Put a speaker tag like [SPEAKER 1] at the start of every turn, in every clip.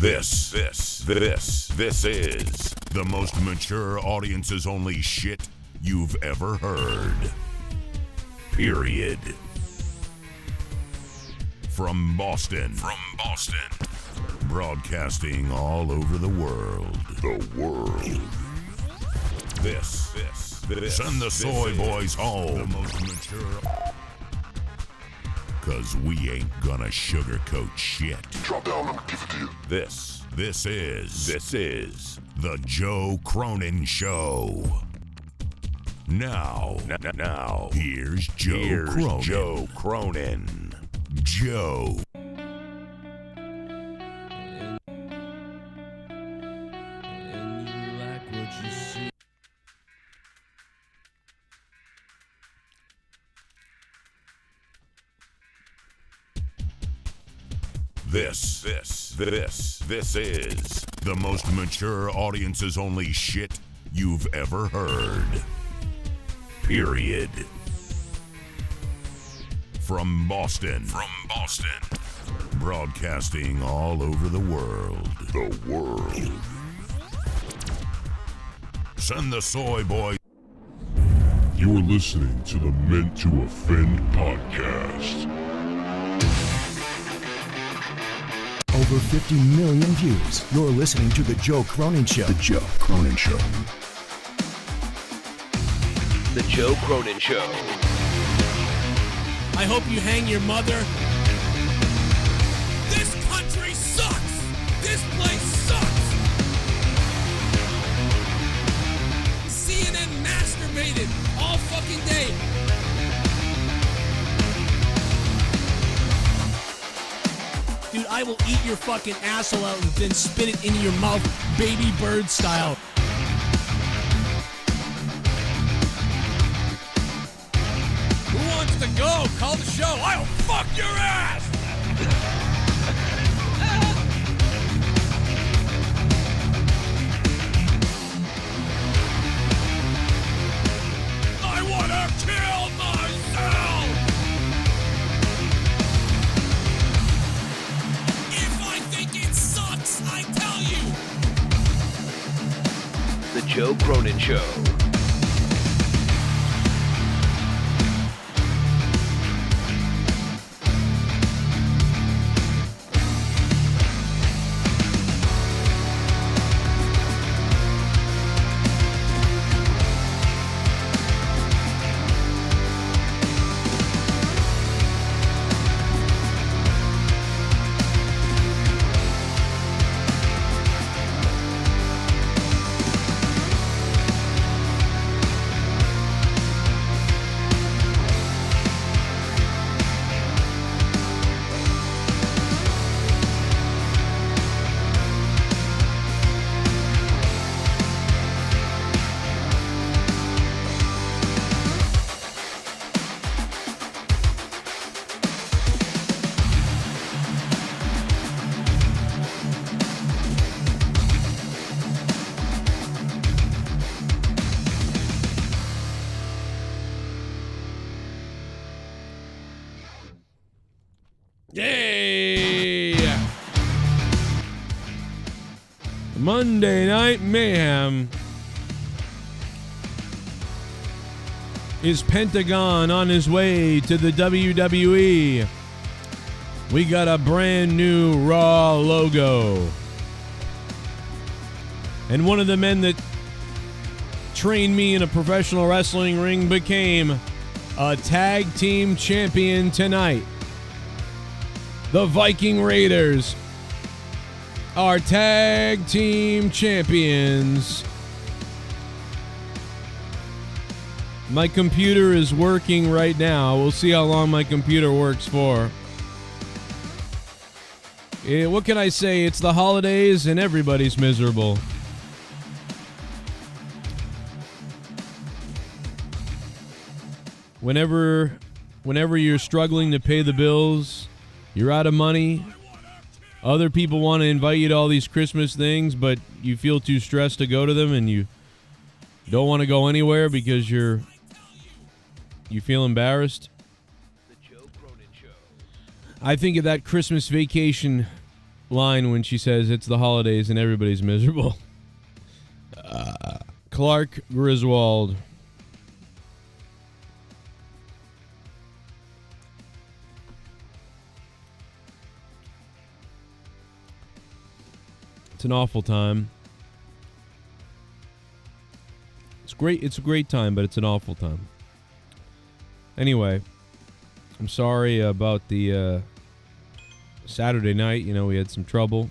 [SPEAKER 1] This is the most mature audiences only shit you've ever heard. Period. From Boston. Broadcasting all over the world. This. Send the soy boys home. The most mature. Cause we ain't gonna sugarcoat shit.
[SPEAKER 2] Drop down, let me give it to you.
[SPEAKER 1] This is the Joe Cronin Show. Now, here's Joe Cronin. Joe. This is the most mature audiences only shit you've ever heard. Period. From Boston. Broadcasting all over the world. Send the soy boy.
[SPEAKER 2] You're listening to the Meant to Offend podcast.
[SPEAKER 3] Over 50 million views. You're listening to The Joe Cronin Show.
[SPEAKER 2] The Joe Cronin Show.
[SPEAKER 4] The Joe Cronin Show.
[SPEAKER 5] I hope you hang your mother. This country sucks! This place sucks! CNN masturbated all fucking day. Dude, I will eat your fucking asshole out and then spit it into your mouth, baby bird style. Who wants to go? Call the show. I'll fuck your ass! I wanna kill myself! I tell you!
[SPEAKER 4] The Joe Cronin Show.
[SPEAKER 5] Monday Night Mayhem. Is Pentagon on his way to the WWE? We got a brand new Raw logo. And one of the men that trained me in a professional wrestling ring became a tag team champion tonight. The Viking Raiders are tag team champions. My computer is working right now. We'll see how long my computer works for. What can I say? It's the holidays and everybody's miserable. Whenever you're struggling to pay the bills, you're out of money. Other people want to invite you to all these Christmas things, but you feel too stressed to go to them, and you don't want to go anywhere because you feel embarrassed. I think of that Christmas vacation line when she says it's the holidays and everybody's miserable. Clark Griswold. It's an awful time. It's great. It's a great time, but it's an awful time. Anyway, I'm sorry about the Saturday night. You know, we had some trouble.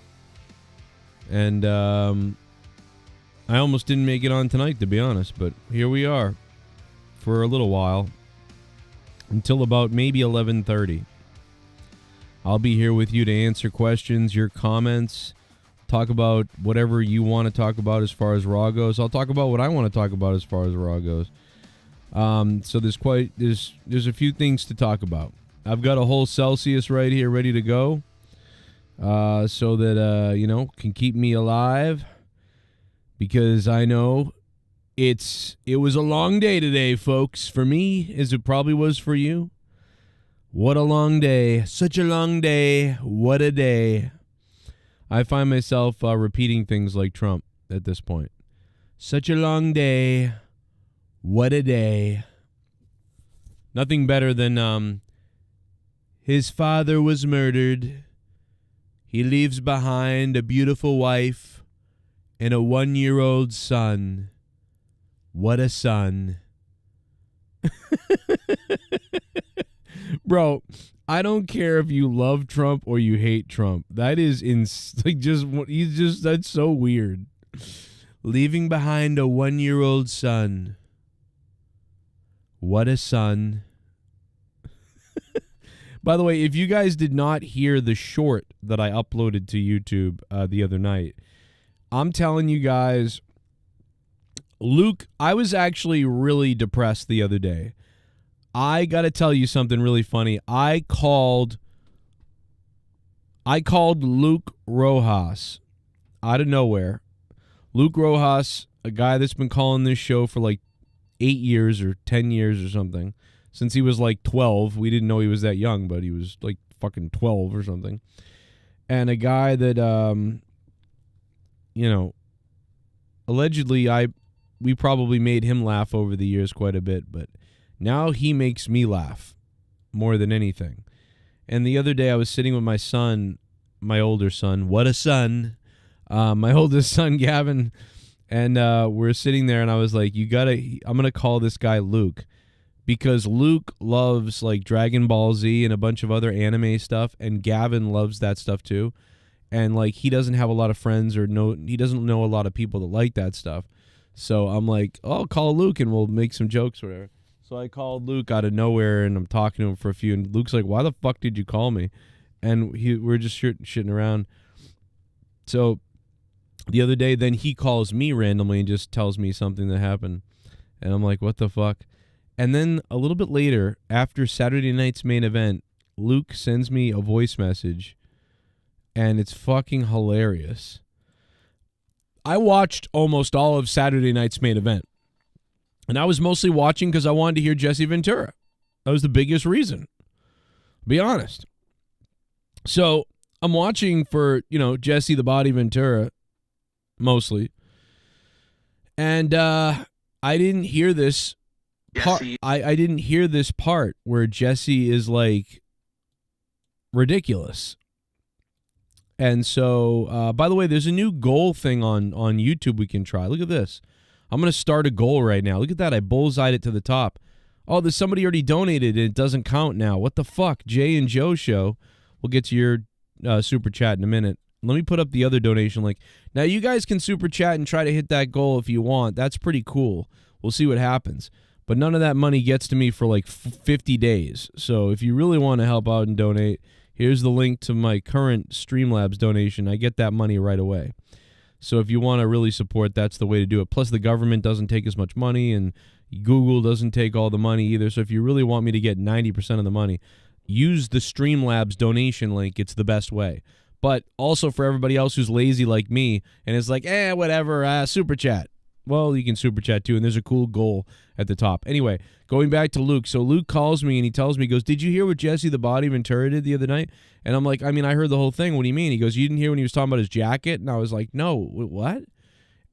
[SPEAKER 5] And I almost didn't make it on tonight, to be honest. But here we are for a little while. Until about maybe 11:30. I'll be here with you to answer questions, your comments. Talk about whatever you want to talk about as far as Raw goes. I'll talk about what I want to talk about as far as Raw goes. So there's a few things to talk about. I've got a whole Celsius right here ready to go, so that can keep me alive, because I know it was a long day today, folks. For me, as it probably was for you. What a long day! Such a long day! What a day! I find myself repeating things like Trump at this point. Such a long day. What a day. Nothing better than his father was murdered. He leaves behind a beautiful wife and a 1-year-old son. What a son. Bro, I don't care if you love Trump or you hate Trump. That is that's so weird. Leaving behind a 1-year-old son. What a son. By the way, if you guys did not hear the short that I uploaded to YouTube the other night, I'm telling you guys, Luke, I was actually really depressed the other day. I got to tell you something really funny. I called Luke Rojas out of nowhere. Luke Rojas, a guy that's been calling this show for like 8 years or 10 years or something. Since he was like 12. We didn't know he was that young, but he was like fucking 12 or something. And a guy that, allegedly we probably made him laugh over the years quite a bit, but now he makes me laugh more than anything. And the other day I was sitting with my son, my older son. What a son. My oldest son, Gavin. And we're sitting there and I was like, I'm going to call this guy Luke. Because Luke loves like Dragon Ball Z and a bunch of other anime stuff. And Gavin loves that stuff too. And like he doesn't have a lot of friends he doesn't know a lot of people that like that stuff. So I'm like, I'll call Luke and we'll make some jokes or whatever. So I called Luke out of nowhere, and I'm talking to him for a few, and Luke's like, why the fuck did you call me? And we're just shitting around. So the other day, then he calls me randomly and just tells me something that happened. And I'm like, what the fuck? And then a little bit later, after Saturday night's main event, Luke sends me a voice message, and it's fucking hilarious. I watched almost all of Saturday night's main event. And I was mostly watching because I wanted to hear Jesse Ventura. That was the biggest reason. Be honest. So I'm watching for, Jesse the Body Ventura, mostly. And I didn't hear this part. I didn't hear this part where Jesse is like ridiculous. And so, by the way, there's a new goal thing on YouTube we can try. Look at this. I'm going to start a goal right now. Look at that. I bullseyed it to the top. Oh, there's somebody already donated and it doesn't count now. What the fuck? Jay and Joe show. We'll get to your super chat in a minute. Let me put up the other donation link. Now, you guys can super chat and try to hit that goal if you want. That's pretty cool. We'll see what happens. But none of that money gets to me for like 50 days. So if you really want to help out and donate, here's the link to my current Streamlabs donation. I get that money right away. So if you want to really support, that's the way to do it. Plus, the government doesn't take as much money, and Google doesn't take all the money either. So if you really want me to get 90% of the money, use the Streamlabs donation link. It's the best way. But also for everybody else who's lazy like me and is like, whatever, super chat. Well, you can super chat too, and there's a cool goal at the top. Anyway, going back to Luke. So Luke calls me and he tells me, he goes, "Did you hear what Jesse the Body Ventura did the other night?" And I'm like, "I mean, I heard the whole thing. What do you mean?" He goes, "You didn't hear when he was talking about his jacket?" And I was like, "No, what?"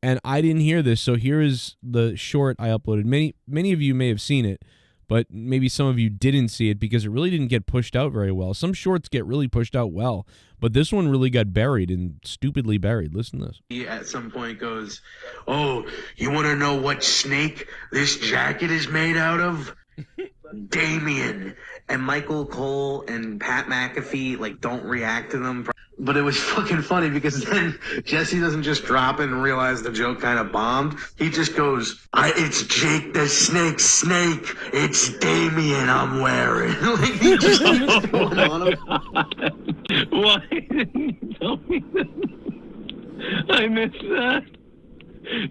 [SPEAKER 5] And I didn't hear this. So here is the short I uploaded. Many of you may have seen it, but maybe some of you didn't see it because it really didn't get pushed out very well. Some shorts get really pushed out well, but this one really got buried and stupidly buried. Listen to this.
[SPEAKER 6] He at some point goes, "Oh, you want to know what snake this jacket is made out of?" Damien. And Michael Cole and Pat McAfee like don't react to them. But it was fucking funny because then Jesse doesn't just drop it and realize the joke kind of bombed. He just goes, "It's Jake the Snake. It's Damien I'm wearing." Like, he just keeps going on him.
[SPEAKER 7] Why didn't you tell me that? I missed that.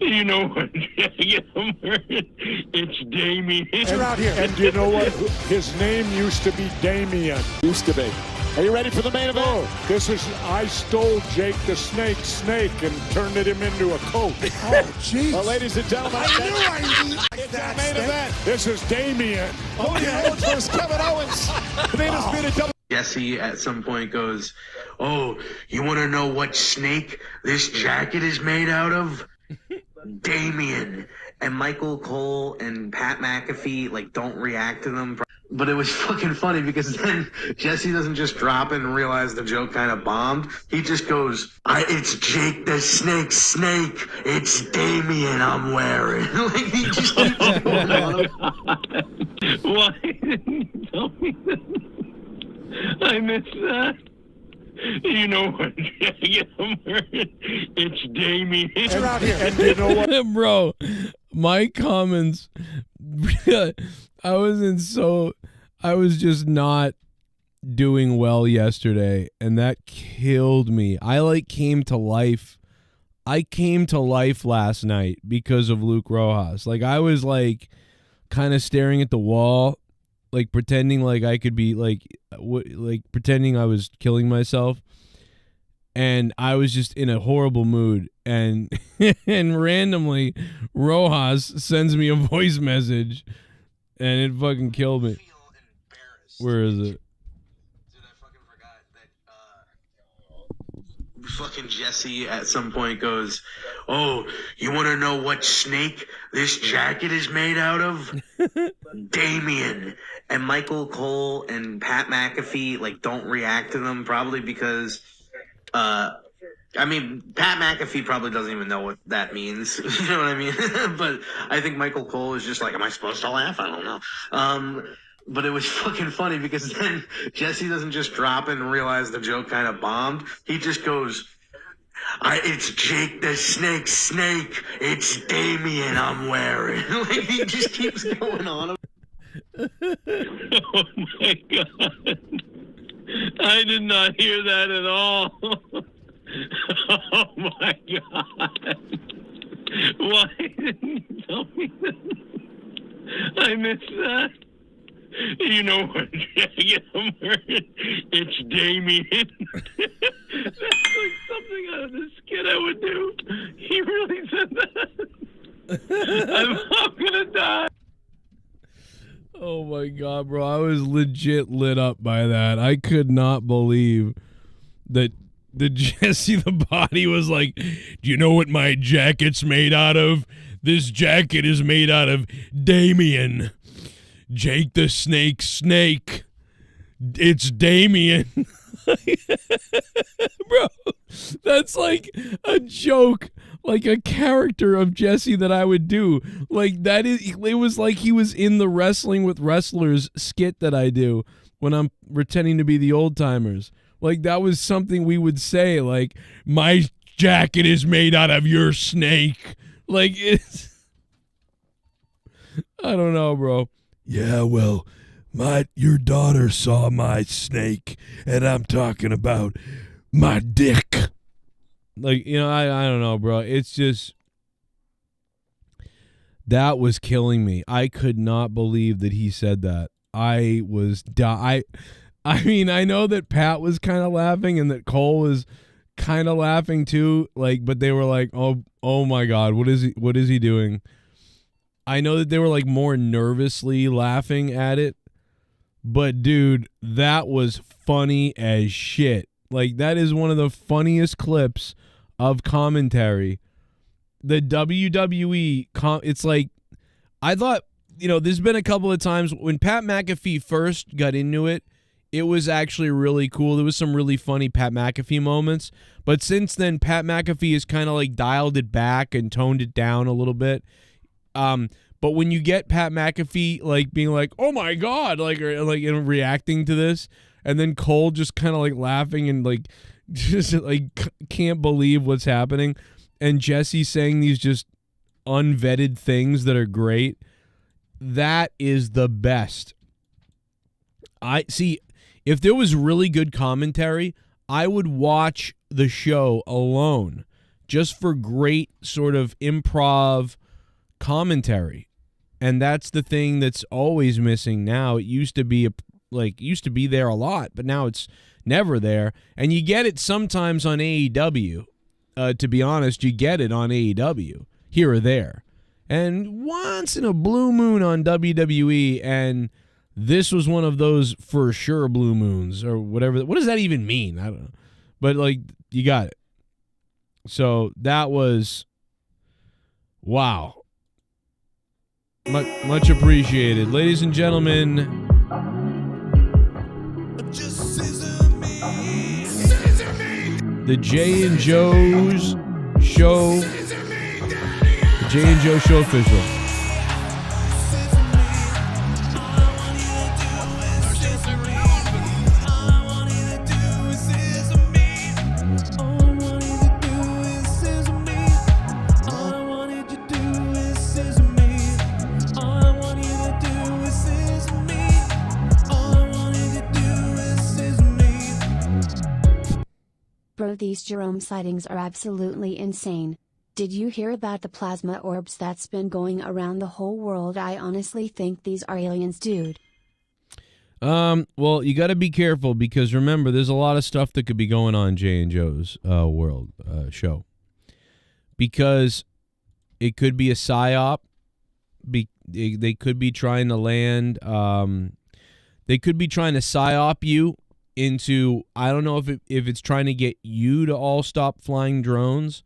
[SPEAKER 7] You know what jacket I'm wearing? It's Damien.
[SPEAKER 8] And you know what? His name used to be Damien. Used to be. Are you ready for the main event? Oh, I stole Jake the Snake and turned him into a coat. Oh, jeez. Well, ladies and gentlemen, it's the main event. This is Damien. Cody Rhodes versus Kevin Owens.
[SPEAKER 6] Jesse at some point goes, "Oh, you want to know what snake this jacket is made out of?" Damien. And Michael Cole and Pat McAfee like don't react to them. But it was fucking funny because then Jesse doesn't just drop it and realize the joke kind of bombed. He just goes, "It's Jake the Snake. It's Damien I'm wearing." Like, he just keeps going on him.
[SPEAKER 7] Why didn't you tell me that? I missed that. You know what jacket I'm wearing? It's Damien.
[SPEAKER 8] And you know what?
[SPEAKER 5] Bro, my comments, I was just not doing well yesterday, and that killed me. I came to life. I came to life last night because of Luke Rojas. Like, I was kind of staring at the wall, pretending like I could be pretending I was killing myself, and I was just in a horrible mood, and and randomly Rojas sends me a voice message, and it fucking killed me. Where is it?
[SPEAKER 6] Dude, I fucking forgot that fucking Jesse at some point goes, "Oh, you want to know what snake this jacket is made out of?" Damien. And Michael Cole and Pat McAfee like don't react to them, probably because Pat McAfee probably doesn't even know what that means. You know what I mean? But I think Michael Cole is just like, "Am I supposed to laugh? I don't know." But it was fucking funny because then Jesse doesn't just drop it and realize the joke kind of bombed. He just goes, "It's Jake the Snake. It's Damien I'm wearing." Like, he just keeps going on him.
[SPEAKER 7] Oh my God. I did not hear that at all. Oh my God. Why didn't you tell me that? I missed that. You know what jacket I'm wearing? It's Damien. That's like something out of the skit I would do. He really said that. I'm gonna die.
[SPEAKER 5] Oh my God, bro. I was legit lit up by that. I could not believe that the Jesse the Body was like, "Do you know what my jacket's made out of? This jacket is made out of Damien. Jake the Snake. It's Damien." Bro, that's like a joke, like a character of Jesse that I would do. It was like he was in the Wrestling with Wrestlers skit that I do when I'm pretending to be the old timers. Like, that was something we would say, like, "My jacket is made out of your snake." Like, it's, I don't know, bro. "Yeah, well, your daughter saw my snake, and I'm talking about my dick." Like, I don't know, bro. It's just, that was killing me. I could not believe that he said that. I was I mean, I know that Pat was kind of laughing and that Cole was kind of laughing too, like, but they were like, oh my God, what is he doing? I know that they were like more nervously laughing at it, but dude, that was funny as shit. Like, that is one of the funniest clips of commentary. The WWE, it's like, I thought, there's been a couple of times when Pat McAfee first got into it, it was actually really cool. There was some really funny Pat McAfee moments. But since then, Pat McAfee has kind of like dialed it back and toned it down a little bit. But when you get Pat McAfee like being like, "Oh my God," like, or like, reacting to this, and then Cole just kind of like laughing and like just like can't believe what's happening, and Jesse saying these just unvetted things that are great. That is the best. I see. If there was really good commentary, I would watch the show alone just for great sort of improv commentary. And that's the thing that's always missing now. It used to be there a lot, but now it's never there. And you get it sometimes on AEW. To be honest, you get it on AEW here or there. And once in a blue moon on WWE, and this was one of those for sure blue moons or whatever. What does that even mean? I don't know. But, like, you got it. So that was, wow. Much appreciated. Ladies and gentlemen, the Jay and Joe's show, the Jay and Joe Show official.
[SPEAKER 9] Bro, these Jerome sightings are absolutely insane. Did you hear about the plasma orbs that's been going around the whole world? I honestly think these are aliens, dude.
[SPEAKER 5] Well, you got to be careful because remember, there's a lot of stuff that could be going on in Jay and Joe's world show. Because it could be a psyop. They could be trying to land. They could be trying to psyop you into, I don't know if it's trying to get you to all stop flying drones.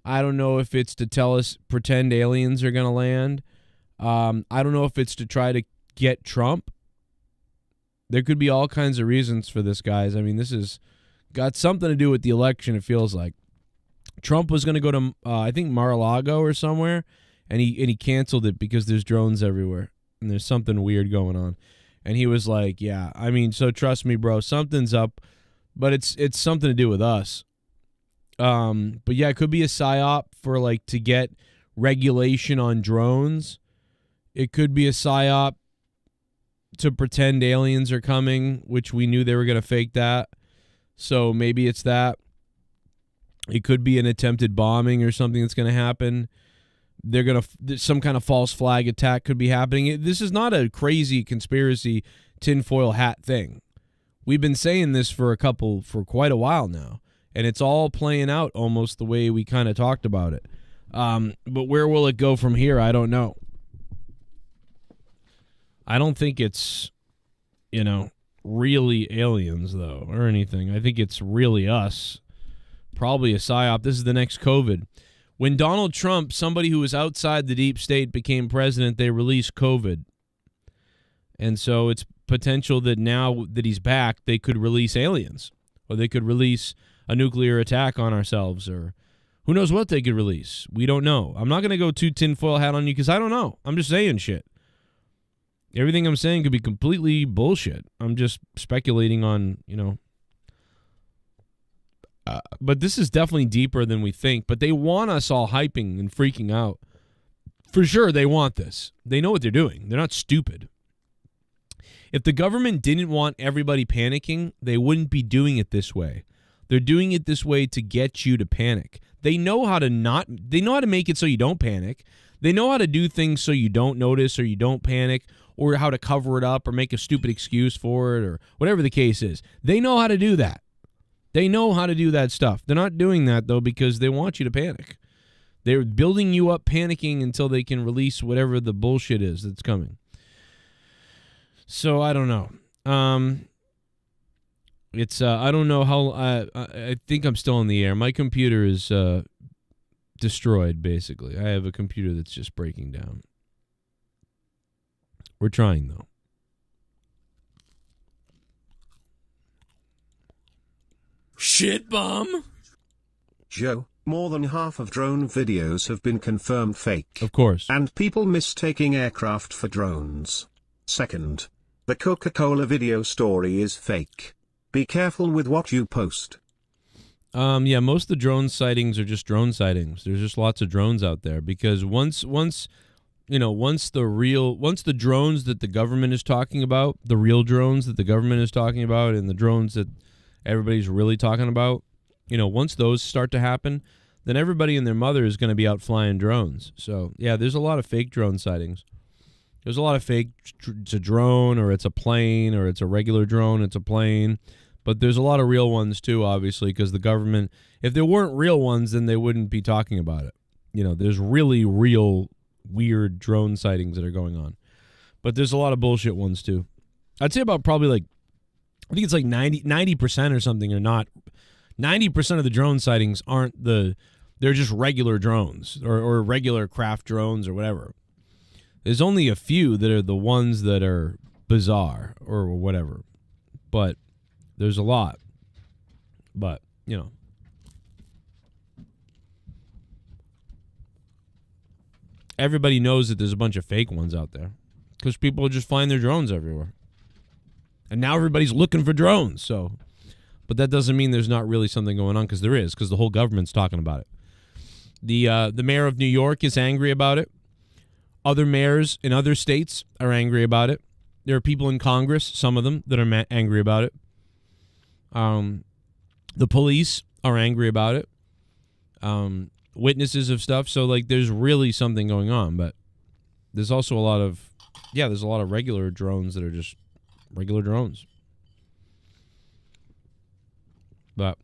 [SPEAKER 5] I don't know if it's to tell us pretend aliens are going to land. I don't know if it's to try to get Trump. There could be all kinds of reasons for this, guys. I mean, this has got something to do with the election, it feels like. Trump was going to go to, I think, Mar-a-Lago or somewhere, and he canceled it because there's drones everywhere, and there's something weird going on. And he was like, yeah, I mean, so trust me, bro, something's up, but it's something to do with us. But yeah, it could be a psyop for like to get regulation on drones. It could be a psyop to pretend aliens are coming, which we knew they were going to fake that. So maybe it's that. It could be an attempted bombing or something that's going to happen. They're going to, some kind of false flag attack could be happening. This is not a crazy conspiracy tinfoil hat thing. We've been saying this for quite a while now, and it's all playing out almost the way we kind of talked about it. But where will it go from here? I don't know. I don't think it's, really aliens, though, or anything. I think it's really us. Probably a psyop. This is the next COVID. When Donald Trump, somebody who was outside the deep state, became president, they released COVID. And so it's potential that now that he's back, they could release aliens. Or they could release a nuclear attack on ourselves. Or who knows what they could release. We don't know. I'm not going to go too tinfoil hat on you because I don't know. I'm just saying shit. Everything I'm saying could be completely bullshit. I'm just speculating on, but this is definitely deeper than we think. But they want us all hyping and freaking out. For sure, they want this. They know what they're doing. They're not stupid. If the government didn't want everybody panicking, they wouldn't be doing it this way. They're doing it this way to get you to panic. They know how to make it so you don't panic. They know how to do things so you don't notice or you don't panic, or how to cover it up or make a stupid excuse for it or whatever the case is. They know how to do that. They know how to do that stuff. They're not doing that, though, because they want you to panic. They're building you up panicking until they can release whatever the bullshit is that's coming. So I don't know. I don't know how. I think I'm still in the air. My computer is destroyed, basically. I have a computer that's just breaking down. We're trying, though. Shit bomb.
[SPEAKER 10] Joe, more than half of drone videos have been confirmed fake.
[SPEAKER 5] Of course.
[SPEAKER 10] And people mistaking aircraft for drones. Second, the Coca-Cola video story is fake. Be careful with what you post.
[SPEAKER 5] Yeah, most of the drone sightings are just drone sightings. There's just lots of drones out there because once the drones that the government is talking about, the real drones that the government is talking about, and the drones that everybody's really talking about, once those start to happen, then everybody and their mother is going to be out flying drones. So, yeah, there's a lot of fake drone sightings. There's a lot of fake, it's a drone, or it's a plane, or it's a regular drone, it's a plane. But there's a lot of real ones, too, obviously, because the government, if there weren't real ones, then they wouldn't be talking about it. There's really real, weird drone sightings that are going on. But there's a lot of bullshit ones, too. I'd say about probably I think it's 90% or something are not. 90% of the drone sightings aren't they're just regular drones or regular craft drones or whatever. There's only a few that are the ones that are bizarre or whatever. But there's a lot. But, everybody knows that there's a bunch of fake ones out there because people just find their drones everywhere. And now everybody's looking for drones, so. But that doesn't mean there's not really something going on, because there is, because the whole government's talking about it. The mayor of New York is angry about it. Other mayors in other states are angry about it. There are people in Congress, some of them, that are angry about it. The police are angry about it. Witnesses of stuff. So, there's really something going on. But there's also a lot of regular drones that are just regular drones. But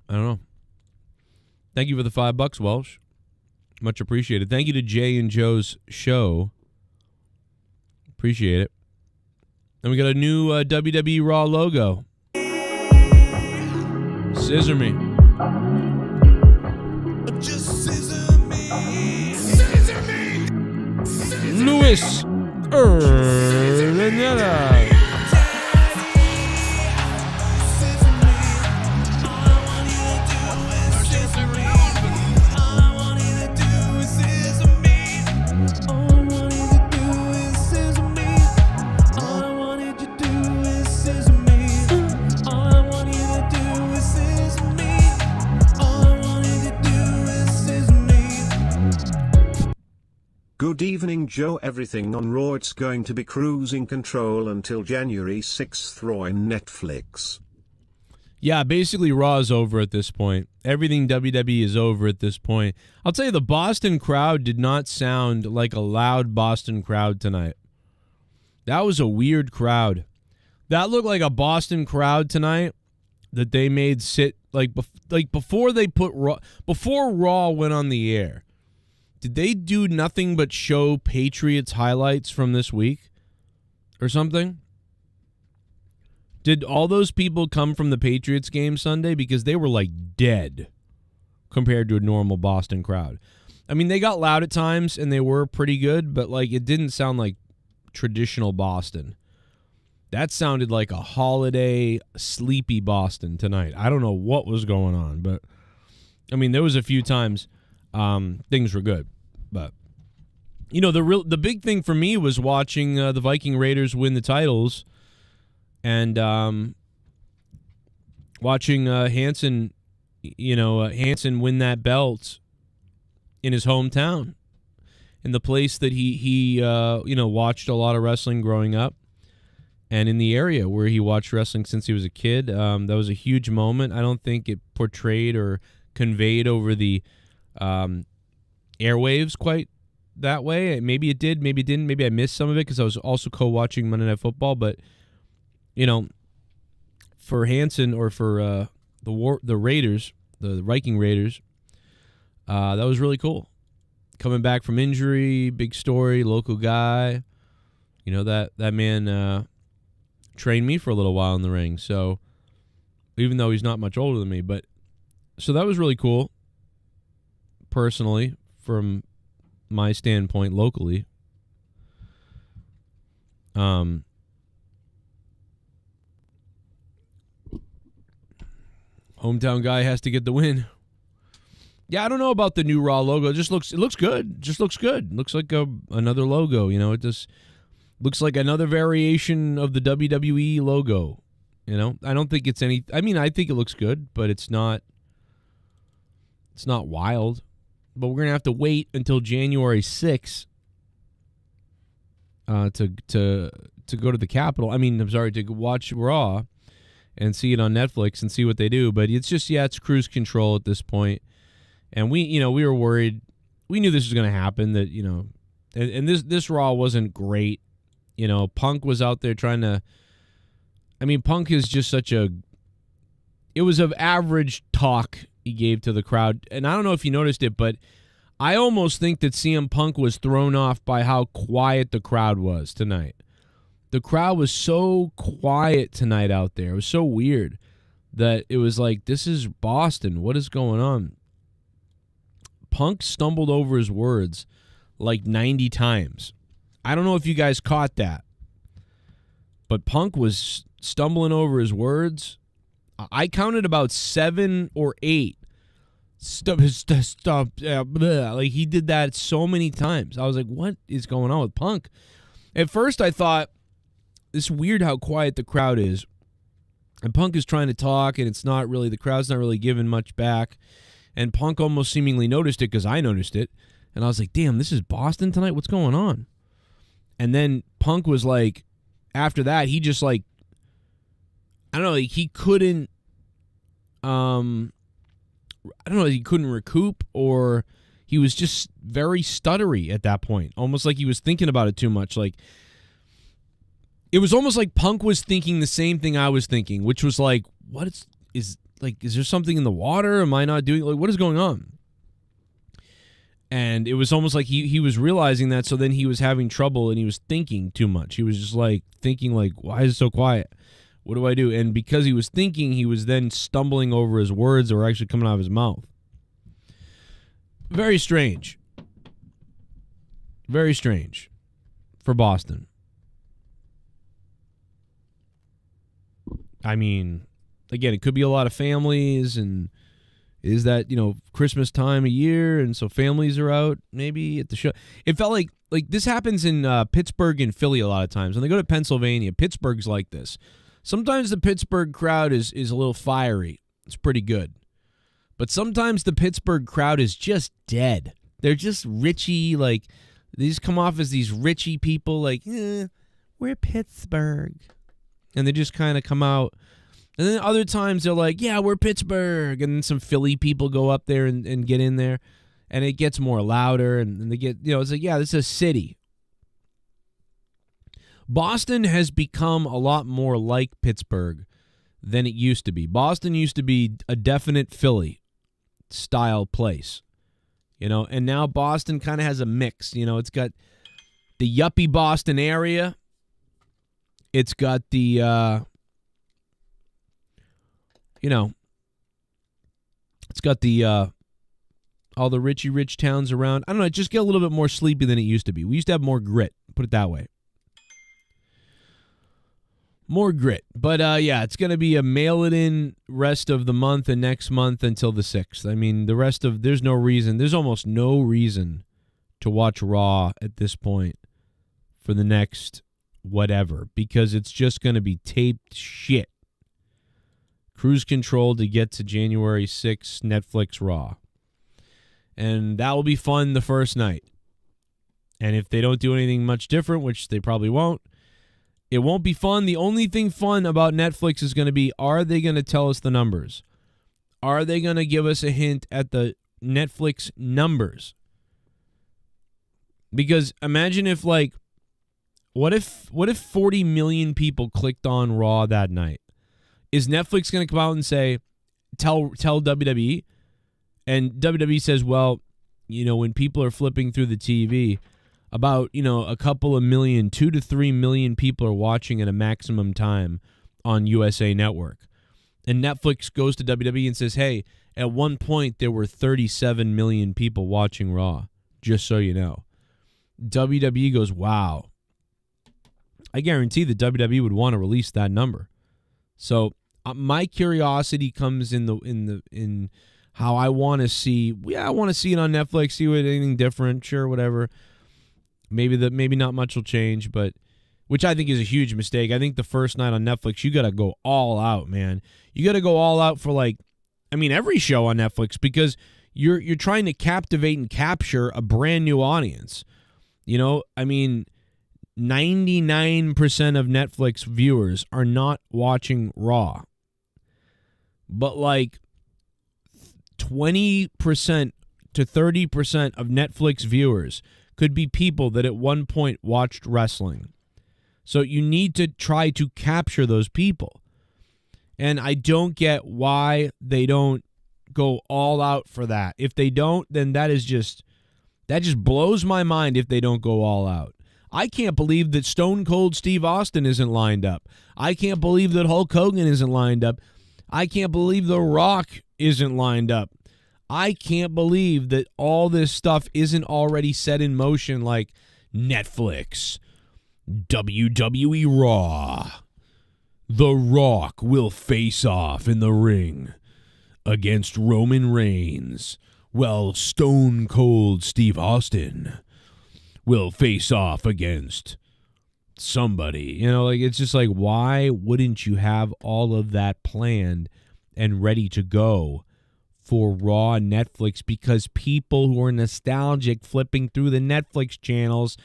[SPEAKER 5] I don't know. Thank you for the $5, Welsh. Much appreciated. Thank you to Jay and Joe's show. Appreciate it. And we got a new WWE RAW logo. Scissor me.
[SPEAKER 11] Just scissor me. Scissor me.
[SPEAKER 5] Luis Urdaneta.
[SPEAKER 10] Good evening, Joe. Everything on Raw, it's going to be cruising control until January 6th Raw in Netflix.
[SPEAKER 5] Yeah, basically Raw is over at this point. Everything WWE is over at this point. I'll tell you, the Boston crowd did not sound like a loud Boston crowd tonight. That was a weird crowd. That looked like a Boston crowd tonight that they made sit before they put before Raw went on the air. Did they do nothing but show Patriots highlights from this week or something? Did all those people come from the Patriots game Sunday? Because they were dead compared to a normal Boston crowd. I mean, they got loud at times and they were pretty good, but it didn't sound like traditional Boston. That sounded like a holiday, sleepy Boston tonight. I don't know what was going on, but I mean, there was a few times things were good, but the big thing for me was watching the Viking Raiders win the titles, and watching Hansen win that belt in his hometown, in the place that he watched a lot of wrestling growing up, and in the area where he watched wrestling since he was a kid. That was a huge moment. I don't think it portrayed or conveyed over the airwaves quite that way. Maybe it did, maybe it didn't. Maybe I missed some of it because I was also co-watching Monday Night Football. But for Hansen or for the Raiders, the Viking Raiders, that was really cool. Coming back from injury, big story, local guy. You know, that man trained me for a little while in the ring. So even though he's not much older than me, but so that was really cool. Personally, from my standpoint, locally. Hometown guy has to get the win. Yeah, I don't know about the new Raw logo. It looks good. Just looks good. Looks like another logo. You know, it just looks like another variation of the WWE logo. You know, I don't think it's any. I mean, I think it looks good, but it's not. It's not wild. But we're gonna have to wait until January 6th to go to the Capitol. I mean, I'm sorry, to watch Raw and see it on Netflix and see what they do. But it's just, it's cruise control at this point. And we were worried. We knew this was going to happen. That and this Raw wasn't great. You know, Punk was out there trying to. I mean, Punk is just such a. It was of average talk he gave to the crowd, and I don't know if you noticed it, but I almost think that CM Punk was thrown off by how quiet the crowd was tonight. The crowd was so quiet tonight out there. It was so weird that it was like, this is Boston. What is going on? Punk stumbled over his words like 90 times. I don't know if you guys caught that, but Punk was stumbling over his words. I counted about 7 or 8. Stop. Like, he did that so many times. I was like, what is going on with Punk? At first, I thought, it's weird how quiet the crowd is. And Punk is trying to talk, and it's not really, the crowd's not really giving much back. And Punk almost seemingly noticed it because I noticed it. And I was like, damn, this is Boston tonight? What's going on? And then Punk was like, after that, he just like, I don't know, like he couldn't, he couldn't recoup, or he was just very stuttery at that point. Almost like he was thinking about it too much. Like, it was almost like Punk was thinking the same thing I was thinking, which was like, is there something in the water? Am I not doing, like, what is going on? And it was almost like he was realizing that, so then he was having trouble and he was thinking too much. He was just like thinking like, why is it so quiet? What do I do? And because he was thinking, he was then stumbling over his words that were actually coming out of his mouth. Very strange. Very strange for Boston. I mean, again, it could be a lot of families, and is that, Christmas time of year, and so families are out maybe at the show. It felt like this happens in Pittsburgh and Philly a lot of times. When they go to Pennsylvania, Pittsburgh's like this. Sometimes the Pittsburgh crowd is a little fiery. It's pretty good. But sometimes the Pittsburgh crowd is just dead. They're just richy, like, they just come off as these richy people, like, we're Pittsburgh. And they just kind of come out. And then other times they're like, yeah, we're Pittsburgh. And then some Philly people go up there and get in there. And it gets more louder. And they get, it's like, yeah, this is a city. Boston has become a lot more like Pittsburgh than it used to be. Boston used to be a definite Philly-style place. And now Boston kind of has a mix. It's got the yuppie Boston area. It's got the, it's got the, all the richy rich towns around. I don't know, it just get a little bit more sleepy than it used to be. We used to have more grit, put it that way. More grit. But, it's going to be a mail-it-in rest of the month and next month until the 6th. I mean, there's almost no reason to watch Raw at this point for the next whatever, because it's just going to be taped shit. Cruise control to get to January 6th, Netflix Raw. And that will be fun the first night. And if they don't do anything much different, which they probably won't, it won't be fun. The only thing fun about Netflix is going to be, are they going to tell us the numbers? Are they going to give us a hint at the Netflix numbers? Because imagine if, like, what if 40 million people clicked on Raw that night? Is Netflix going to come out and say, tell WWE? And WWE says, well, when people are flipping through the TV, about, a couple of million, 2 to 3 million people are watching at a maximum time on USA Network. And Netflix goes to WWE and says, hey, at one point there were 37 million people watching Raw, just so you know. WWE goes, wow. I guarantee that WWE would want to release that number. So my curiosity comes in how I want to see. Yeah, I want to see it on Netflix. See what anything different. Sure, whatever. Maybe not much will change, but which I think is a huge mistake. I think the first night on Netflix, you got to go all out, man. You got to go all out for every show on Netflix, because you're trying to captivate and capture a brand new audience. 99% of Netflix viewers are not watching Raw. But 20% to 30% of Netflix viewers could be people that at one point watched wrestling. So you need to try to capture those people. And I don't get why they don't go all out for that. If they don't, then that just blows my mind if they don't go all out. I can't believe that Stone Cold Steve Austin isn't lined up. I can't believe that Hulk Hogan isn't lined up. I can't believe The Rock isn't lined up. I can't believe that all this stuff isn't already set in motion, like Netflix, WWE RAW. The Rock will face off in the ring against Roman Reigns, while Stone Cold Steve Austin will face off against somebody. It's just why wouldn't you have all of that planned and ready to go for Raw and Netflix? Because people who are nostalgic flipping through the Netflix channels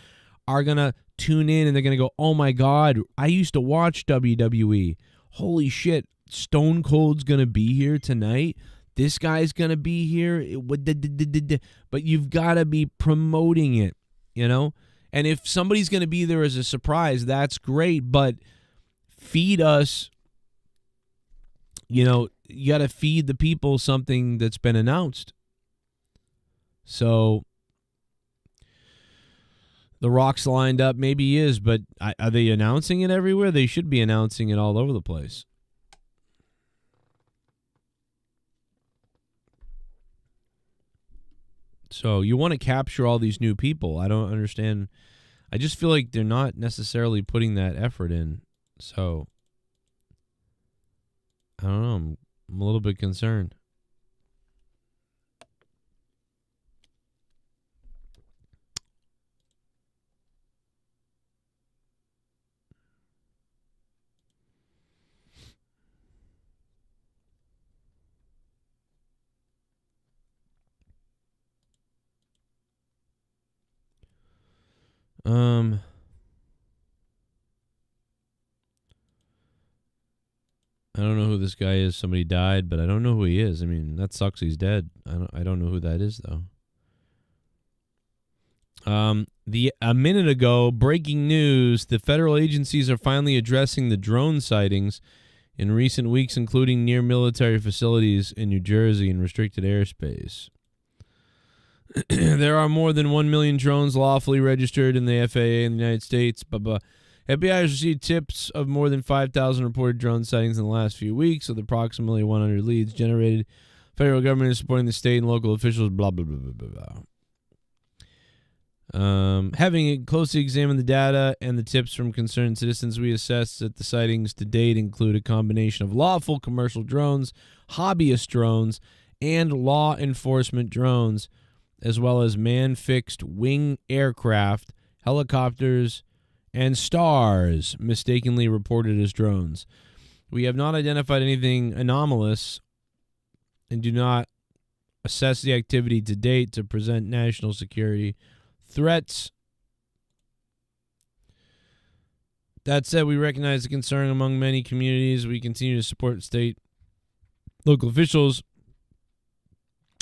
[SPEAKER 5] are going to tune in and they're going to go, oh my God, I used to watch WWE. Holy shit, Stone Cold's going to be here tonight. This guy's going to be here. But you've got to be promoting it, And if somebody's going to be there as a surprise, that's great. But feed us, you got to feed the people something that's been announced. So The Rock's lined up. Maybe he is, but are they announcing it everywhere? They should be announcing it all over the place. So you want to capture all these new people. I don't understand. I just feel like they're not necessarily putting that effort in. So I don't know. I'm a little bit concerned. I don't know who this guy is. Somebody died, but I don't know who he is. I mean, that sucks. He's dead. I don't know who that is though. A minute ago, breaking news: the federal agencies are finally addressing the drone sightings in recent weeks, including near military facilities in New Jersey and restricted airspace. There are more than 1 million drones lawfully registered in the FAA in the United States. FBI has received tips of more than 5,000 reported drone sightings in the last few weeks, with approximately 100 leads generated. Federal government is supporting the state and local officials, blah, blah, blah, blah, blah, blah. Having closely examined the data and the tips from concerned citizens, we assessed that the sightings to date include a combination of lawful commercial drones, hobbyist drones, and law enforcement drones, as well as man-fixed wing aircraft, helicopters, and stars mistakenly reported as drones. We have not identified anything anomalous and do not assess the activity to date to present national security threats. That said, we recognize the concern among many communities. We continue to support state, local officials.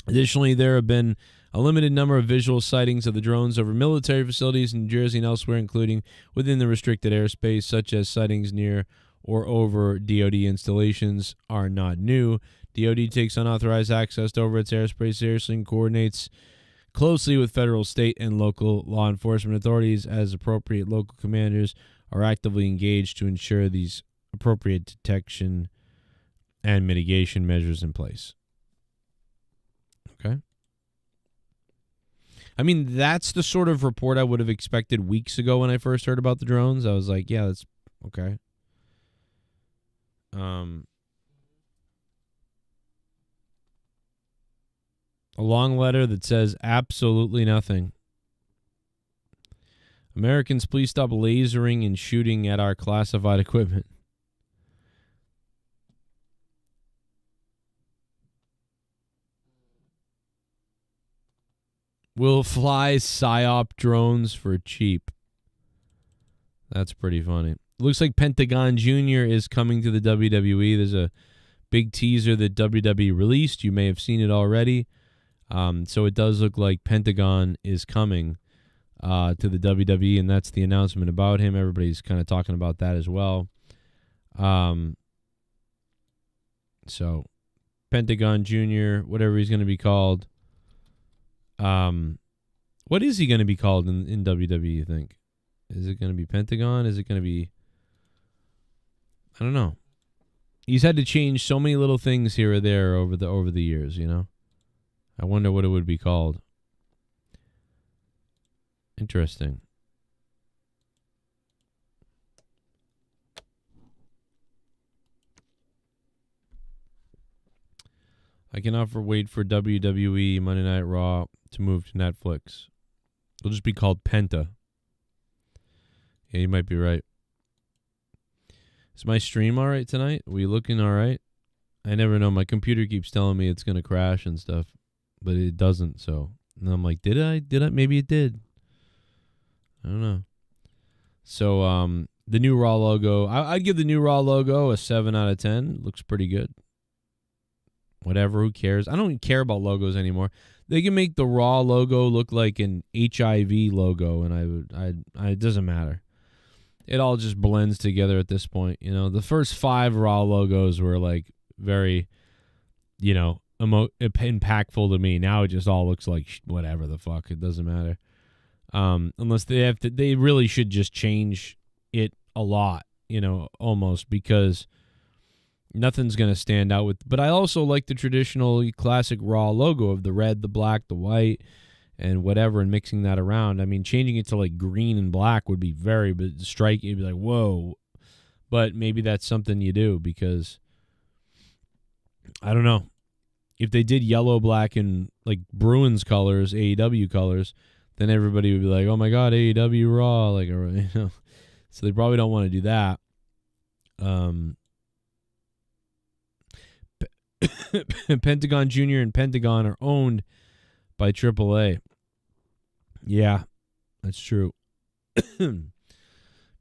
[SPEAKER 5] Additionally, there have been a limited number of visual sightings of the drones over military facilities in New Jersey and elsewhere, including within the restricted airspace, such as sightings near or over DoD installations are not new. DoD takes unauthorized access over its airspace seriously and coordinates closely with federal, state, and local law enforcement authorities as appropriate. Local commanders are actively engaged to ensure these appropriate detection and mitigation measures in place. Okay. I mean, that's the sort of report I would have expected weeks ago when I first heard about the drones. I was like, yeah, that's okay. A long letter that says absolutely nothing. Americans, please stop lasering and shooting at our classified equipment. We'll fly PSYOP drones for cheap. That's pretty funny. Looks like Pentagon Jr. is coming to the WWE. There's a big teaser that WWE released. You may have seen it already. So it does look like Pentagon is coming to the WWE, and that's the announcement about him. Everybody's kind of talking about that as well. So Pentagon Jr., whatever he's going to be called. What is he going to be called in WWE, you think? Is it going to be Pentagon? Is it going to be... I don't know. He's had to change so many little things here or there over the years, you know? I wonder what it would be called. Interesting. I cannot wait for WWE Monday Night Raw to move to Netflix. It'll just be called Penta. Yeah, you might be right. Is my stream all right tonight? Are we looking all right? I never know. My computer keeps telling me it's going to crash and stuff, but it doesn't. So, and I'm like, did I? Maybe it did. I don't know. So, the new Raw logo, I'd give the new Raw logo a 7 out of 10. Looks pretty good. Whatever, who cares? I don't care about logos anymore. They can make the Raw logo look like an HIV logo, and it doesn't matter. It all just blends together at this point. You know, the first 5 Raw logos were like very, you know, impactful to me. Now it just all looks like whatever the fuck. It doesn't matter. Unless they really should just change it a lot, you know, almost, because nothing's going to stand out with. But I also like the traditional classic Raw logo of the red, the black, the white, and whatever, and mixing that around. I mean, changing it to like green and black would be very striking. It'd be like, whoa. But maybe that's something you do, because I don't know. If they did yellow, black, and like Bruins colors, AEW colors, then everybody would be like, oh my God, AEW Raw. Like, you know. So they probably don't want to do that. Pentagon Jr. and Pentagon are owned by AAA. Yeah, that's true.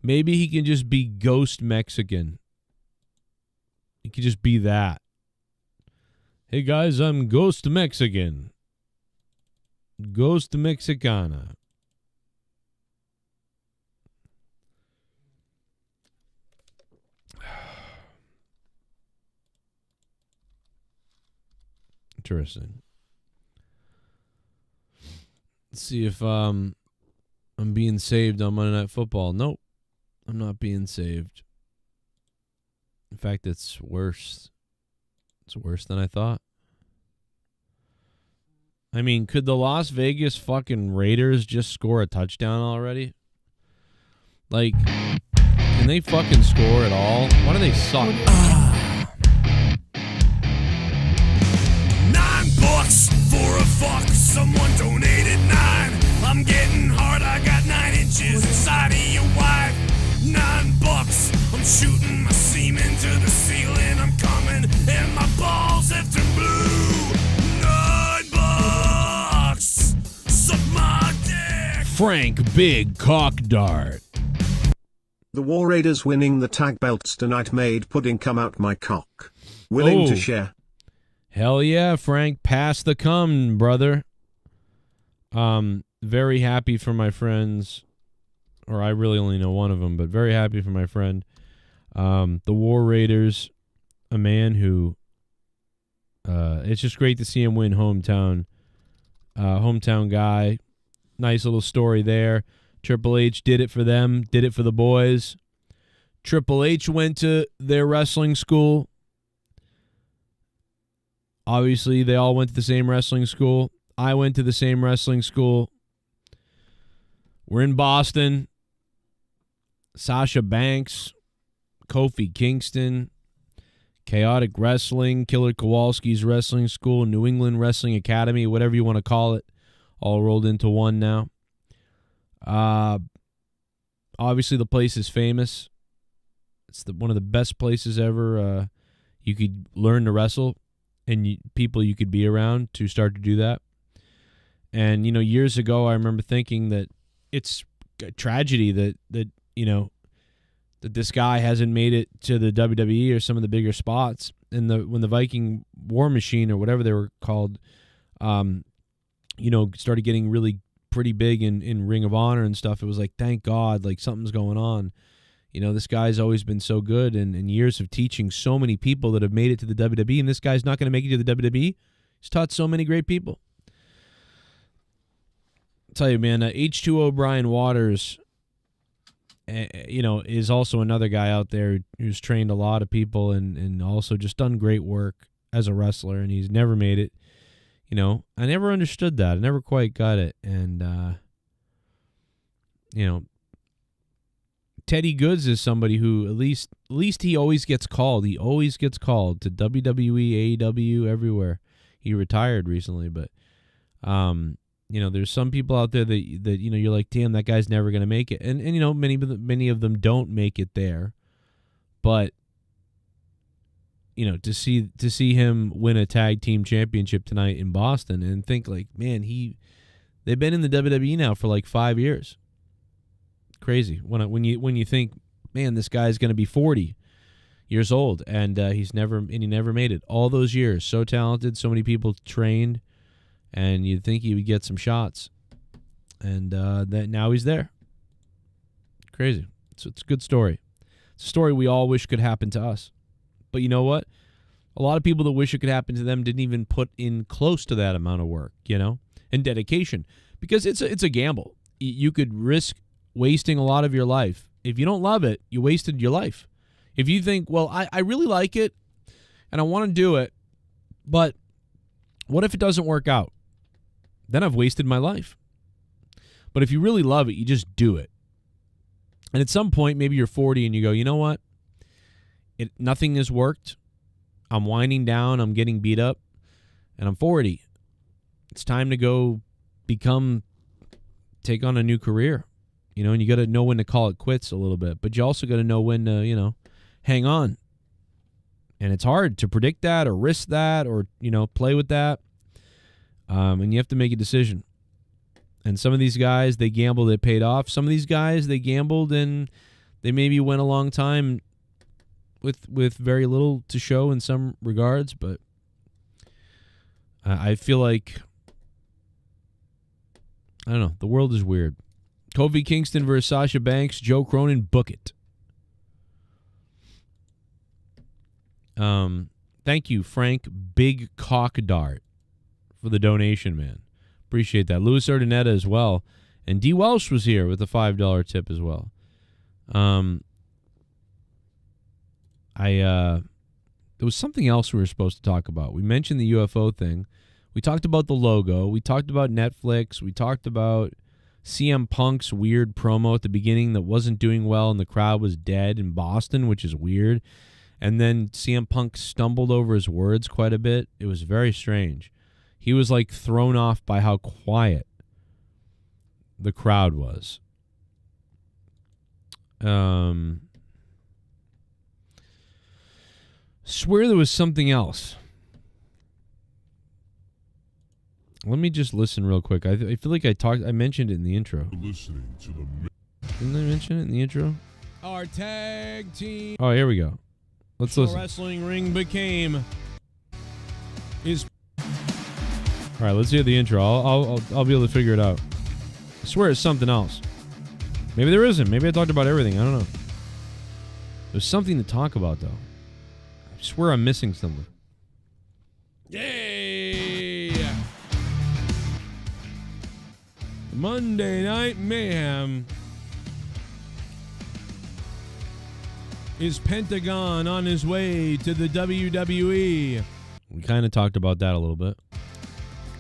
[SPEAKER 5] Maybe he can just be Ghost Mexican. He could just be that. Hey guys, I'm Ghost Mexican. Ghost Mexicana. Interesting. Let's see if I'm being saved on Monday Night Football. Nope, I'm not being saved. In fact, it's worse. It's worse than I thought. I mean, could the Las Vegas fucking Raiders just score a touchdown already? Like, can they fucking score at all? Why do they suck?
[SPEAKER 11] $9 for a fuck. Someone donated 9. I'm getting hard. I got 9 inches inside of your wife. $9. I'm shooting my semen to the ceiling. I'm coming and my balls have turned blue. $9. Suck my dick.
[SPEAKER 5] Frank Big Cock Dart.
[SPEAKER 10] The War Raiders winning the tag belts tonight made pudding come out my cock. Willing to share?
[SPEAKER 5] Hell yeah, Frank. Pass the cum, brother. Very happy for my friends, or I really only know one of them, but very happy for my friend The War Raiders, a man who, it's just great to see him win hometown guy. Nice little story there. Triple H did it for them, did it for the boys. Triple H went to their wrestling school. Obviously, they all went to the same wrestling school. I went to the same wrestling school. We're in Boston. Sasha Banks, Kofi Kingston, Chaotic Wrestling, Killer Kowalski's Wrestling School, New England Wrestling Academy, whatever you want to call it, all rolled into one now. Obviously, the place is famous. It's one of the best places ever. You could learn to wrestle, and people you could be around to start to do that. And, years ago, I remember thinking that it's a tragedy that this guy hasn't made it to the WWE or some of the bigger spots. And when the Viking War Machine or whatever they were called, started getting really pretty big in Ring of Honor and stuff, it was like, thank God, like something's going on. This guy's always been so good and years of teaching so many people that have made it to the WWE, and this guy's not going to make it to the WWE. He's taught so many great people. I'll tell you, man, H2O Brian Waters, is also another guy out there who's trained a lot of people and also just done great work as a wrestler, and he's never made it. I never understood that. I never quite got it. And, Teddy Goods is somebody who at least he always gets called. He always gets called to WWE, AEW, everywhere. He retired recently, but, there's some people out there that you're like, damn, that guy's never going to make it. And many of them don't make it there. But, to see him win a tag team championship tonight in Boston and think like, man, they've been in the WWE now for like 5 years. Crazy. When you think, man, this guy's going to be 40 years old and he never made it. All those years, so talented, so many people trained. And you'd think he would get some shots. And that now he's there. Crazy. So it's a good story. It's a story we all wish could happen to us. But you know what? A lot of people that wish it could happen to them didn't even put in close to that amount of work, and dedication. Because it's a gamble. You could risk wasting a lot of your life. If you don't love it, you wasted your life. If you think, well, I really like it, and I want to do it, but what if it doesn't work out? Then I've wasted my life. But if you really love it, you just do it. And at some point, maybe you're 40 and you go, you know what? Nothing has worked. I'm winding down. I'm getting beat up. And I'm 40. It's time to go take on a new career. And you got to know when to call it quits a little bit. But you also got to know when to, hang on. And it's hard to predict that or risk that or, play with that. And you have to make a decision. And some of these guys, they gambled, it paid off. Some of these guys, they gambled and they maybe went a long time with very little to show in some regards. But I feel like, I don't know, the world is weird. Kofi Kingston versus Sasha Banks, Joe Cronin, book it. Thank you, Frank Big Cock Dart, for the donation, man. Appreciate that. Louis Urdaneta as well. And D. Welsh was here with a $5 tip as well. There was something else we were supposed to talk about. We mentioned the UFO thing. We talked about the logo. We talked about Netflix. We talked about CM Punk's weird promo at the beginning that wasn't doing well and the crowd was dead in Boston, which is weird. And then CM Punk stumbled over his words quite a bit. It was very strange. He was like thrown off by how quiet the crowd was. Swear there was something else. Let me just listen real quick. I feel like I mentioned it in the intro.
[SPEAKER 2] Listening to the
[SPEAKER 5] Didn't I mention it in the intro? Our tag team. Oh, here we go. Let's listen.
[SPEAKER 11] Wrestling ring became is.
[SPEAKER 5] All right, let's hear the intro. I'll be able to figure it out. I swear it's something else. Maybe there isn't. Maybe I talked about everything. I don't know. There's something to talk about, though. I swear I'm missing something. Yay! Monday Night Mayhem. Is Pentagon on his way to the WWE? We kind of talked about that a little bit.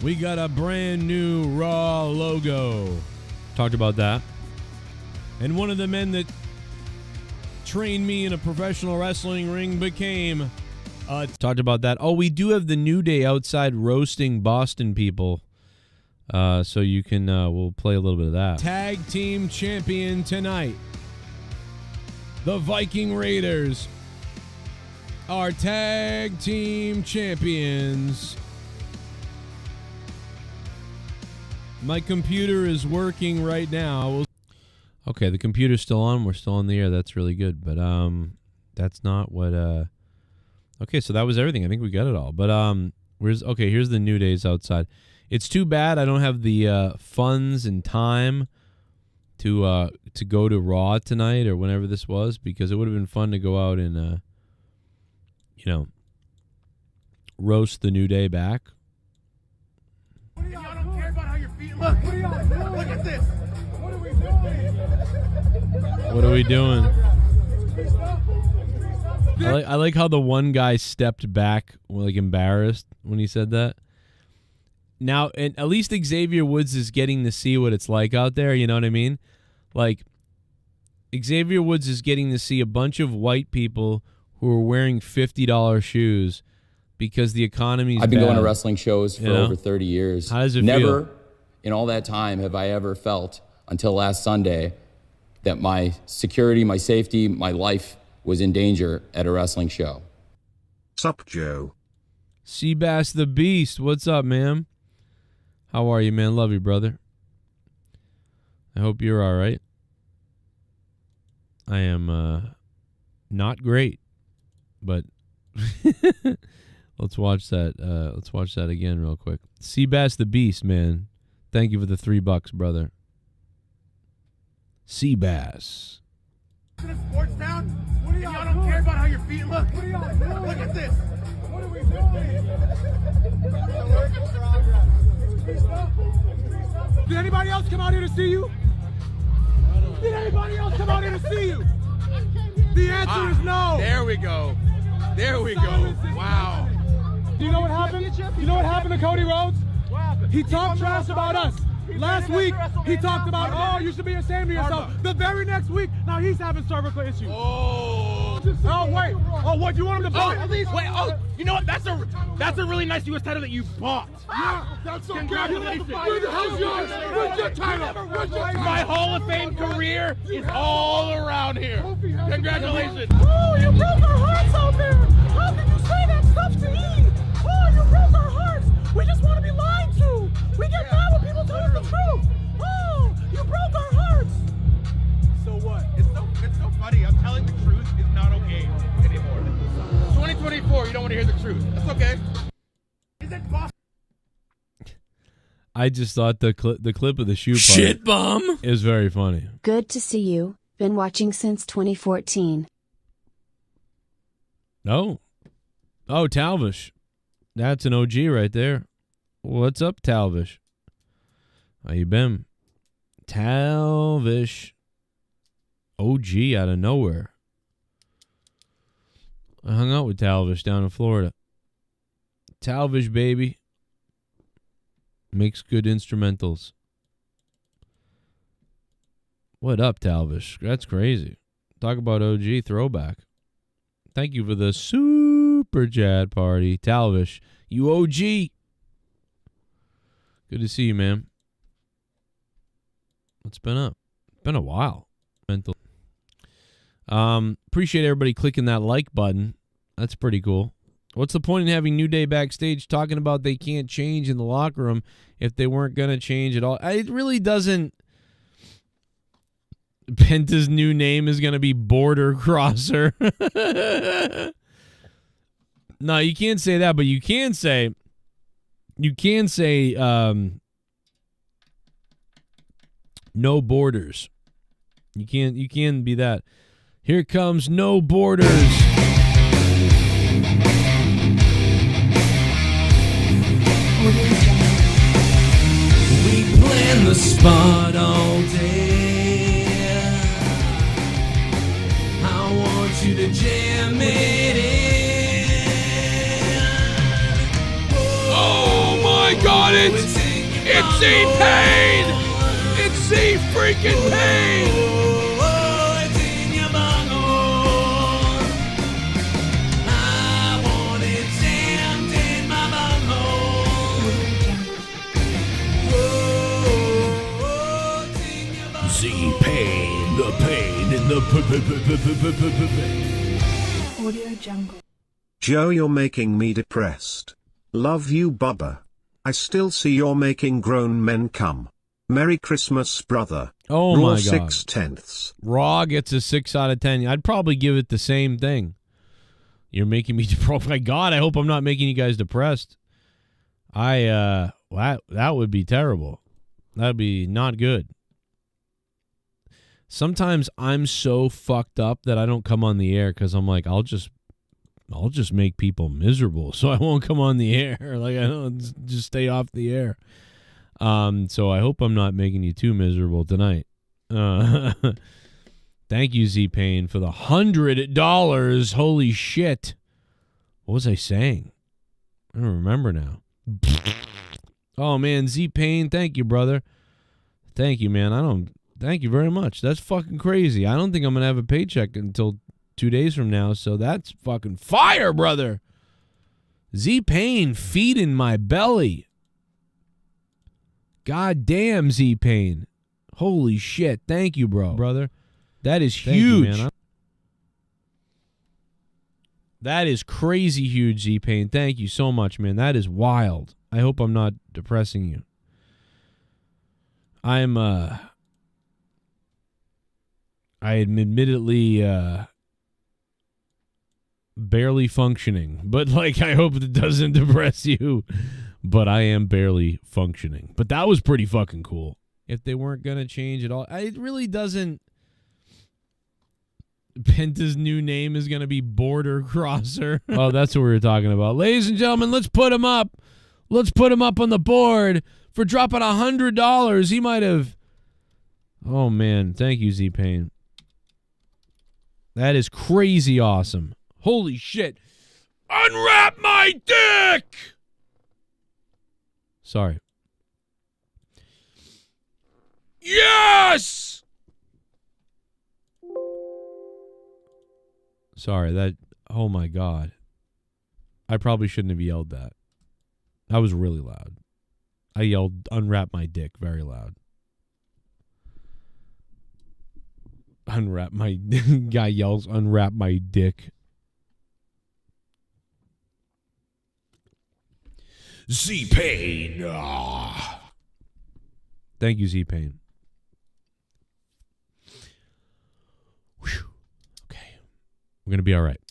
[SPEAKER 5] We got a brand new Raw logo. Talked about that. And one of the men that trained me in a professional wrestling ring became... talked about that. Oh, we do have the New Day outside roasting Boston people. So you can... we'll play a little bit of that. Tag team champion tonight. The Viking Raiders are tag team champions. My computer is working right now. Okay, the computer's still on. We're still on the air. That's really good. But that's not what okay, so that was everything. I think we got it all. But here's the New Days outside. It's too bad I don't have the funds and time to go to Raw tonight or whenever this was, because it would have been fun to go out and roast the New Day back.
[SPEAKER 11] Y'all don't care about how you're feeling. Look at this.
[SPEAKER 5] What are we doing? I like how the one guy stepped back, like embarrassed when he said that. Now, and at least Xavier Woods is getting to see what it's like out there. You know what I mean? Like, Xavier Woods is getting to see a bunch of white people who are wearing $50 shoes because the economy's
[SPEAKER 12] I've been
[SPEAKER 5] bad.
[SPEAKER 12] going to wrestling shows for over 30 years.
[SPEAKER 5] How does it
[SPEAKER 12] Never
[SPEAKER 5] feel?
[SPEAKER 12] in all that time have I ever felt, until last Sunday, that my security, my safety, my life was in danger at a wrestling show.
[SPEAKER 10] Sup, Joe?
[SPEAKER 5] Seabass the Beast, what's up, man? How are you, man? Love you, brother. I hope you're all right. I am not great, but let's watch that. Let's watch that again real quick. Seabass the Beast, man. Thank you for the $3, brother. Seabass.
[SPEAKER 11] Sports town? Y'all don't care about how you're feeling. Look at this. What are we doing? Did anybody else come out here to see you? Did anybody else come out here to see you? The answer is no.
[SPEAKER 13] There we go. There we go. Wow.
[SPEAKER 11] Do you know what happened? You know what happened to Cody Rhodes? He talked trash about us. Last week, he talked about, oh, you should be ashamed of yourself. The very next week, now he's having cervical issues. Oh, wait. Oh, what, you want him to buy?
[SPEAKER 13] Wait, you know what? That's a really nice U.S. title that you bought.
[SPEAKER 11] Yeah, that's so
[SPEAKER 13] Congratulations.
[SPEAKER 11] How's yours? Where's your title?
[SPEAKER 13] My Hall of Fame career is all around here. Congratulations.
[SPEAKER 11] Oh, you broke our hearts out there. How can you say that stuff to E? Oh, you broke our hearts. We just want to be lied to. We get mad when people tell us the truth. Oh, you broke our hearts.
[SPEAKER 13] So what? It's so funny. I'm telling the truth is not okay anymore. 2024, you don't want to hear the truth. That's okay. Is it possible?
[SPEAKER 5] I just thought the clip of the shoe
[SPEAKER 11] Shit
[SPEAKER 5] part
[SPEAKER 11] bum
[SPEAKER 5] is very funny.
[SPEAKER 9] Good to see you. Been watching since 2014.
[SPEAKER 5] Oh, Talvish. That's an OG right there. What's up, Talvish? How you been? Talvish. OG out of nowhere. I hung out with Talvish down in Florida. Talvish, baby. Makes good instrumentals. What up, Talvish? That's crazy. Talk about OG throwback. Thank you for the super chat party. Talvish, you OG. Good to see you, man. What's been up? Been a while. Mental. Appreciate everybody clicking that like button. That's pretty cool. What's the point in having New Day backstage talking about they can't change in the locker room if they weren't going to change at all? It really doesn't. Penta's new name is going to be Border Crosser. No, you can't say that, but you can say no borders. You can be that. Here comes No Borders. We plan the spot all day. I want you to jam it in. Oh my God, it's Z-Pain! It's Z-freaking Pain! Z-Pain, the pain in the pain.
[SPEAKER 10] Audio Jungle. Joe, you're making me depressed. Love you, Bubba. I still see you're making grown men come. Merry Christmas, brother.
[SPEAKER 5] Oh
[SPEAKER 10] Raw
[SPEAKER 5] my God.
[SPEAKER 10] 6/10.
[SPEAKER 5] Raw gets a 6 out of 10. I'd probably give it the same thing. You're making me depressed. Oh my God, I hope I'm not making you guys depressed. That would be terrible. That'd be not good. Sometimes I'm so fucked up that I don't come on the air because I'm like, I'll just make people miserable, so I won't come on the air. Like, I don't just stay off the air. So I hope I'm not making you too miserable tonight. Thank you, Z-Pain, for the $100. Holy shit. What was I saying? I don't remember now. Oh, man, Z-Pain, thank you, brother. Thank you, man. Thank you very much. That's fucking crazy. I don't think I'm going to have a paycheck until 2 days from now, so that's fucking fire, brother. Z-Pain feeding my belly. God damn, Z-Pain. Holy shit. Thank you, brother. That is huge. You, man. That is crazy huge, Z-Pain. Thank you so much, man. That is wild. I hope I'm not depressing you. I am admittedly barely functioning, but like I hope it doesn't depress you. But I am barely functioning. But that was pretty fucking cool. If they weren't gonna change it all, it really doesn't. Penta's new name is gonna be Border Crosser. Oh, that's what we were talking about, ladies and gentlemen. Let's put him up. Let's put him up on the board for dropping $100. He might have. Oh man, thank you, Z-Pain. That is crazy awesome. Holy shit. Unwrap my dick! Sorry. Yes! Sorry, that... Oh my God. I probably shouldn't have yelled that. That was really loud. I yelled, unwrap my dick, very loud. Unwrap my... Guy yells, unwrap my dick. Z-Pain. Thank you, Z-Pain. Whew. Okay. We're going to be all right.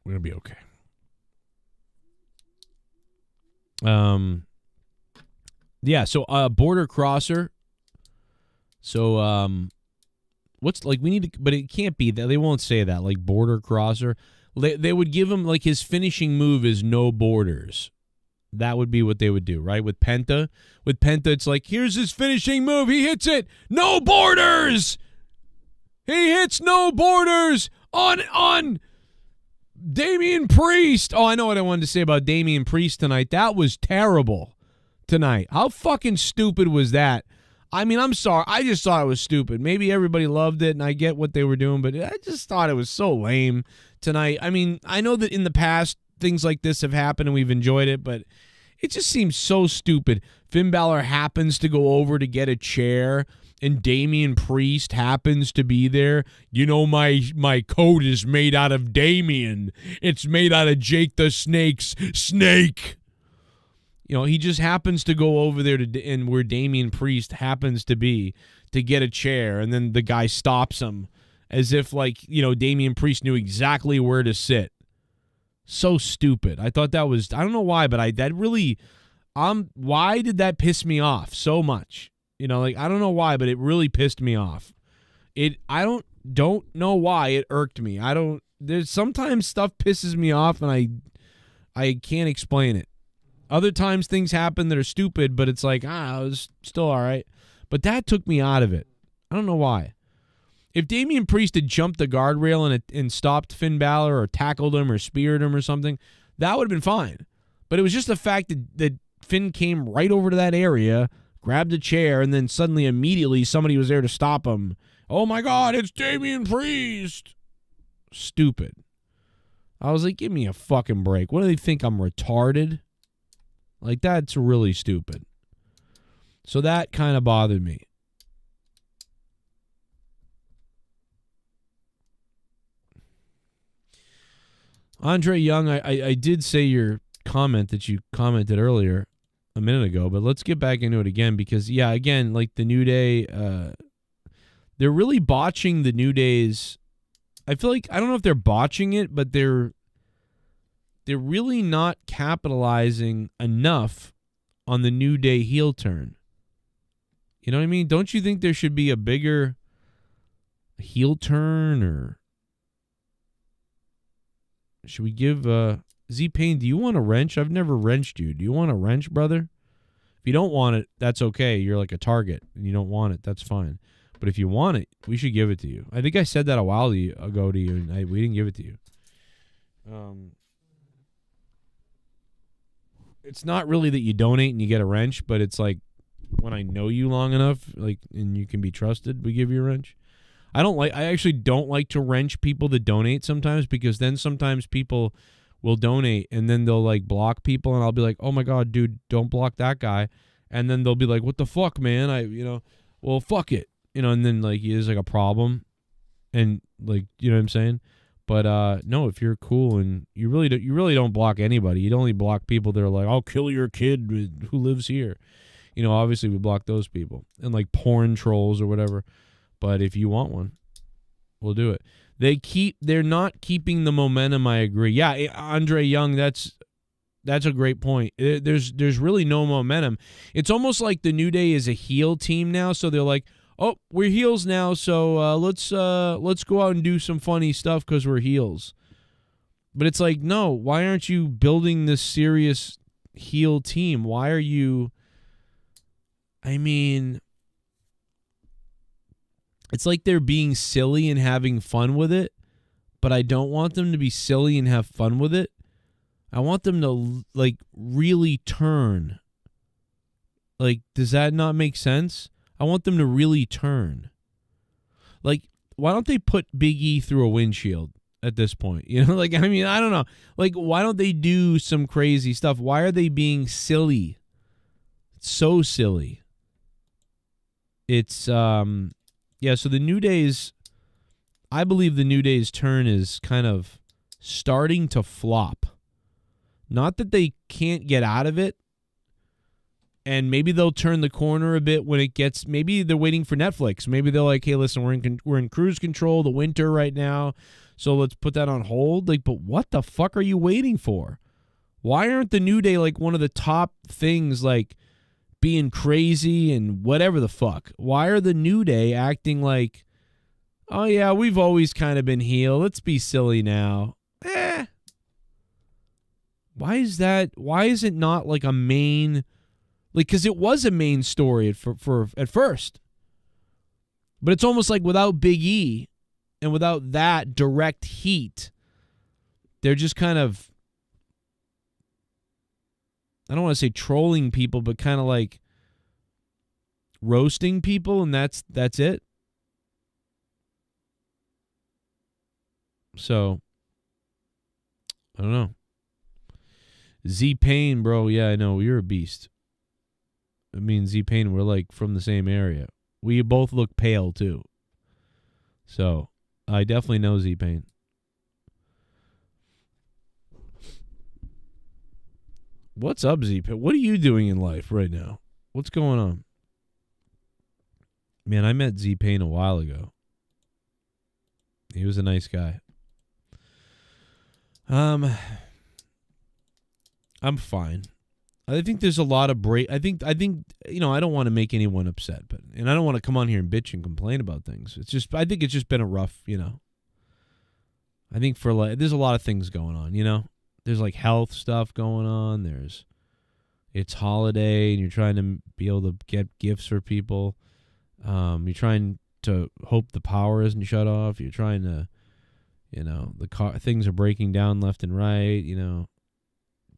[SPEAKER 5] We're going to be okay. Yeah, so Border Crosser. So what's like we need to, but it can't be that. They won't say that, like Border Crosser. They would give him like his finishing move is no borders. That would be what they would do, right? With Penta. With Penta, it's like, here's his finishing move. He hits it. No borders. He hits no borders on Damian Priest. Oh, I know what I wanted to say about Damian Priest tonight. That was terrible tonight. How fucking stupid was that? I mean, I'm sorry. I just thought it was stupid. Maybe everybody loved it, and I get what they were doing, but I just thought it was so lame tonight. I mean, I know that in the past, things like this have happened, and we've enjoyed it, but it just seems so stupid. Finn Balor happens to go over to get a chair, and Damian Priest happens to be there. You know, my coat is made out of Damian. It's made out of Jake the Snake's snake. You know, he just happens to go over there and where Damian Priest happens to be to get a chair, and then the guy stops him as if, like, you know, Damian Priest knew exactly where to sit. So stupid. I thought that was, I don't know why, but why did that piss me off so much? You know, like, I don't know why, but it really pissed me off. I don't know why it irked me. There's sometimes stuff pisses me off and I can't explain it. Other times things happen that are stupid, but it's like, it was still all right. But that took me out of it. I don't know why. If Damian Priest had jumped the guardrail and stopped Finn Balor or tackled him or speared him or something, that would have been fine. But it was just the fact that Finn came right over to that area, grabbed a chair, and then suddenly immediately somebody was there to stop him. Oh my God, it's Damian Priest. Stupid. I was like, give me a fucking break. What do they think, I'm retarded? Like, that's really stupid. So that kind of bothered me. Andre Young, I did say your comment that you commented earlier a minute ago, but let's get back into it again because, yeah, again, like the New Day, they're really botching the New Day's. I feel like, I don't know if they're botching it, but they're really not capitalizing enough on the New Day heel turn. You know what I mean? Don't you think there should be a bigger heel turn, or should we give Z-Pain, do you want a wrench? I've never wrenched you. Do you want a wrench, brother? If you don't want it, that's okay. You're like a target and you don't want it. That's fine. But if you want it, we should give it to you. I think I said that a while ago to you, and we didn't give it to you. It's not really that you donate and you get a wrench, but it's like when I know you long enough, like, and you can be trusted, we give you a wrench. I actually don't like to wrench people that donate sometimes, because then sometimes people will donate and then they'll like block people, and I'll be like, oh my God, dude, don't block that guy. And then they'll be like, what the fuck, man? Well, fuck it. And then like there's like a problem, and like, you know what I'm saying? But no, if you're cool and you really don't block anybody. You'd only block people that are like, I'll kill your kid who lives here. Obviously we block those people, and like porn trolls or whatever. But if you want one, we'll do it. They're not keeping the momentum. I agree. Yeah, Andre Young, that's a great point. There's really no momentum. It's almost like the New Day is a heel team now, so they're like, oh, we're heels now, so let's go out and do some funny stuff because we're heels. But it's like, no, why aren't you building this serious heel team? Why are you? I mean, it's like they're being silly and having fun with it, but I don't want them to be silly and have fun with it. I want them to like really turn. Like, does that not make sense? I want them to really turn. Like, why don't they put Big E through a windshield at this point? Like, I mean, I don't know. Like, why don't they do some crazy stuff? Why are they being silly? It's so silly. It's, yeah, so the New Day's, I believe the New Day's turn is kind of starting to flop. Not that they can't get out of it. And maybe they'll turn the corner a bit when it gets. Maybe they're waiting for Netflix. Maybe they're like, "Hey, listen, we're in cruise control, the winter right now, so let's put that on hold." Like, but what the fuck are you waiting for? Why aren't the New Day like one of the top things, like being crazy and whatever the fuck? Why are the New Day acting like, oh yeah, we've always kind of been heel. Let's be silly now. Why is that? Why is it not like a main? Like, because it was a main story at first. But it's almost like without Big E and without that direct heat, they're just kind of, I don't want to say trolling people, but kind of like roasting people, and that's it. So, I don't know. Z-Pain, bro, yeah, I know, you're a beast. Me and Z-Pain, we're like from the same area. We both look pale too. So I definitely know Z-Pain. What's up, Z-Pain? What are you doing in life right now? What's going on? Man, I met Z-Pain a while ago. He was a nice guy. I'm fine. I think there's a lot of I think I don't want to make anyone upset, and I don't want to come on here and bitch and complain about things. I think it's just been a rough, I think there's a lot of things going on, There's like health stuff going on. It's holiday and you're trying to be able to get gifts for people. You're trying to hope the power isn't shut off. You're trying to, things are breaking down left and right,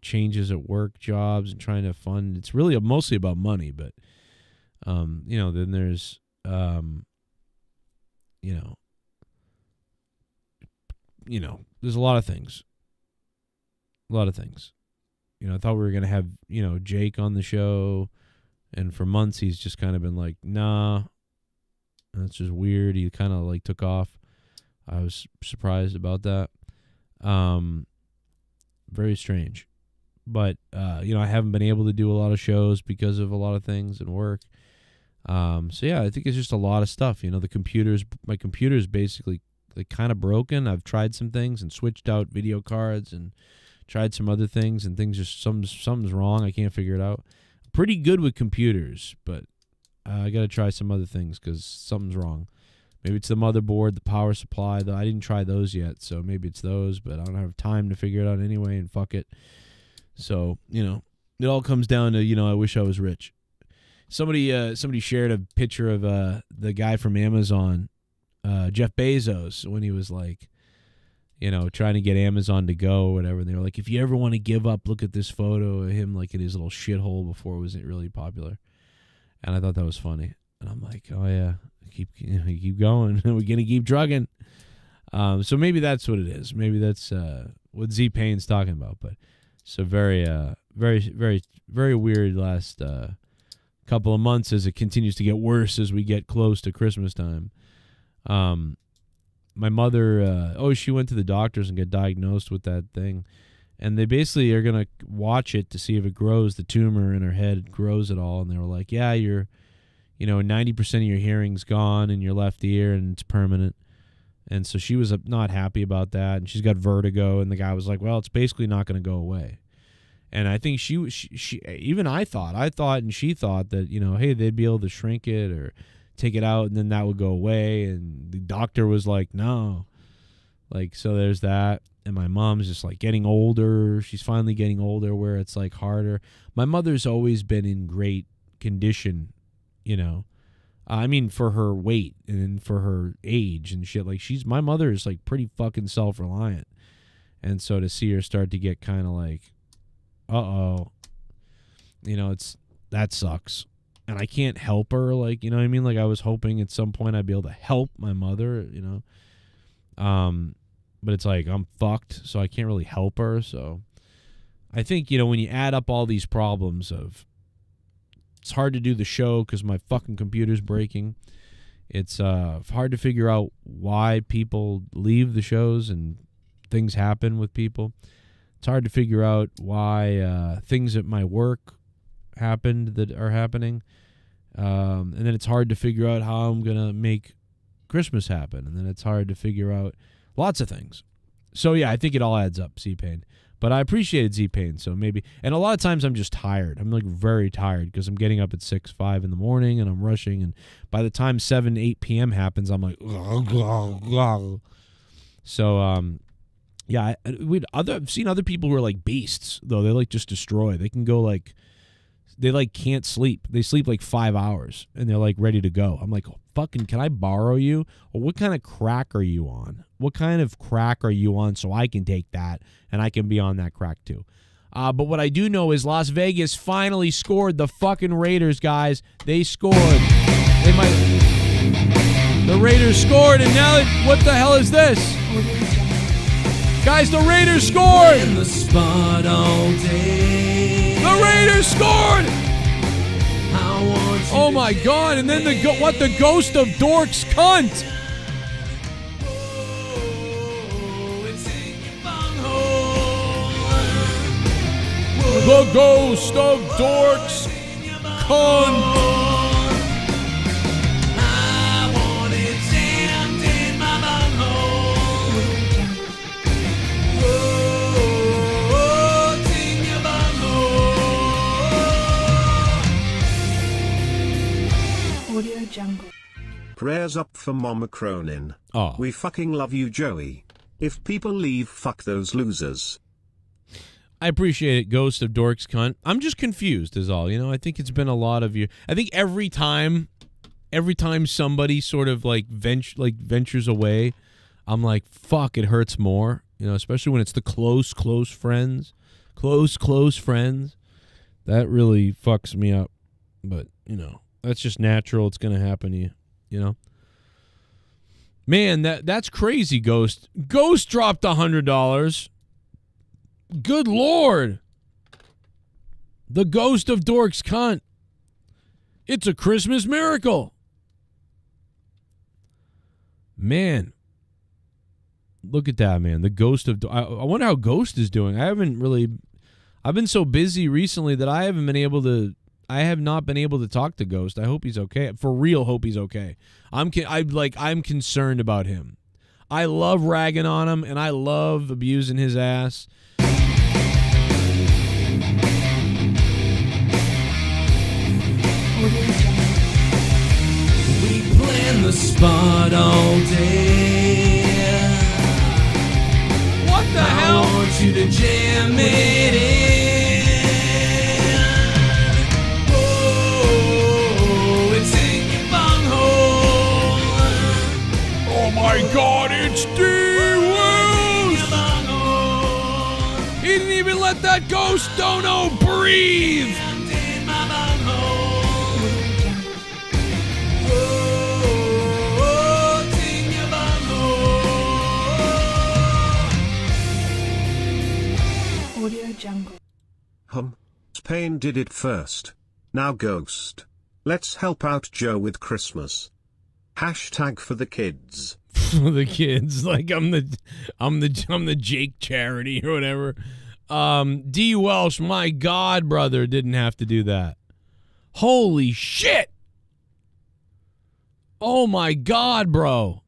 [SPEAKER 5] changes at work, jobs, and trying to fund. It's really mostly about money, but, then there's, there's a lot of things. I thought we were going to have, Jake on the show, and for months he's just kind of been like, nah, that's just weird. He kind of like took off. I was surprised about that. Very strange. But, I haven't been able to do a lot of shows because of a lot of things and work. So yeah, I think it's just a lot of stuff. My computer's basically like kind of broken. I've tried some things and switched out video cards and tried some other things, and things just something's wrong. I can't figure it out. Pretty good with computers, but I got to try some other things because something's wrong. Maybe it's the motherboard, the power supply. I didn't try those yet, so maybe it's those, but I don't have time to figure it out anyway, and fuck it. So, it all comes down to, I wish I was rich. Somebody shared a picture of the guy from Amazon, Jeff Bezos, when he was like, trying to get Amazon to go or whatever. And they were like, if you ever want to give up, look at this photo of him like in his little shithole before it wasn't really popular. And I thought that was funny. And I'm like, oh yeah, keep going. We're going to keep drugging. So maybe that's what it is. Maybe that's what Z Payne's talking about. But so very, very, very weird last couple of months as it continues to get worse as we get close to Christmas time. My mother, she went to the doctors and got diagnosed with that thing. And they basically are going to watch it to see if it grows, the tumor in her head grows at all. And they were like, yeah, you're, 90% of your hearing's gone in your left ear and it's permanent. And so she was not happy about that. And she's got vertigo. And the guy was like, well, it's basically not going to go away. And I think she even I thought and she thought that, hey, they'd be able to shrink it or take it out and then that would go away. And the doctor was like, no. Like, so there's that. And my mom's just like getting older. She's finally getting older where it's like harder. My mother's always been in great condition, I mean, for her weight and for her age and shit. Like my mother is like pretty fucking self-reliant. And so to see her start to get kind of like, that sucks. And I can't help her, like, you know what I mean? Like I was hoping at some point I'd be able to help my mother, but it's like I'm fucked, so I can't really help her. So I think, when you add up all these problems of it's hard to do the show because my fucking computer's breaking. It's hard to figure out why people leave the shows and things happen with people. It's hard to figure out why things at my work happened that are happening. And then it's hard to figure out how I'm going to make Christmas happen. And then it's hard to figure out lots of things. So, yeah, I think it all adds up, Z-Pain. But I appreciated Z-Pain, so maybe. And a lot of times I'm just tired. I'm, like, very tired because I'm getting up at 6, 5 in the morning, and I'm rushing. And by the time 7, 8 p.m. happens, I'm like, so, yeah, I've seen other people who are, like, beasts, though. They, like, just destroy. They can go, like, they, like, can't sleep. They sleep, like, 5 hours, and they're, like, ready to go. I'm like, fucking, can I borrow you? Or what kind of crack are you on? What kind of crack are you on so I can take that and I can be on that crack too? But what I do know is Las Vegas finally scored the fucking Raiders, guys. They scored. The Raiders scored, and now what the hell is this? Guys, the Raiders scored. In the spot all day. The Raiders scored. Oh my God! And then the ghost of Dork's cunt. The ghost of Dork's cunt.
[SPEAKER 14] Jungle.
[SPEAKER 10] Prayers up for Mama Cronin.
[SPEAKER 5] Oh.
[SPEAKER 10] We fucking love you, Joey. If people leave, fuck those losers.
[SPEAKER 5] I appreciate it, Ghost of Dorks Cunt. I'm just confused is all. You know, I think it's been a lot of you. I think every time somebody sort of like ventures away, I'm like, fuck, it hurts more. You know, especially when it's the close friends. Close friends. That really fucks me up. But, you know, that's just natural. It's going to happen to you, you know? Man, that's crazy, Ghost. Ghost dropped $100. Good Lord. The Ghost of Dorks Cunt. It's a Christmas miracle. Man. Look at that, man. The Ghost of... I wonder how Ghost is doing. I've been so busy recently that I have not been able to talk to Ghost. I hope he's okay. For real, hope he's okay. I'm concerned about him. I love ragging on him, and I love abusing his ass.
[SPEAKER 11] We plan the spot all day.
[SPEAKER 5] What the hell?
[SPEAKER 11] I want you to jam it in. Oh, it's in your bunghole.
[SPEAKER 5] Oh my God, it's D-Wills! He didn't even let that ghost dono breathe!
[SPEAKER 14] Audio Jungle.
[SPEAKER 10] Spain did it first. Now Ghost. Let's help out Joe with Christmas. Hashtag for the kids.
[SPEAKER 5] For the kids, like I'm the Jake charity or whatever. D Welsh, my God, brother, didn't have to do that. Holy shit! Oh my God, bro.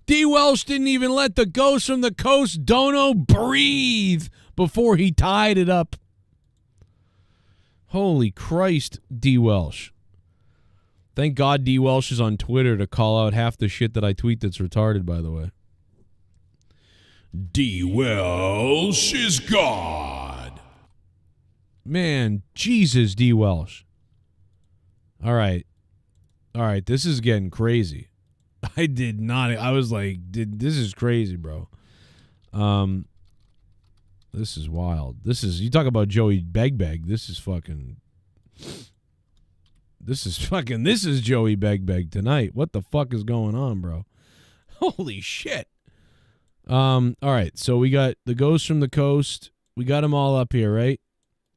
[SPEAKER 5] D Welsh didn't even let the Ghost from the Coast dono breathe before he tied it up. Holy Christ, D Welsh. Thank God D Welsh is on Twitter to call out half the shit that I tweet that's retarded, by the way.
[SPEAKER 1] D Welsh is God.
[SPEAKER 5] Man, Jesus, D Welsh. All right, this is getting crazy. I did not. I was like, this is crazy, bro. This is wild. You talk about Joey Beg. This is Joey Beg tonight. What the fuck is going on, bro? Holy shit. All right, so we got the Ghost from the Coast. We got them all up here, right?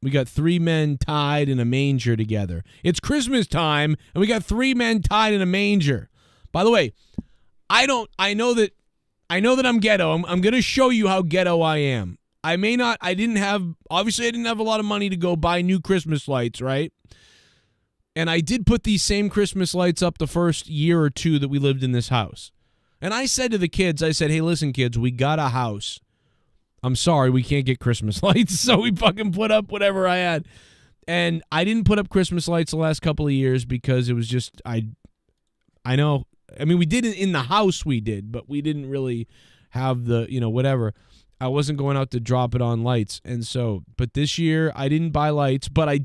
[SPEAKER 5] We got 3 men tied in a manger together. It's Christmas time, and we got 3 men tied in a manger. By the way, I know that I'm ghetto. I'm going to show you how ghetto I am. I didn't have a lot of money to go buy new Christmas lights, right? And I did put these same Christmas lights up the first year or 2 that we lived in this house. And I said to the kids, hey, listen, kids, we got a house. I'm sorry, we can't get Christmas lights. So we fucking put up whatever I had. And I didn't put up Christmas lights the last couple of years because it was just, I know. I mean, we did it in the house, but we didn't really have the, whatever. I wasn't going out to drop it on lights. And so, but this year I didn't buy lights, but I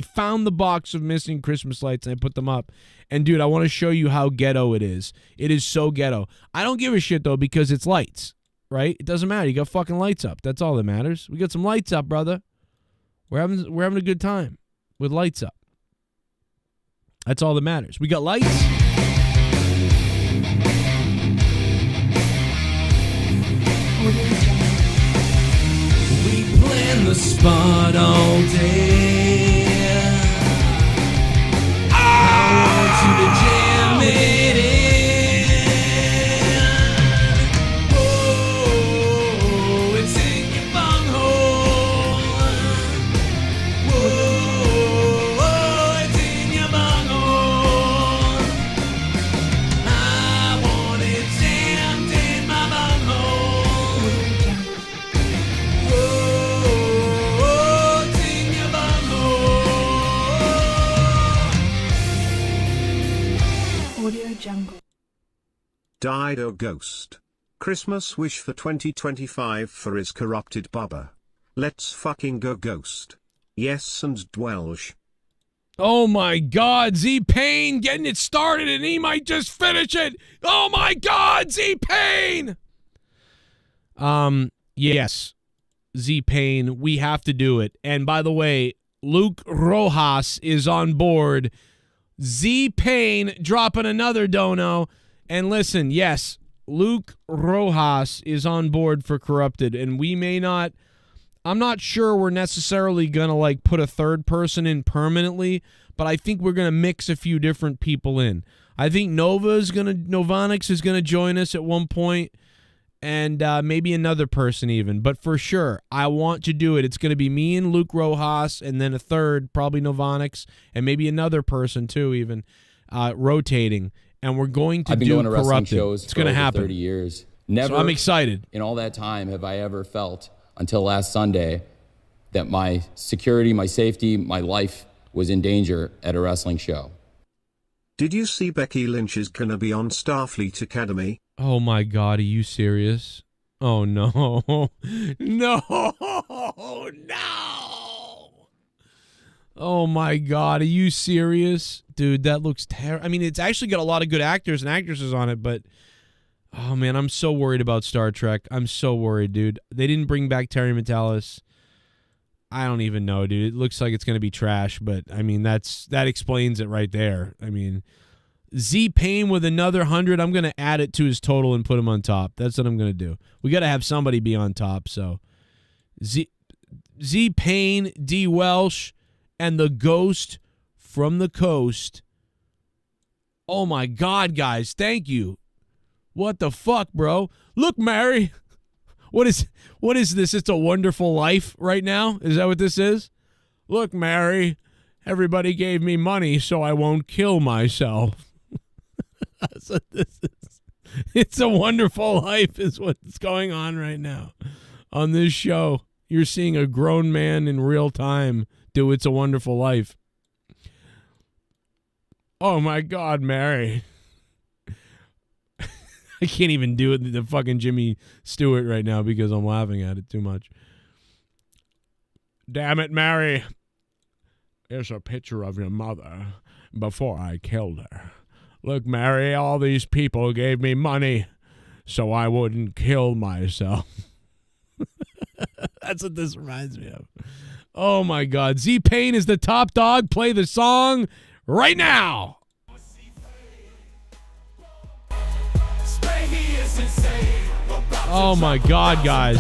[SPEAKER 5] found the box of missing Christmas lights and I put them up. And dude, I want to show you how ghetto it is. It is so ghetto. I don't give a shit though because it's lights, right? It doesn't matter. You got fucking lights up. That's all that matters. We got some lights up, brother. We're having a good time with lights up. That's all that matters. We got lights.
[SPEAKER 11] We plan the spot all day. I want you to jam it in. Oh, it's in your bunghole. Oh, it's in your bunghole. I want it jammed in my bunghole. Oh, it's in your bunghole.
[SPEAKER 10] died or ghost. Christmas wish for 2025 for his corrupted Bubba. Let's fucking go ghost. Yes and dwelsh.
[SPEAKER 5] Oh my God, Z-Pain getting it started and he might just finish it. Oh my God, Z-Pain. Yes, Z-Pain, we have to do it. And by the way, Luke Rojas is on board. Z-Pain dropping another dono. And listen, yes, Luke Rojas is on board for Corrupted. And we may not, I'm not sure we're necessarily going to like put a third person in permanently, but I think we're going to mix a few different people in. I think Novanix is going to join us at one point. And maybe another person even. But for sure, I want to do it. It's going to be me and Luke Rojas, and then a third, probably Novanix, and maybe another person too even, rotating. And we're going to
[SPEAKER 12] I've been
[SPEAKER 5] do
[SPEAKER 12] going to wrestling
[SPEAKER 5] Corrupted.
[SPEAKER 12] shows
[SPEAKER 5] It's going to
[SPEAKER 12] for over
[SPEAKER 5] happen.
[SPEAKER 12] 30 years. Never
[SPEAKER 5] So I'm excited.
[SPEAKER 12] in all that time have I ever felt, until last Sunday, that my security, my safety, my life was in danger at a wrestling show.
[SPEAKER 10] Did you see Becky Lynch is gonna be on Starfleet Academy?
[SPEAKER 5] Oh my God, are you serious? Oh no. No. Oh my God, are you serious? Dude, that looks terrible. I mean, it's actually got a lot of good actors and actresses on it, but oh man, I'm so worried about Star Trek. I'm so worried, dude. They didn't bring back Terry Metalis. I don't even know, dude. It looks like it's going to be trash, but I mean, that explains it right there. I mean, Z-Pain with another 100, I'm going to add it to his total and put him on top. That's what I'm going to do. We got to have somebody be on top, so Z-Pain, D. Welsh, and the Ghost from the Coast. Oh my God, guys, thank you. What the fuck, bro? Look, Mary. What is this? It's a Wonderful Life right now? Is that what this is? Look, Mary, everybody gave me money so I won't kill myself. That's what this is. It's a Wonderful Life is what's going on right now on this show. You're seeing a grown man in real time do It's a Wonderful Life. Oh my God, Mary. I can't even do it, the fucking Jimmy Stewart right now because I'm laughing at it too much. Damn it, Mary. Here's a picture of your mother before I killed her. Look, Mary, all these people gave me money so I wouldn't kill myself. That's what this reminds me of. Oh, my God. Z-Pain is the top dog. Play the song right now. Oh my God, guys.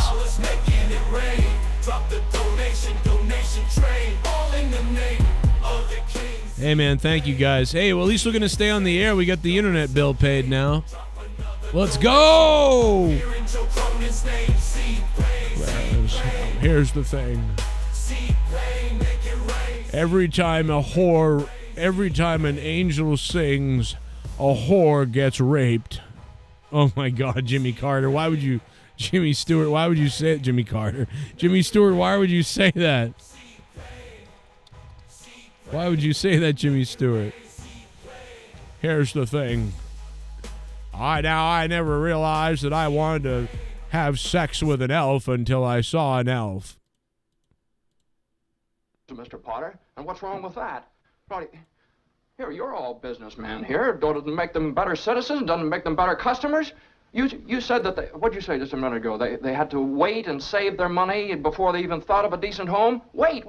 [SPEAKER 5] Hey man, thank you guys. Hey, well at least we're gonna stay on the air. We got the internet bill paid now. Let's go! Here's the thing. Every time an angel sings, a whore gets raped. Oh my God, Jimmy Carter. Why would you, Jimmy Stewart, why would you say it, Jimmy Carter? Jimmy Stewart, why would you say that? Why would you say that, Jimmy Stewart? Here's the thing. I never realized that I wanted to have sex with an elf until I saw an elf.
[SPEAKER 14] Mr. Potter, and what's wrong with that? Roddy, here, you're all businessmen here. Doesn't it make them better citizens? Doesn't it make them better customers? You said that what'd you say just a minute ago? They had to wait and save their money before they even thought of a decent home? Wait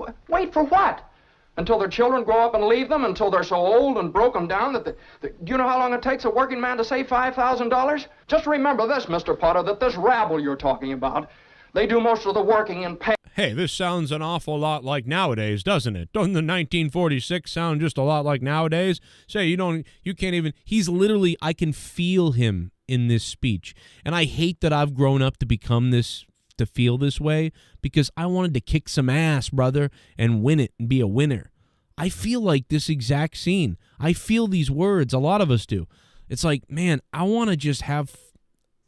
[SPEAKER 14] for what? Until their children grow up and leave them? Until they're so old and broken down that do you know how long it takes a working man to save $5,000? Just remember this, Mr. Potter, that this rabble you're talking about, they do most of the working and pay.
[SPEAKER 5] Hey, this sounds an awful lot like nowadays, doesn't it? Doesn't the 1946 sound just a lot like nowadays? Say, you can't even, he's literally, I can feel him in this speech. And I hate that I've grown up to become this, to feel this way, because I wanted to kick some ass, brother, and win it and be a winner. I feel like this exact scene. I feel these words. A lot of us do. It's like, man, I want to just have,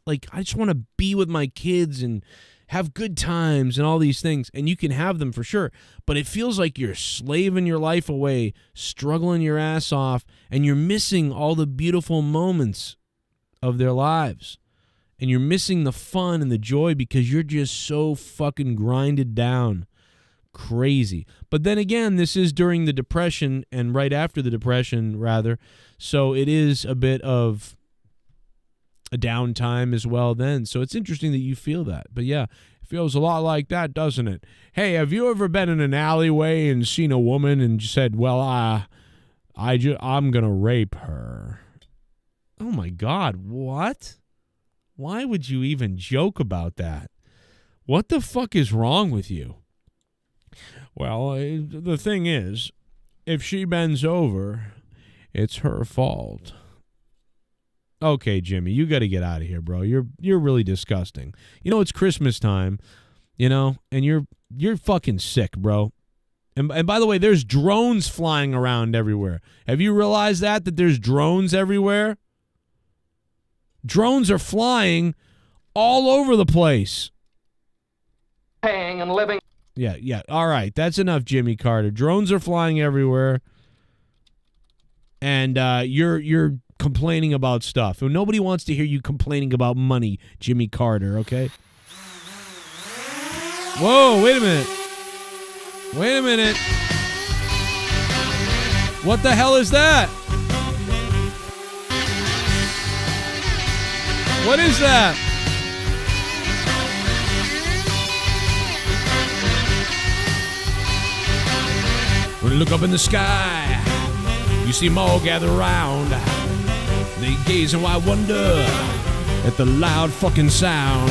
[SPEAKER 5] like, I just want to be with my kids and have good times and all these things, and you can have them for sure, but it feels like you're slaving your life away, struggling your ass off, and you're missing all the beautiful moments of their lives. And you're missing the fun and the joy because you're just so fucking grinded down. Crazy. But then again, this is during the Depression and right after the Depression, rather. So it is a bit of a downtime as well then. So it's interesting that you feel that. But yeah, it feels a lot like that, doesn't it? Hey, have you ever been in an alleyway and seen a woman and said, well, I'm going to rape her? Oh my God, what? Why would you even joke about that? What the fuck is wrong with you? Well, the thing is, if she bends over, it's her fault. Okay, Jimmy, you got to get out of here, bro. You're really disgusting. You know, it's Christmas time, you know, and you're fucking sick, bro. And by the way, there's drones flying around everywhere. Have you realized that there's drones everywhere? Drones are flying all over the place.
[SPEAKER 14] Paying and living.
[SPEAKER 5] Yeah. All right, that's enough, Jimmy Carter. Drones are flying everywhere, and you're complaining about stuff. And nobody wants to hear you complaining about money, Jimmy Carter. Okay. Whoa! Wait a minute. Wait a minute. What the hell is that? What is that? When you look up in the sky, you see them all gather around. They gaze in wide wonder at the loud fucking sound.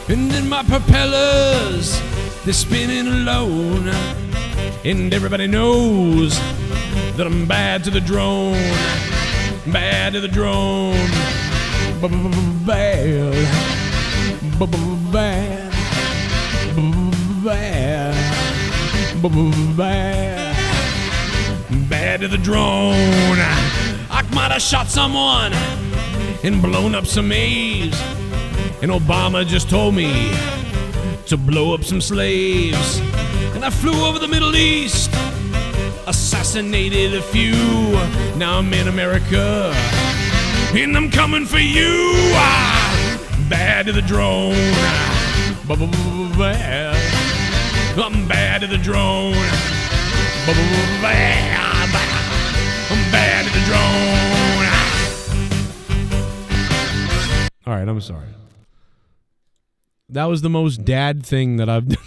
[SPEAKER 5] And then my propellers, they're spinning alone. And everybody knows that I'm bad to the drone. Bad to the drone. Bad. Bad. Bad. Bad to the drone. I might have shot someone and blown up some A's. And Obama just told me to blow up some slaves. And I flew over the Middle East, assassinated a few. Now I'm in America, and I'm coming for you. Bad to the drone. Bad. I'm bad to the drone. Bad. I'm bad to the drone. All right, I'm sorry. That was the most dad thing that I've done.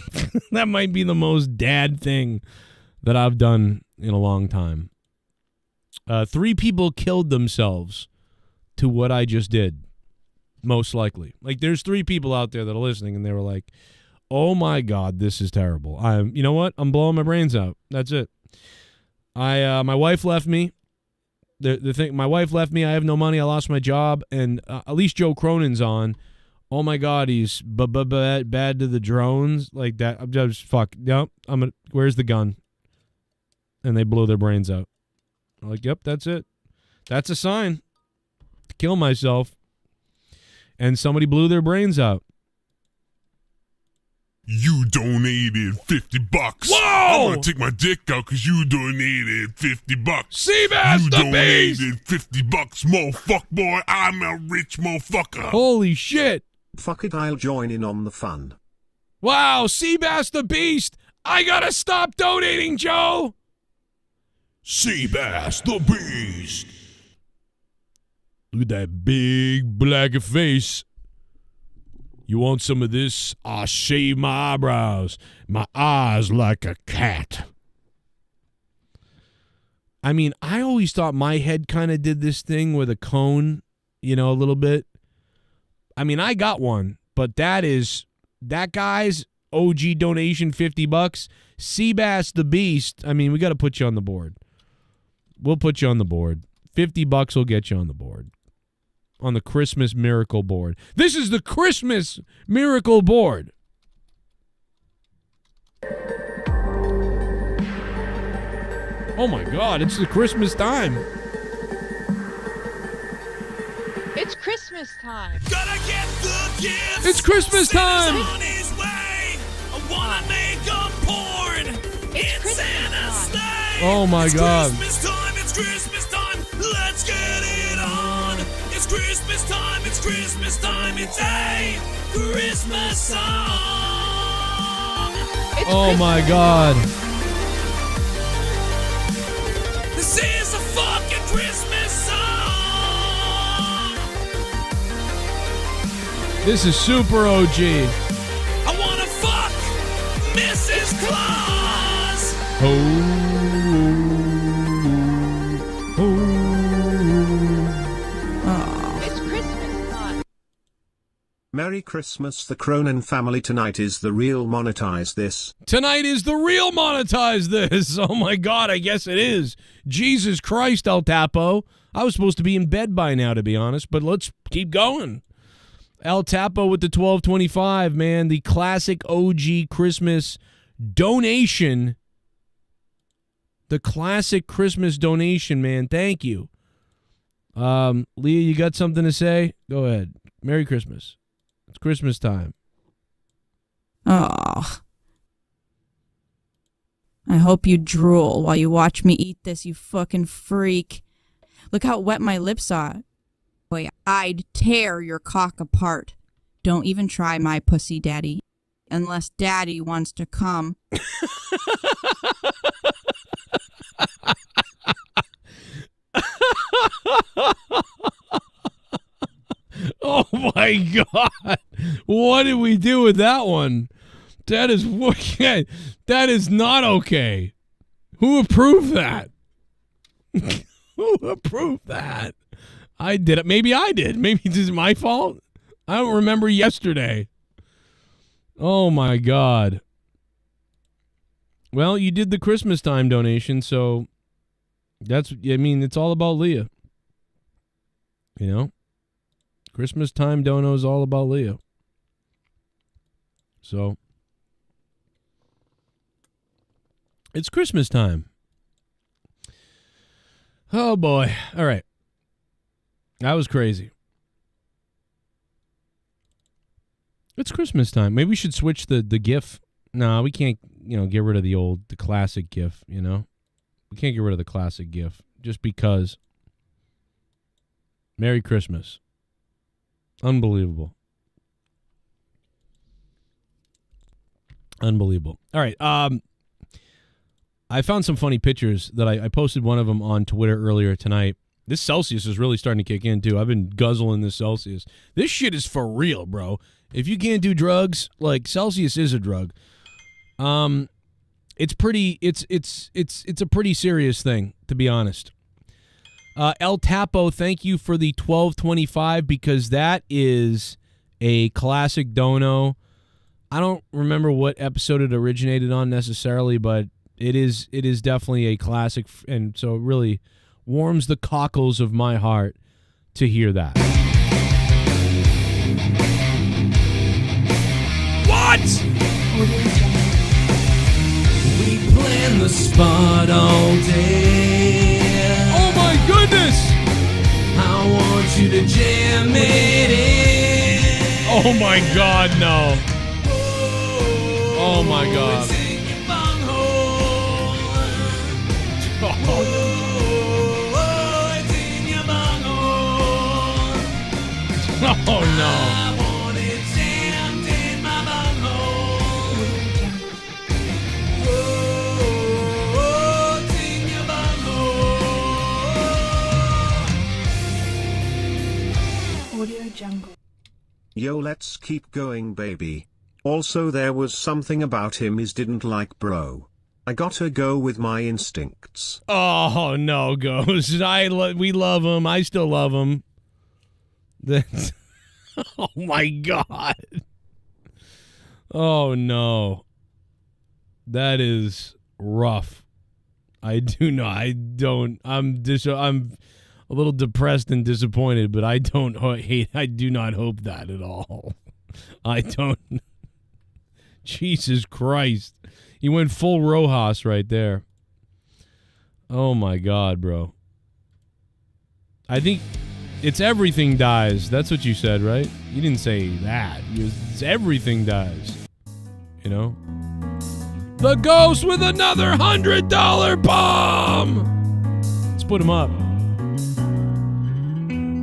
[SPEAKER 5] That might be the most dad thing that I've done in a long time. 3 people killed themselves to what I just did, most likely. Like, there's 3 people out there that are listening, and they were like, oh my God, this is terrible. You know what? I'm blowing my brains out. That's it. My wife left me. My wife left me. I have no money. I lost my job, and at least Joe Cronin's on. Oh my God, he's bad to the drones like that. I'm just fuck. Yep. Where's the gun? And they blew their brains out. I'm like, yep, that's it. That's a sign to kill myself. And somebody blew their brains out.
[SPEAKER 2] You donated $50.
[SPEAKER 5] Whoa!
[SPEAKER 2] I'm gonna take my dick out because you donated $50.
[SPEAKER 5] Seabass
[SPEAKER 2] you
[SPEAKER 5] the
[SPEAKER 2] donated $50, motherfucker boy. I'm a rich motherfucker.
[SPEAKER 5] Holy shit!
[SPEAKER 10] Fuck it, I'll join in on the fun.
[SPEAKER 5] Wow, Seabass the Beast! I gotta stop donating, Joe!
[SPEAKER 1] Seabass the Beast.
[SPEAKER 5] Look at that big black face. You want some of this? I'll shave my eyebrows. My eyes like a cat. I mean, I always thought my head kind of did this thing with a cone, you know, a little bit. I mean, I got one, but that guy's OG donation, $50. Seabass the Beast. I mean, we got to put you on the board. We'll put you on the board. $50 will get you on the board. On the Christmas Miracle Board. This is the Christmas Miracle Board. Oh my God, it's the Christmas time.
[SPEAKER 15] It's Christmas time.
[SPEAKER 11] Gotta get the gifts.
[SPEAKER 5] It's Christmas time.
[SPEAKER 11] Santa's on his way. I wanna make a porn. It's Santa's sleigh.
[SPEAKER 5] Oh my God.
[SPEAKER 11] It's Christmas time. It's Christmas time. Let's get it on. It's Christmas time, it's Christmas time, it's a Christmas song.
[SPEAKER 5] Oh my God.
[SPEAKER 11] This is a fucking Christmas song.
[SPEAKER 5] This is super OG.
[SPEAKER 11] I wanna fuck Mrs. Claus.
[SPEAKER 15] It's Christmas time.
[SPEAKER 10] Merry Christmas. The Cronin family. Tonight is the real monetize this.
[SPEAKER 5] Tonight is the real monetize this. Oh my God, I guess it is. Jesus Christ, El Tapo. I was supposed to be in bed by now, to be honest, but let's keep going. El Tapo with the 1225, man. The classic OG Christmas donation. The classic Christmas donation, man. Thank you. Leah, you got something to say? Go ahead. Merry Christmas. It's Christmas time.
[SPEAKER 16] Oh. I hope you drool while you watch me eat this, you fucking freak. Look how wet my lips are. Boy, I'd tear your cock apart. Don't even try my pussy, Daddy. Unless Daddy wants to come.
[SPEAKER 5] Oh my God. What did we do with that one? That is wicked. That is not okay. Who approved that? Who approved that? I did it. Maybe I did. Maybe this is my fault. I don't remember yesterday. Oh my God. Well, you did the Christmas time donation, so that's, I mean, it's all about Leah. You know? Christmas time dono is all about Leah. So, it's Christmas time. Oh boy. All right. That was crazy. It's Christmas time. Maybe we should switch the GIF. No, we can't, get rid of the classic GIF, We can't get rid of the classic GIF just because. Merry Christmas. Unbelievable. Unbelievable. All right. I found some funny pictures that I posted one of them on Twitter earlier tonight. This Celsius is really starting to kick in, too. I've been guzzling this Celsius. This shit is for real, bro. If you can't do drugs, like, Celsius is a drug. It's a pretty serious thing, to be honest. El Tapo, thank you for the 1225 because that is a classic dono. I don't remember what episode it originated on necessarily, but it is definitely a classic, and so it really warms the cockles of my heart to hear that.
[SPEAKER 11] What? We plan the spot all day.
[SPEAKER 5] Oh my goodness!
[SPEAKER 11] I want you to jam it in.
[SPEAKER 5] Oh my God, no. Oh my God. Oh no.
[SPEAKER 10] Yo, let's keep going, baby. Also, there was something about him is didn't like, bro. I gotta go with my instincts.
[SPEAKER 5] Oh no, Ghost. We love him. I still love him. That's. Oh my God. Oh no. That is rough. I'm a little depressed and disappointed, but I do not hope that at all. I don't. Jesus Christ. He went full Rojas right there. Oh my God, bro. I think it's everything dies. That's what you said, right? You didn't say that. It's everything dies. The Ghost with another $100 bomb. Let's put him up.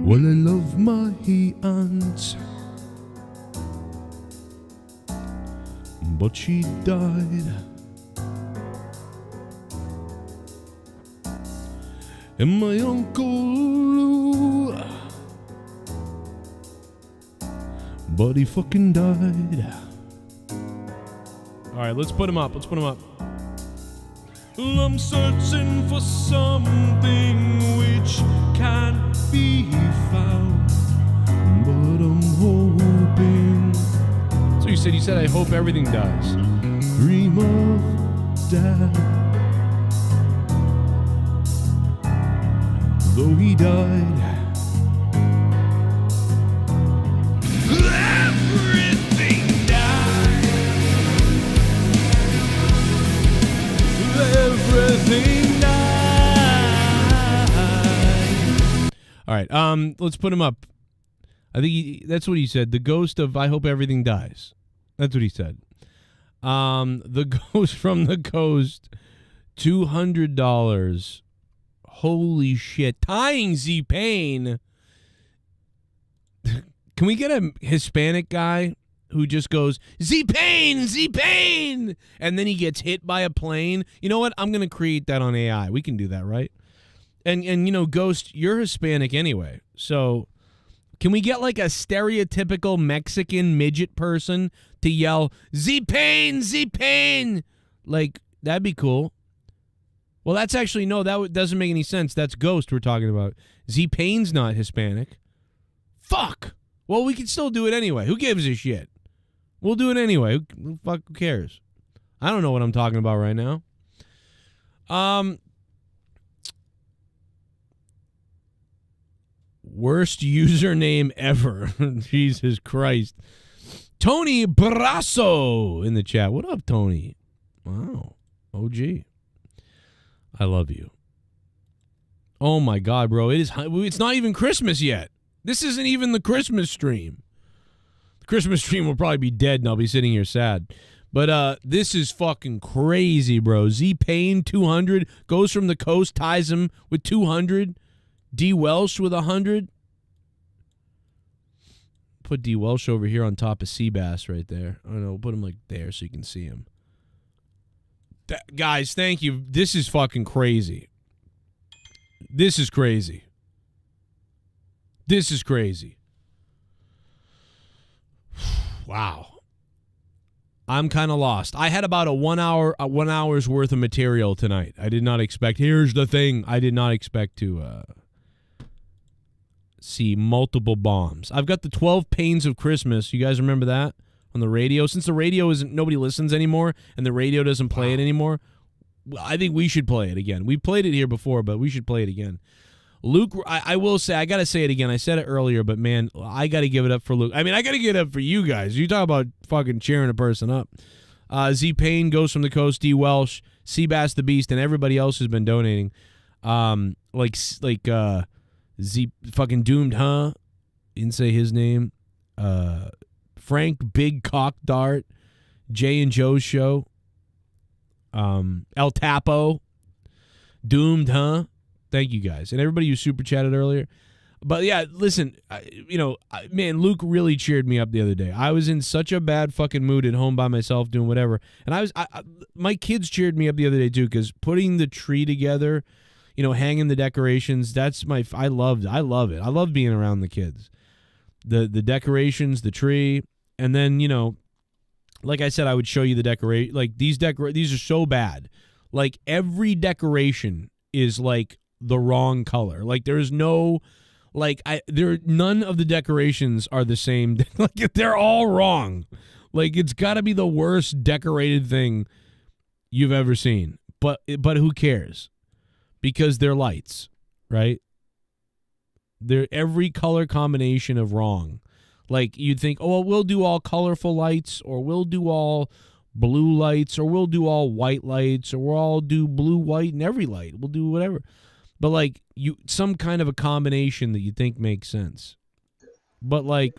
[SPEAKER 5] Well, I love my aunt, but she died. And my Uncle Lou, but he fucking died. All right, let's put him up. Well, I'm searching for something which can't be found, but I'm hoping. So you said, I hope everything dies. Dream of Dad, though he died. Everything died. Everything died. All right, let's put him up. I think that's what he said. The ghost of I hope everything dies. That's what he said. The ghost from the coast, $200. Holy shit. Tying Z-Pain. Can we get a Hispanic guy who just goes, Z-Pain, Z-Pain, and then he gets hit by a plane? You know what? I'm going to create that on AI. We can do that, right? And you know, Ghost, you're Hispanic anyway. So can we get like a stereotypical Mexican midget person to yell, Z-Pain, Z-Pain? Like, that'd be cool. Well, that's actually, no, that doesn't make any sense. That's Ghost we're talking about. Z-Pain's not Hispanic. Fuck. Well, we can still do it anyway. Who gives a shit? We'll do it anyway. Who cares? I don't know what I'm talking about right now. Worst username ever. Jesus Christ. Tony Brasso in the chat. What up, Tony? Wow. OG. I love you. Oh my God, bro. It's not even Christmas yet. This isn't even the Christmas stream. The Christmas stream will probably be dead and I'll be sitting here sad. But this is fucking crazy, bro. Z-Pain, 200. Goes from the coast, ties him with 200. D. Welsh with 100. Put D. Welsh over here on top of Seabass right there. I don't know. Put him like there so you can see him. Guys, thank you. This is fucking crazy. This is crazy. This is crazy. Wow. I'm kind of lost. I had about a 1 hour's worth of material tonight. I did not expect. Here's the thing. I did not expect to see multiple bombs. I've got the 12 Pains of Christmas. You guys remember that on the radio? Since the radio isn't, nobody listens anymore, and the radio doesn't play it anymore, I think we should play it again. We played it here before, but we should play it again. Luke, I will say, I got to say it again. I said it earlier, but man, I got to give it up for Luke. I mean, I got to give it up for you guys. You talk about fucking cheering a person up. Z-Pain, Goes from the Coast, D. Welsh, Seabass the Beast, and everybody else who's been donating. Like Z fucking Doomed, huh? Didn't say his name. Frank Big Cock Dart, Jay and Joe's Show, El Tapo, Doomed, huh? Thank you guys. And everybody who super chatted earlier. But yeah, listen, man, Luke really cheered me up the other day. I was in such a bad fucking mood at home by myself doing whatever. And my kids cheered me up the other day too, because putting the tree together, hanging the decorations, I love it. I love being around the kids. The decorations, the tree, and then, like I said, I would show you the decorate. Like these are so bad. Like every decoration is like the wrong color. Like there's no, none of the decorations are the same. Like they're all wrong. Like it's got to be the worst decorated thing you've ever seen. But who cares? Because they're lights, right? They're every color combination of wrong. Like you'd think, oh, well, we'll do all colorful lights, or we'll do all blue lights, or we'll do all white lights, or we'll all do blue, white, and every light. We'll do whatever. But like some kind of a combination that you think makes sense. But like,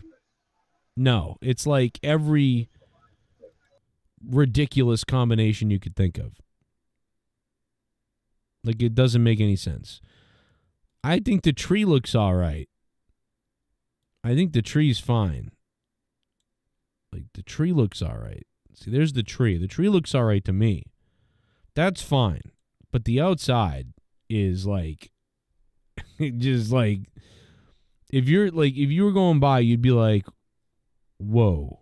[SPEAKER 5] no, it's like every ridiculous combination you could think of. Like it doesn't make any sense. I think the tree looks all right. I think the tree's fine. Like, the tree looks all right. See, there's the tree. The tree looks all right to me. That's fine. But the outside is like, just like, if you were going by, you'd be like, whoa.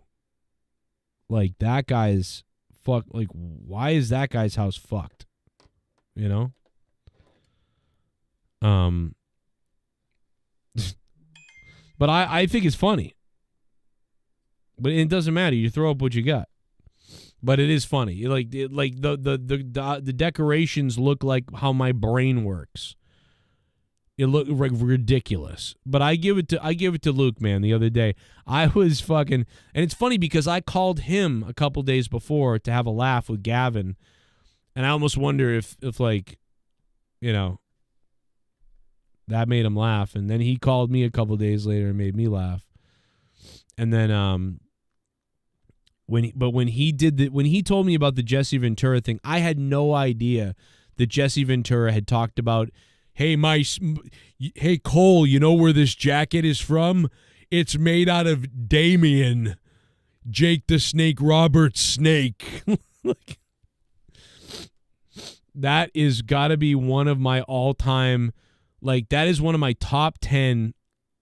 [SPEAKER 5] Like, that guy's like, why is that guy's house fucked? You know? But I think it's funny. But it doesn't matter. You throw up what you got. But it is funny. The decorations look like how my brain works. It looked like ridiculous. But I give it to Luke, man, the other day. I was fucking, and it's funny because I called him a couple days before to have a laugh with Gavin, and I almost wonder if like, you know, that made him laugh. And then he called me a couple days later and made me laugh. And then when he told me about the Jesse Ventura thing, I had no idea that Jesse Ventura had talked about, hey Cole, you know where this jacket is from? It's made out of Damien, Jake the Snake Roberts' snake. Like, that is got to be one of my all-time, like, that is one of my top 10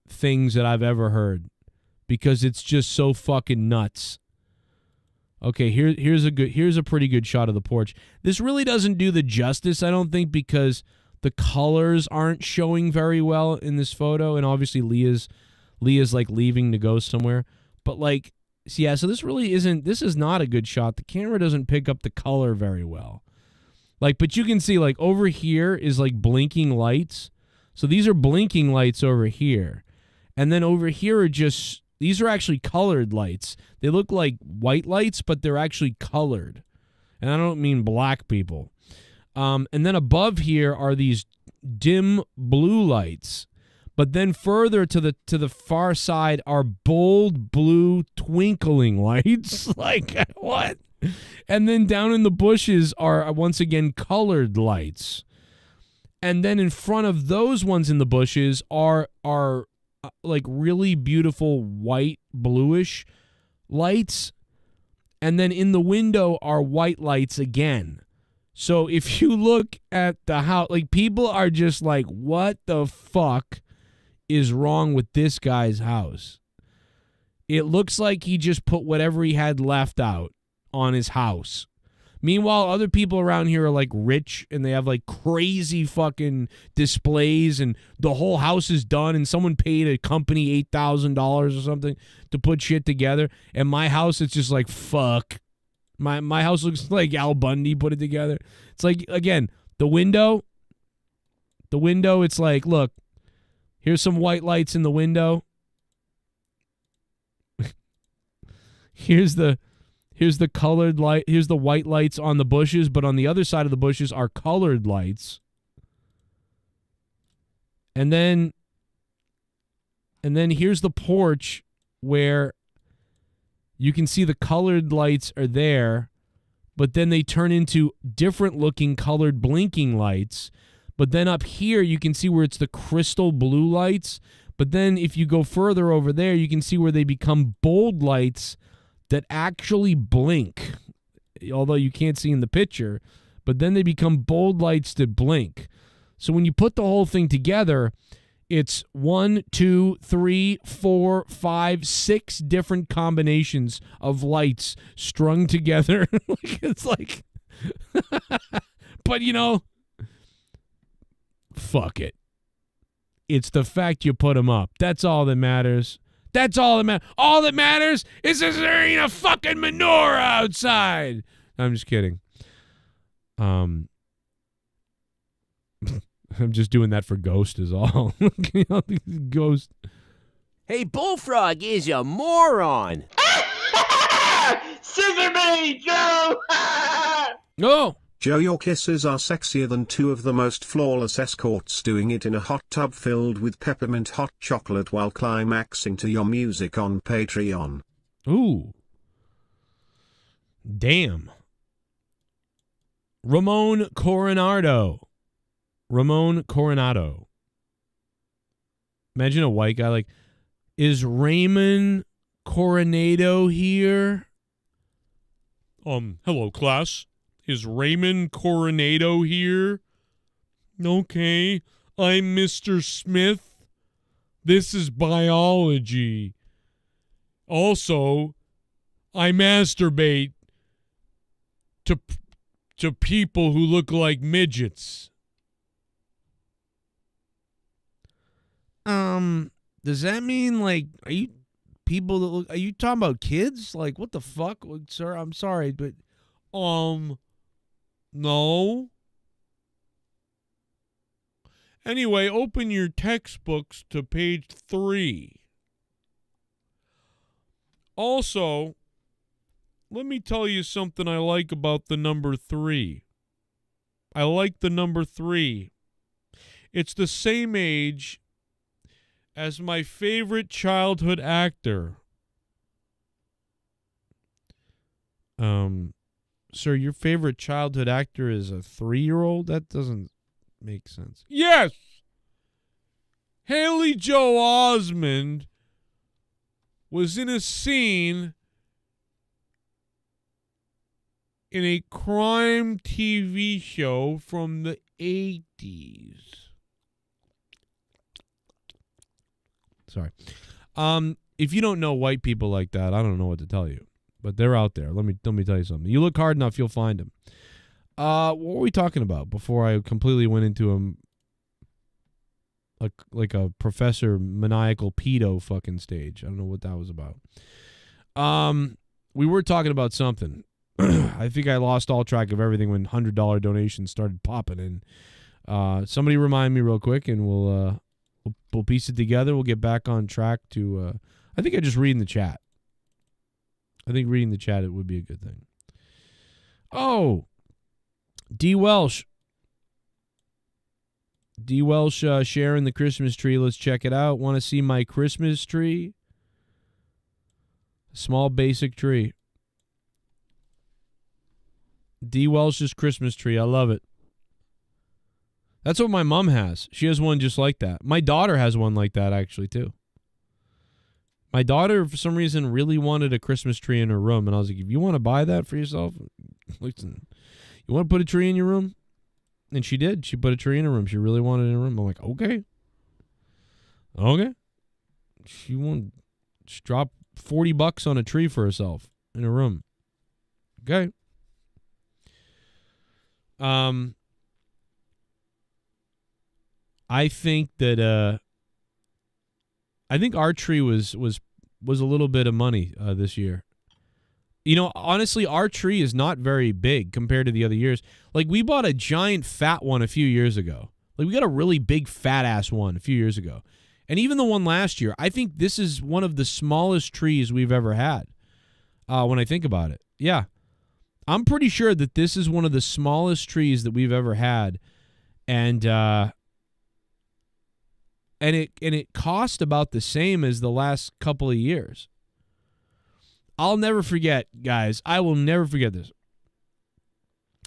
[SPEAKER 5] things that I've ever heard, because it's just so fucking nuts. Okay, here's a pretty good shot of the porch. This really doesn't do the justice, I don't think, because the colors aren't showing very well in this photo, and obviously Leah's like leaving to go somewhere. But like, yeah, so this is not a good shot. The camera doesn't pick up the color very well. Like, but you can see, like, over here is like blinking lights. So these are blinking lights over here. And then over here are these are actually colored lights. They look like white lights, but they're actually colored. And I don't mean black people. And then above here are these dim blue lights. But then further to the far side are bold blue twinkling lights. Like, what? And then down in the bushes are, once again, colored lights. And then in front of those ones in the bushes are like really beautiful white bluish lights. And then in the window are white lights again. So if you look at the house, like, people are just like, what the fuck is wrong with this guy's house? It looks like he just put whatever he had left out on his house. Meanwhile, other people around here are like rich and they have like crazy fucking displays and the whole house is done and someone paid a company $8,000 or something to put shit together. And my house, it's just like, fuck. My house looks like Al Bundy put it together. It's like, again, the window, it's like, look, here's some white lights in the window. Here's the colored light. Here's the white lights on the bushes, but on the other side of the bushes are colored lights. And then here's the porch where you can see the colored lights are there, but then they turn into different looking colored blinking lights. But then up here, you can see where it's the crystal blue lights. But then if you go further over there, you can see where they become bold lights that actually blink, although you can't see in the picture. But then they become bold lights that blink. So when you put the whole thing together, it's 1, 2, 3, 4, 5, 6 different combinations of lights strung together. It's like, but you know, fuck it. It's the fact you put them up. That's all that matters. That's all that matters. All that matters is that there ain't a fucking menorah outside. I'm just kidding. I'm just doing that for Ghost is all. Ghost.
[SPEAKER 17] Hey, Bullfrog is a moron.
[SPEAKER 11] Scissor me, Joe!
[SPEAKER 5] No.
[SPEAKER 10] Joe, your kisses are sexier than two of the most flawless escorts doing it in a hot tub filled with peppermint hot chocolate while climaxing to your music on Patreon.
[SPEAKER 5] Ooh. Damn. Ramon Coronado. Imagine a white guy like, Is Raymond Coronado here? Hello, class. Is Raymond Coronado here? Okay, I'm Mr. Smith. This is biology. Also, I masturbate to people who look like midgets. Does that mean, like, are you people that look, are you talking about kids? Like, what the fuck? Sir, I'm sorry, but no. Anyway, open your textbooks to page 3. Also, let me tell you something I like about the number 3. I like the number 3. It's the same age as my favorite childhood actor. Sir, your favorite childhood actor is a 3-year-old? That doesn't make sense. Yes! Haley Joel Osment was in a scene in a crime TV show from the 80s. Sorry. If you don't know white people like that, I don't know what to tell you. But they're out there. Let me tell you something. You look hard enough, you'll find them. What were we talking about before I completely went into like a Professor Maniacal Pedo fucking stage? I don't know what that was about. We were talking about something. I think I lost all track of everything when $100 donations started popping in. Somebody remind me real quick, and we'll piece it together. We'll get back on track to. I think I just read in the chat. I think reading the chat, it would be a good thing. Oh, D. Welsh. D. Welsh sharing the Christmas tree. Let's check it out. Want to see my Christmas tree? Small basic tree. D. Welsh's Christmas tree. I love it. That's what my mom has. She has one just like that. My daughter has one like that, actually, too. My daughter, for some reason, really wanted a Christmas tree in her room. And I was like, if you want to buy that for yourself, listen, you want to put a tree in your room? And she did. She put a tree in her room. She really wanted it in her room. I'm like, okay. Okay. She wanted to drop $40 on a tree for herself in her room. Okay. I think that I think our tree was a little bit of money this year. You know, honestly, our tree is not very big compared to the other years. Like, we bought a giant fat one a few years ago. Like, we got a really big fat ass one a few years ago. And even the one last year, I think this is one of the smallest trees we've ever had when I think about it. Yeah. I'm pretty sure that this is one of the smallest trees that we've ever had. And it cost about the same as the last couple of years. I'll never forget, guys. I will never forget this.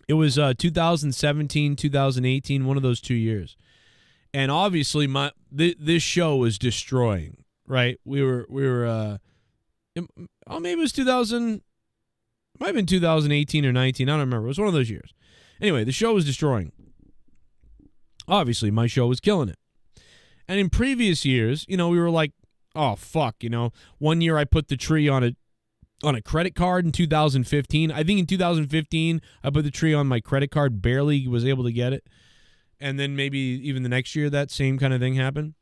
[SPEAKER 5] It was 2017, 2018, one of those 2 years. And obviously this show was destroying, right? We were maybe it was 2000, might have been 2018 or 19, I don't remember. It was one of those years. Anyway, the show was destroying. Obviously, my show was killing it. And in previous years, you know, we were like, oh, fuck, you know. One year I put the tree on a credit card in 2015. I think in 2015, I put the tree on my credit card, barely was able to get it. And then maybe even the next year, that same kind of thing happened.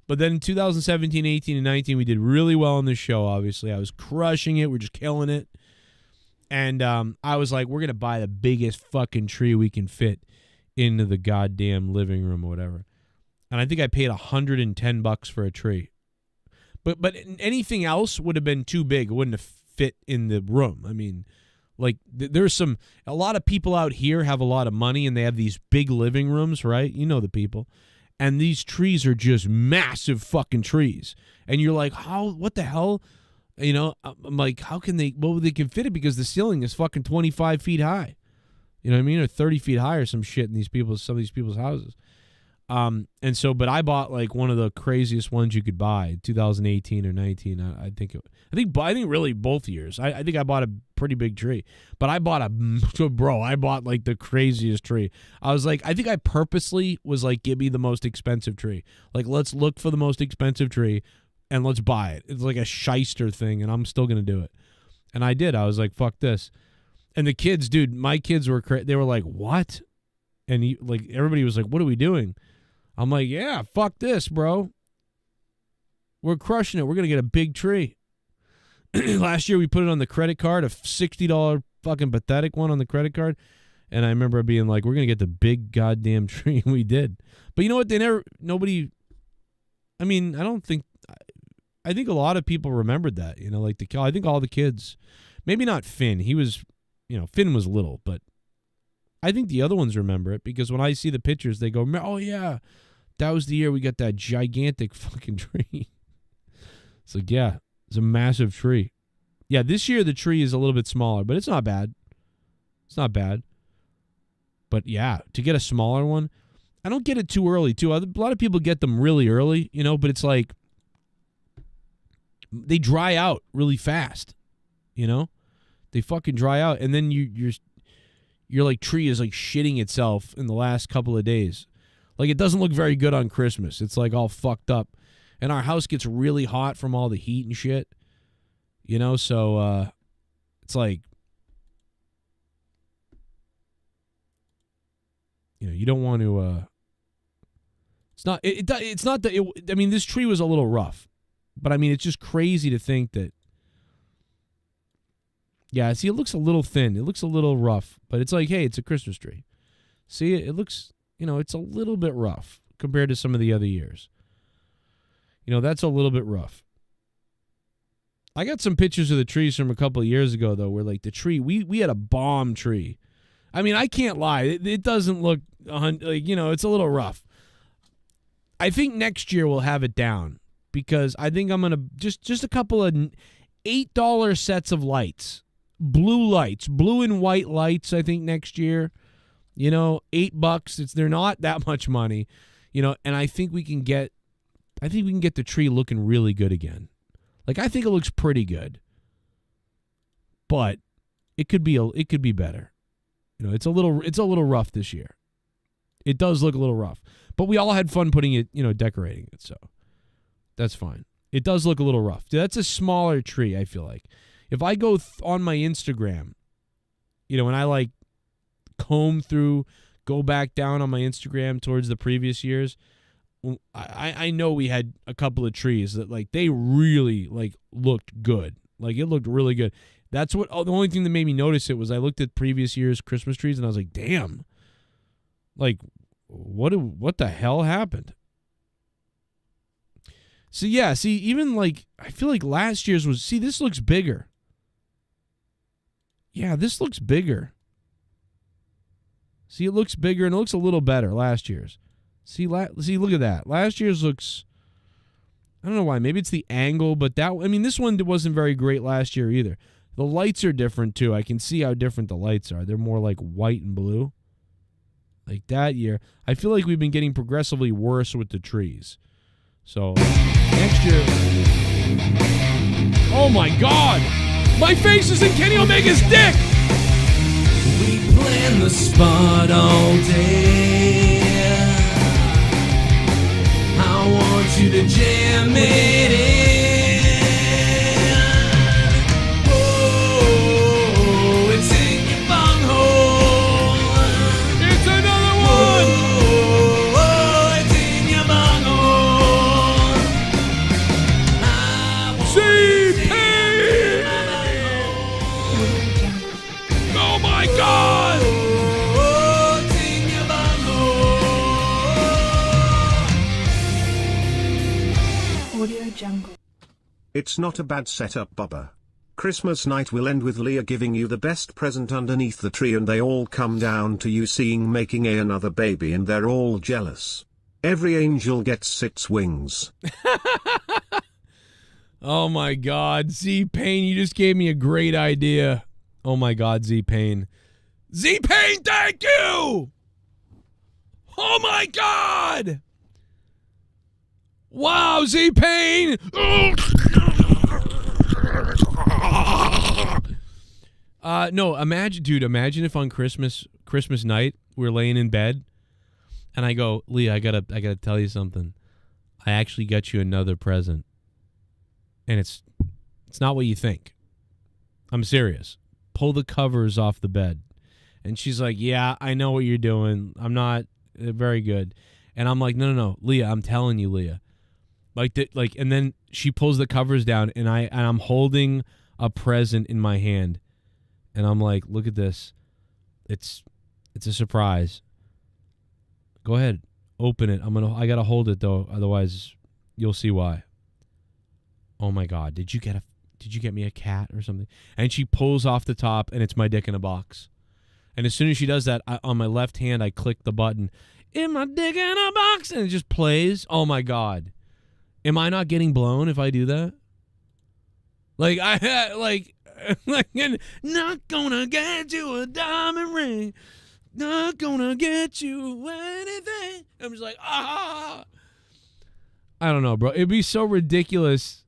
[SPEAKER 5] But then in 2017, 18, and 19, we did really well on this show, obviously. I was crushing it. We're just killing it. And I was like, we're going to buy the biggest fucking tree we can fit into the goddamn living room or whatever. And I think I paid $110 for a tree. But anything else would have been too big. It wouldn't have fit in the room. I mean, like, there's a lot of people out here have a lot of money and they have these big living rooms, right? You know the people. And these trees are just massive fucking trees. And you're like, what the hell? You know, I'm like, how can they, well, they can fit it because the ceiling is fucking 25 feet high. You know what I mean? Or 30 feet high or some shit in some of these people's houses. But I bought like one of the craziest ones you could buy, 2018 or 19. I think really both years. I think I bought a pretty big tree, but I bought like the craziest tree. I was like, I think I purposely was like, give me the most expensive tree. Like, let's look for the most expensive tree and let's buy it. It's like a shyster thing, and I'm still going to do it. And I did. I was like, fuck this. And the kids, dude, my kids were they were like, what? And everybody was like, what are we doing? I'm like, yeah, fuck this, bro. We're crushing it. We're going to get a big tree. Last year, we put it on the credit card, a $60 fucking pathetic one on the credit card. And I remember being like, we're going to get the big goddamn tree. And we did. But you know what? I think a lot of people remembered that, I think all the kids, maybe not Finn. He was, Finn was little, but I think the other ones remember it because when I see the pictures, they go, oh yeah, that was the year we got that gigantic fucking tree. It's like, yeah, it's a massive tree. Yeah, this year the tree is a little bit smaller, but it's not bad. It's not bad. But yeah, to get a smaller one, I don't get it too early too. A lot of people get them really early, but it's like they dry out really fast, They fucking dry out, and then your like tree is like shitting itself in the last couple of days. Like, it doesn't look very good on Christmas. It's like all fucked up. And our house gets really hot from all the heat and shit. So it's like, you don't want to this tree was a little rough. But it's just crazy to think that. Yeah, see, it looks a little thin. It looks a little rough. But it's like, hey, it's a Christmas tree. See, it looks, it's a little bit rough compared to some of the other years. That's a little bit rough. I got some pictures of the trees from a couple of years ago, though, where, like, the tree, we had a bomb tree. I can't lie. It doesn't look, it's a little rough. I think next year we'll have it down because I think I'm going to, just a couple of $8 sets of lights. Blue and white lights, I think next year, $8. They're not that much money, and I think we can get the tree looking really good again. Like, I think it looks pretty good, but it could be better. It's a little rough this year. It does look a little rough, but we all had fun putting it, decorating it. So that's fine. It does look a little rough. That's a smaller tree, I feel like. If I go on my Instagram, and I like go back down on my Instagram towards the previous years, I know we had a couple of trees that like they really like looked good. Like it looked really good. That's what the only thing that made me notice it was I looked at previous year's Christmas trees and I was like, damn. Like what the hell happened? So yeah, even like I feel like last year's was this looks bigger. Yeah, this looks bigger. See, it looks bigger and it looks a little better last year's. See, look at that. Last year's looks, I don't know why. Maybe it's the angle, but this one wasn't very great last year either. The lights are different too. I can see how different the lights are. They're more like white and blue. Like that year. I feel like we've been getting progressively worse with the trees. So, next year. Oh my God! My face is in Kenny Omega's dick!
[SPEAKER 11] We plan the spot all day. I want you to jam it in. Oh, it's in your bunghole.
[SPEAKER 5] It's another one.
[SPEAKER 11] Oh, it's in your bunghole.
[SPEAKER 5] Oh my God!
[SPEAKER 11] Oh, it's in your bunghole.
[SPEAKER 18] Audio Jungle.
[SPEAKER 10] It's not a bad setup, Bubba. Christmas night will end with Leah giving you the best present underneath the tree and they all come down to you making another baby and they're all jealous. Every angel gets 6 wings.
[SPEAKER 5] Oh my God, Z-Pain, you just gave me a great idea. Oh my God, Z-Pain. Z-Pain, thank you! Oh my God! Wow, Z-Pain! No, imagine if on Christmas night we're laying in bed and I go, Leah, I gotta tell you something. I actually got you another present. And it's not what you think. I'm serious. Pull the covers off the bed. And she's like, yeah, I know what you're doing. I'm not very good. And I'm like, no, Leah, I'm telling you, Leah. And then she pulls the covers down and I'm holding a present in my hand. And I'm like, look at this. It's a surprise. Go ahead. Open it. I gotta hold it though, otherwise you'll see why. Oh my God, did you get me a cat or something? And she pulls off the top and it's my dick in a box. And as soon as she does that, on my left hand I click the button. In my dick in a box, and it just plays. Oh my God. Am I not getting blown if I do that? Like not gonna get you a diamond ring. Not gonna get you anything. I'm just like, ah. I don't know, bro. It'd be so ridiculous.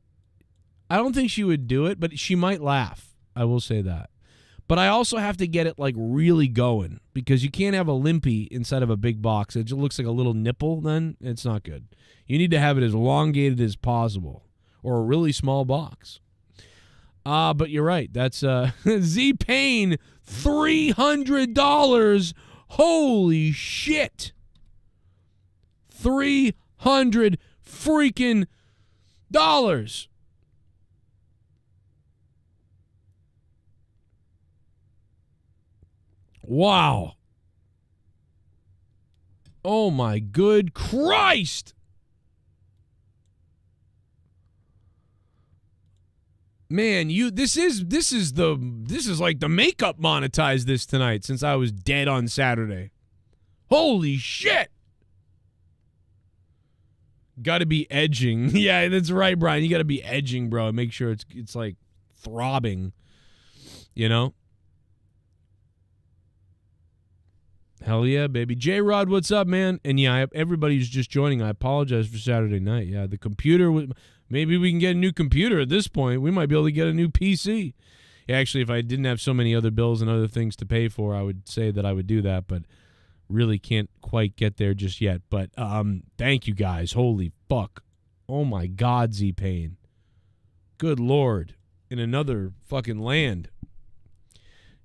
[SPEAKER 5] I don't think she would do it, but she might laugh. I will say that. But I also have to get it like really going because you can't have a limpy inside of a big box. It just looks like a little nipple then. It's not good. You need to have it as elongated as possible or a really small box. But you're right. That's Z-Pain, $300. Holy shit. $300 freaking dollars. Wow. Oh my good Christ. Man, this is like the makeup monetized this tonight since I was dead on Saturday. Holy shit. Got to be edging. Yeah, that's right, Brian. You got to be edging, bro. Make sure it's like throbbing. You know? Hell yeah, baby. J-Rod, what's up, man? And yeah, everybody who's just joining, I apologize for Saturday night. Yeah, the computer, maybe we can get a new computer at this point. We might be able to get a new PC. Yeah, actually, if I didn't have so many other bills and other things to pay for, I would say that I would do that, but really can't quite get there just yet. But thank you guys. Holy fuck. Oh my God, Z-Pain. Good Lord. In another fucking land.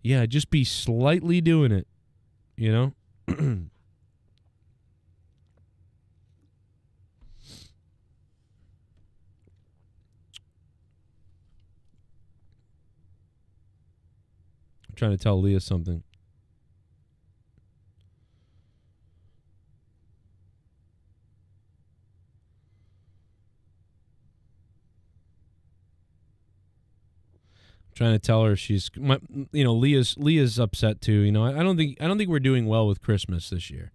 [SPEAKER 5] Yeah, just be slightly doing it. You know? I'm trying to tell Leah something. Trying to tell her Leah's upset too. You know, I don't think we're doing well with Christmas this year.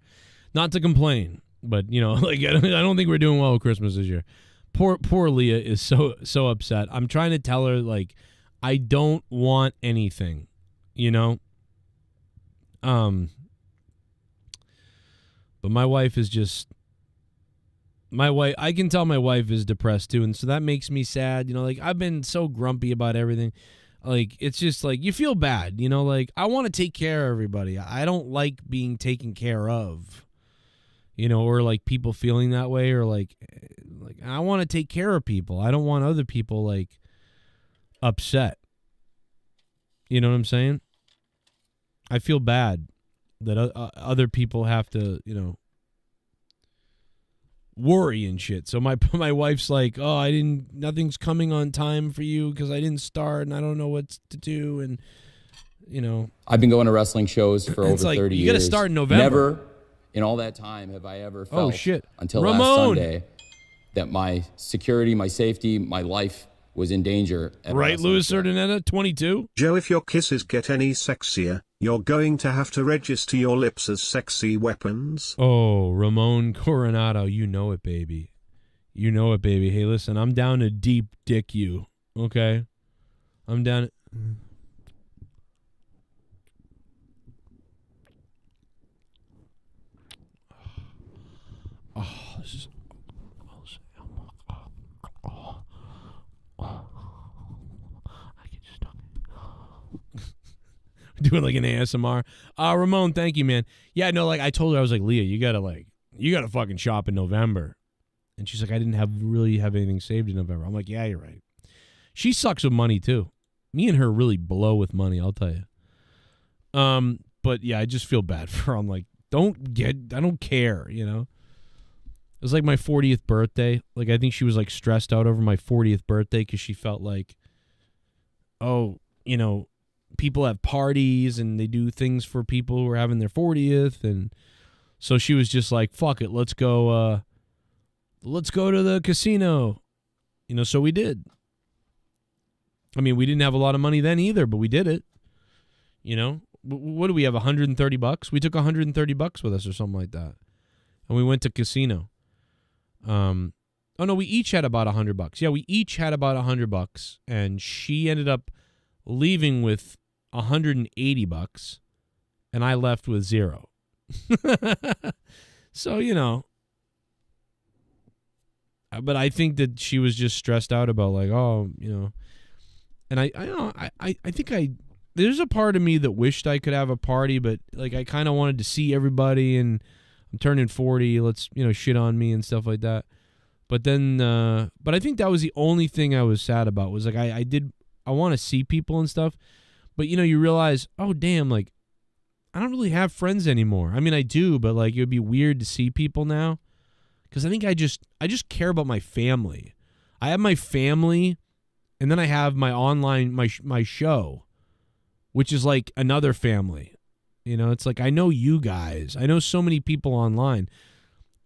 [SPEAKER 5] Not to complain, but I don't think we're doing well with Christmas this year. Poor Leah is so upset. I'm trying to tell her like I don't want anything, you know. But my wife is just I can tell my wife is depressed too, and so that makes me sad. You know, like I've been so grumpy about everything. Like, it's just like, you feel bad, you know, like, I want to take care of everybody. I don't like being taken care of, you know, or like people feeling that way, or like I want to take care of people. I don't want other people like upset. You know what I'm saying? I feel bad that other people have to, you know, worry and shit. So my wife's like, oh, nothing's coming on time for you because I didn't start and I don't know what to do. And, you know,
[SPEAKER 12] I've been going to wrestling shows for over 30 years.
[SPEAKER 5] You got to start in November.
[SPEAKER 12] Never in all that time have I ever felt until
[SPEAKER 5] Ramon.
[SPEAKER 12] last Sunday that my security, my safety, my life was in danger.
[SPEAKER 5] Right, Louis Sardinetta, 22?
[SPEAKER 10] Joe, if your kisses get any sexier, you're going to have to register your lips as sexy weapons.
[SPEAKER 5] Oh, Ramon Coronado, you know it, baby. You know it, baby. Hey, listen, I'm down to deep dick you, okay? I'm down. this is. Doing like an ASMR. Ramon, thank you, man. Yeah, no, like I told her, I was like, Leah, you gotta fucking shop in November. And she's like, I didn't really have anything saved in November. I'm like, yeah, you're right. She sucks with money too. Me and her really blow with money, I'll tell you. But yeah, I just feel bad for her. I'm like, I don't care, you know? It was like my 40th birthday. Like, I think she was like stressed out over my 40th birthday because she felt like, oh, you know, people have parties and they do things for people who are having their 40th. And so she was just like, fuck it, let's go to the casino. You know, so we did. I mean, we didn't have a lot of money then either, but we did it. You know, what do we have, $130? We took $130 with us or something like that. And we went to casino. Oh no, we each had about $100. Yeah, we each had about $100, and she ended up leaving with $180, and I left with $0. So, you know, but I think that she was just stressed out about like, oh, you know, and I think there's a part of me that wished I could have a party, but like I kind of wanted to see everybody, and I'm turning 40, let's, you know, shit on me and stuff like that. But then, but I think that was the only thing I was sad about, was like I want to see people and stuff, but you know, you realize, oh damn, like I don't really have friends anymore. I mean, I do, but like it would be weird to see people now, because I think I just care about my family. I have my family, and then I have my online my show, which is like another family. You know, it's like I know you guys. I know so many people online.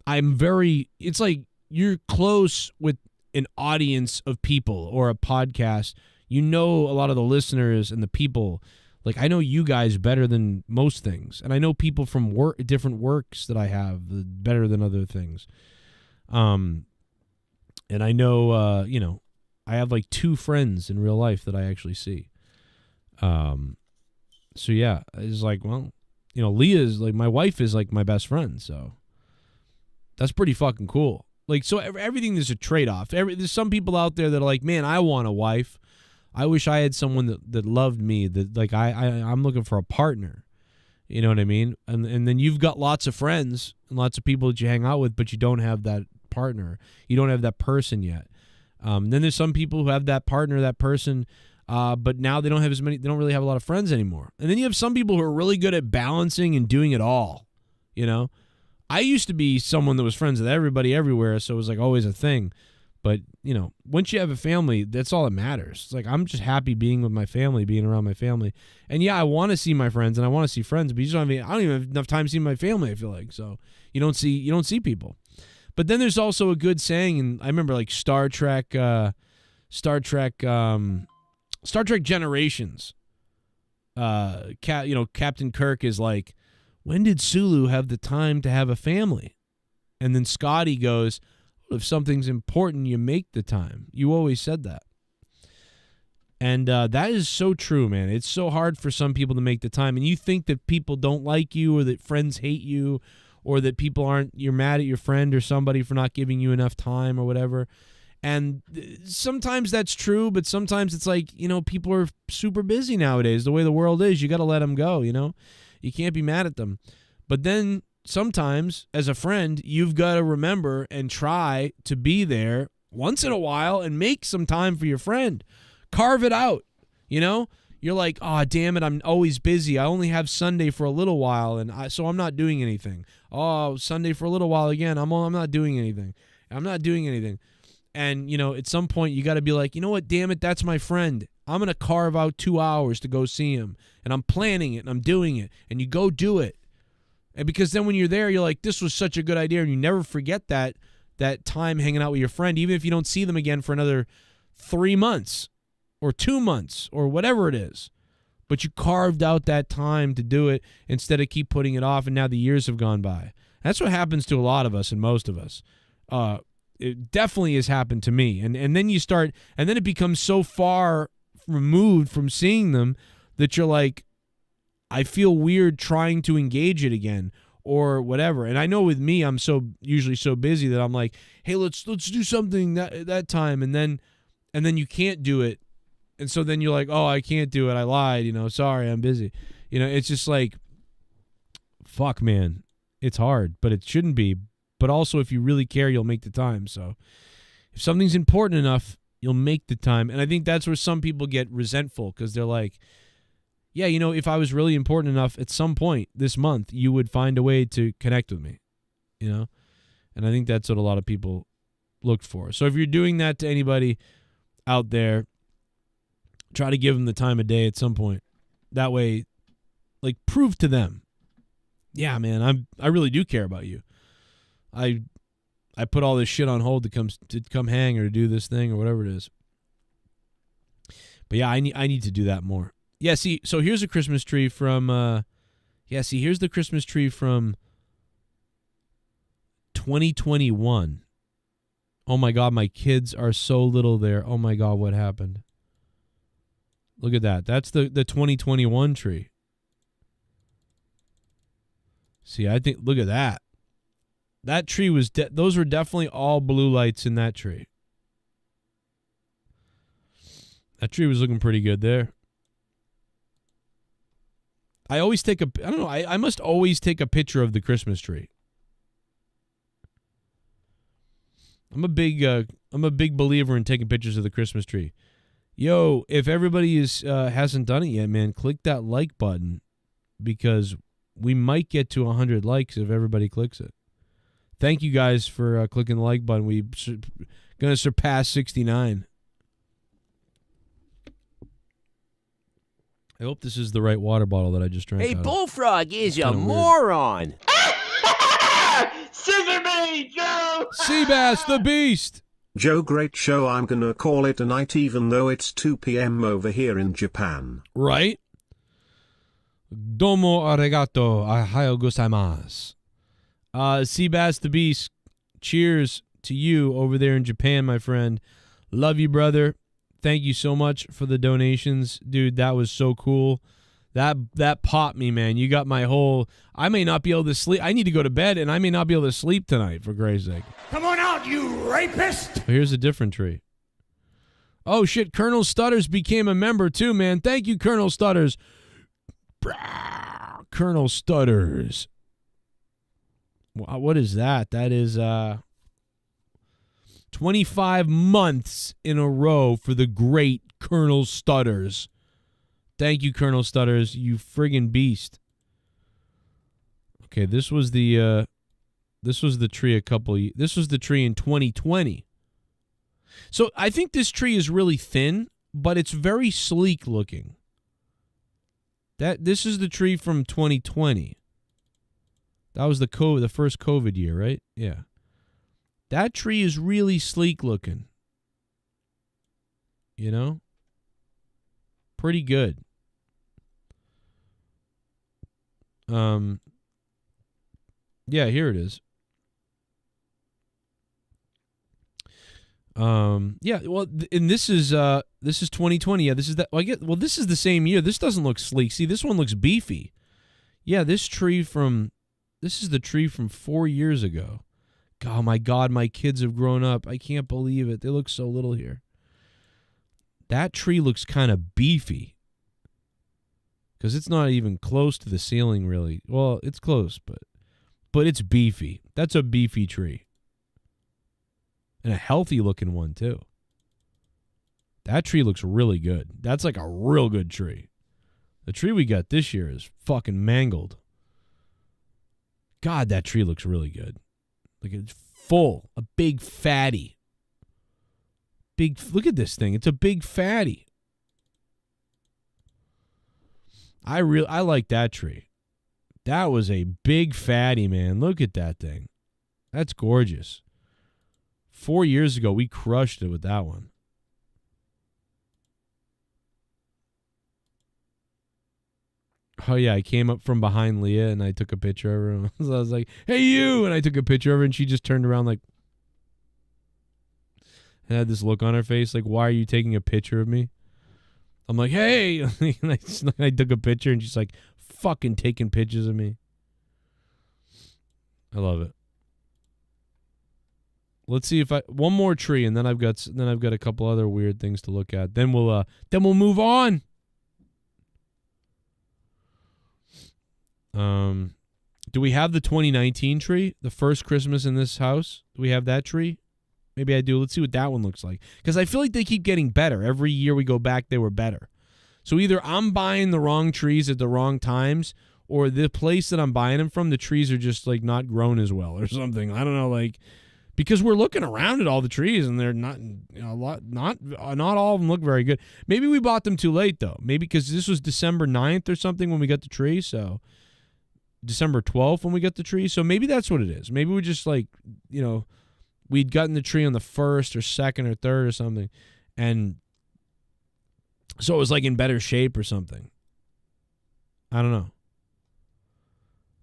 [SPEAKER 5] It's like you're close with an audience of people or a podcast. You know a lot of the listeners and the people. Like I know you guys better than most things. And I know people from different works that I have better than other things. And I know, you know, I have like 2 friends in real life that I actually see. So yeah, it's like, well, you know, Leah's like, my wife is like my best friend, so that's pretty fucking cool. Like, so everything, there's a trade-off. There's some people out there that are like, man, I want a wife. I wish I had someone that loved me, that like I'm looking for a partner. You know what I mean? And then you've got lots of friends and lots of people that you hang out with, but you don't have that partner. You don't have that person yet. Then there's some people who have that partner, that person, but now they don't have they don't really have a lot of friends anymore. And then you have some people who are really good at balancing and doing it all. You know, I used to be someone that was friends with everybody everywhere, so it was like always a thing. But, you know, once you have a family, that's all that matters. It's like, I'm just happy being with my family, being around my family. And yeah, I want to see my friends and I want to see friends, but I don't even have enough time to see my family, I feel like. So you don't see people. But then there's also a good saying, and I remember like Star Trek Generations. Captain Kirk is like, when did Sulu have the time to have a family? And then Scotty goes, if something's important, you make the time. You always said that. And that is so true, man. It's so hard for some people to make the time. And you think that people don't like you, or that friends hate you, or that you're mad at your friend or somebody for not giving you enough time or whatever. And sometimes that's true, but sometimes it's like, you know, people are super busy nowadays. The way the world is, you got to let them go, you know? You can't be mad at them. But then sometimes, as a friend, you've got to remember and try to be there once in a while and make some time for your friend. Carve it out, you know? You're like, oh, damn it, I'm always busy. I only have Sunday for a little while, and so I'm not doing anything. Oh, Sunday for a little while again. I'm not doing anything. And, you know, at some point, you got to be like, you know what, damn it, that's my friend. I'm going to carve out 2 hours to go see him. And I'm planning it, and I'm doing it. And you go do it. And because then when you're there, you're like, this was such a good idea. And you never forget that time hanging out with your friend, even if you don't see them again for another 3 months or 2 months or whatever it is. But you carved out that time to do it instead of keep putting it off, and now the years have gone by. That's what happens to a lot of us and most of us. It definitely has happened to me. And then you start, and then it becomes so far removed from seeing them that you're like, I feel weird trying to engage it again. or whatever. And I know with me, I'm usually so busy that I'm like, hey, let's do something that time, and then you can't do it, and so then you're like, oh, I can't do it. I lied. Sorry, I'm busy. It's just like, fuck, man, it's hard, but it shouldn't be. But also, if you really care, you'll make the time. So if something's important enough, you'll make the time. And I think that's where some people get resentful, because they're like, yeah, if I was really important enough at some point this month, you would find a way to connect with me, And I think that's what a lot of people looked for. So if you're doing that to anybody out there, try to give them the time of day at some point. That way, like, prove to them, yeah, man, I really do care about you. I put all this shit on hold to come hang or to do this thing or whatever it is. But yeah, I need to do that more. Yeah, see, so here's a Christmas tree from here's the Christmas tree from 2021. Oh my God, my kids are so little there. Oh my God, what happened? Look at that. That's the 2021 tree. See, I think, look at that. That tree was, those were definitely all blue lights in that tree. That tree was looking pretty good there. I always take I must always take a picture of the Christmas tree. I'm a big believer in taking pictures of the Christmas tree. Yo, if everybody hasn't done it yet, man, click that like button, because we might get to 100 likes if everybody clicks it. Thank you guys for clicking the like button. We're going to surpass 69. I hope this is the right water bottle that I just drank.
[SPEAKER 17] Hey, Bullfrog is a moron.
[SPEAKER 11] Scissor me, Joe!
[SPEAKER 5] Seabass the Beast!
[SPEAKER 10] Joe, great show. I'm gonna call it a night even though it's 2 p.m. over here in Japan.
[SPEAKER 5] Right? Domo arigato, ahayou gozaimasu. Seabass the Beast, cheers to you over there in Japan, my friend. Love you, brother. Thank you so much for the donations. Dude, that was so cool. That popped me, man. You got my whole... I may not be able to sleep. I need to go to bed, and I may not be able to sleep tonight, for Christ's sake.
[SPEAKER 11] Come on out, you rapist!
[SPEAKER 5] Here's a different tree. Oh, shit. Colonel Stutters became a member, too, man. Thank you, Colonel Stutters. Colonel Stutters. What is that? That is 25 months in a row for the great Colonel Stutters. Thank you, Colonel Stutters, you friggin' beast. Okay, this was the tree this was the tree in 2020. So I think this tree is really thin, but it's very sleek looking. This is the tree from 2020. That was the first COVID year, right? Yeah. That tree is really sleek looking. You know? Pretty good. Yeah, here it is. Yeah, well, and this is 2020. Yeah, this is that. Well, this is the same year. This doesn't look sleek. See, this one looks beefy. Yeah, this is the tree from 4 years ago. Oh my God, my kids have grown up. I can't believe it. They look so little here. That tree looks kind of beefy. Because it's not even close to the ceiling, really. Well, it's close, but it's beefy. That's a beefy tree. And a healthy looking one, too. That tree looks really good. That's like a real good tree. The tree we got this year is fucking mangled. God, that tree looks really good. Like, it's full. A big fatty. Look at this thing. It's a big fatty. I like that tree. That was a big fatty, man. Look at that thing. That's gorgeous. 4 years ago, we crushed it with that one. Oh, yeah, I came up from behind Leah, and I took a picture of her. So I was like, hey, you! And I took a picture of her, and she just turned around like... and had this look on her face, like, why are you taking a picture of me? I'm like, hey! And I took a picture, and she's like, fucking taking pictures of me. I love it. Let's see if one more tree, and then I've got a couple other weird things to look at. Then we'll move on. Do we have the 2019 tree? The first Christmas in this house? Do we have that tree? Maybe I do. Let's see what that one looks like. Because I feel like they keep getting better. Every year we go back, they were better. So either I'm buying the wrong trees at the wrong times, or the place that I'm buying them from, the trees are just like not grown as well or something. I don't know, like, because we're looking around at all the trees and they're not, not all of them look very good. Maybe we bought them too late though. Maybe because this was December 9th or something when we got the tree. So December 12th when we got the tree. So maybe that's what it is. Maybe we just like, we'd gotten the tree on the 1st or 2nd or 3rd or something. And so it was like in better shape or something. I don't know.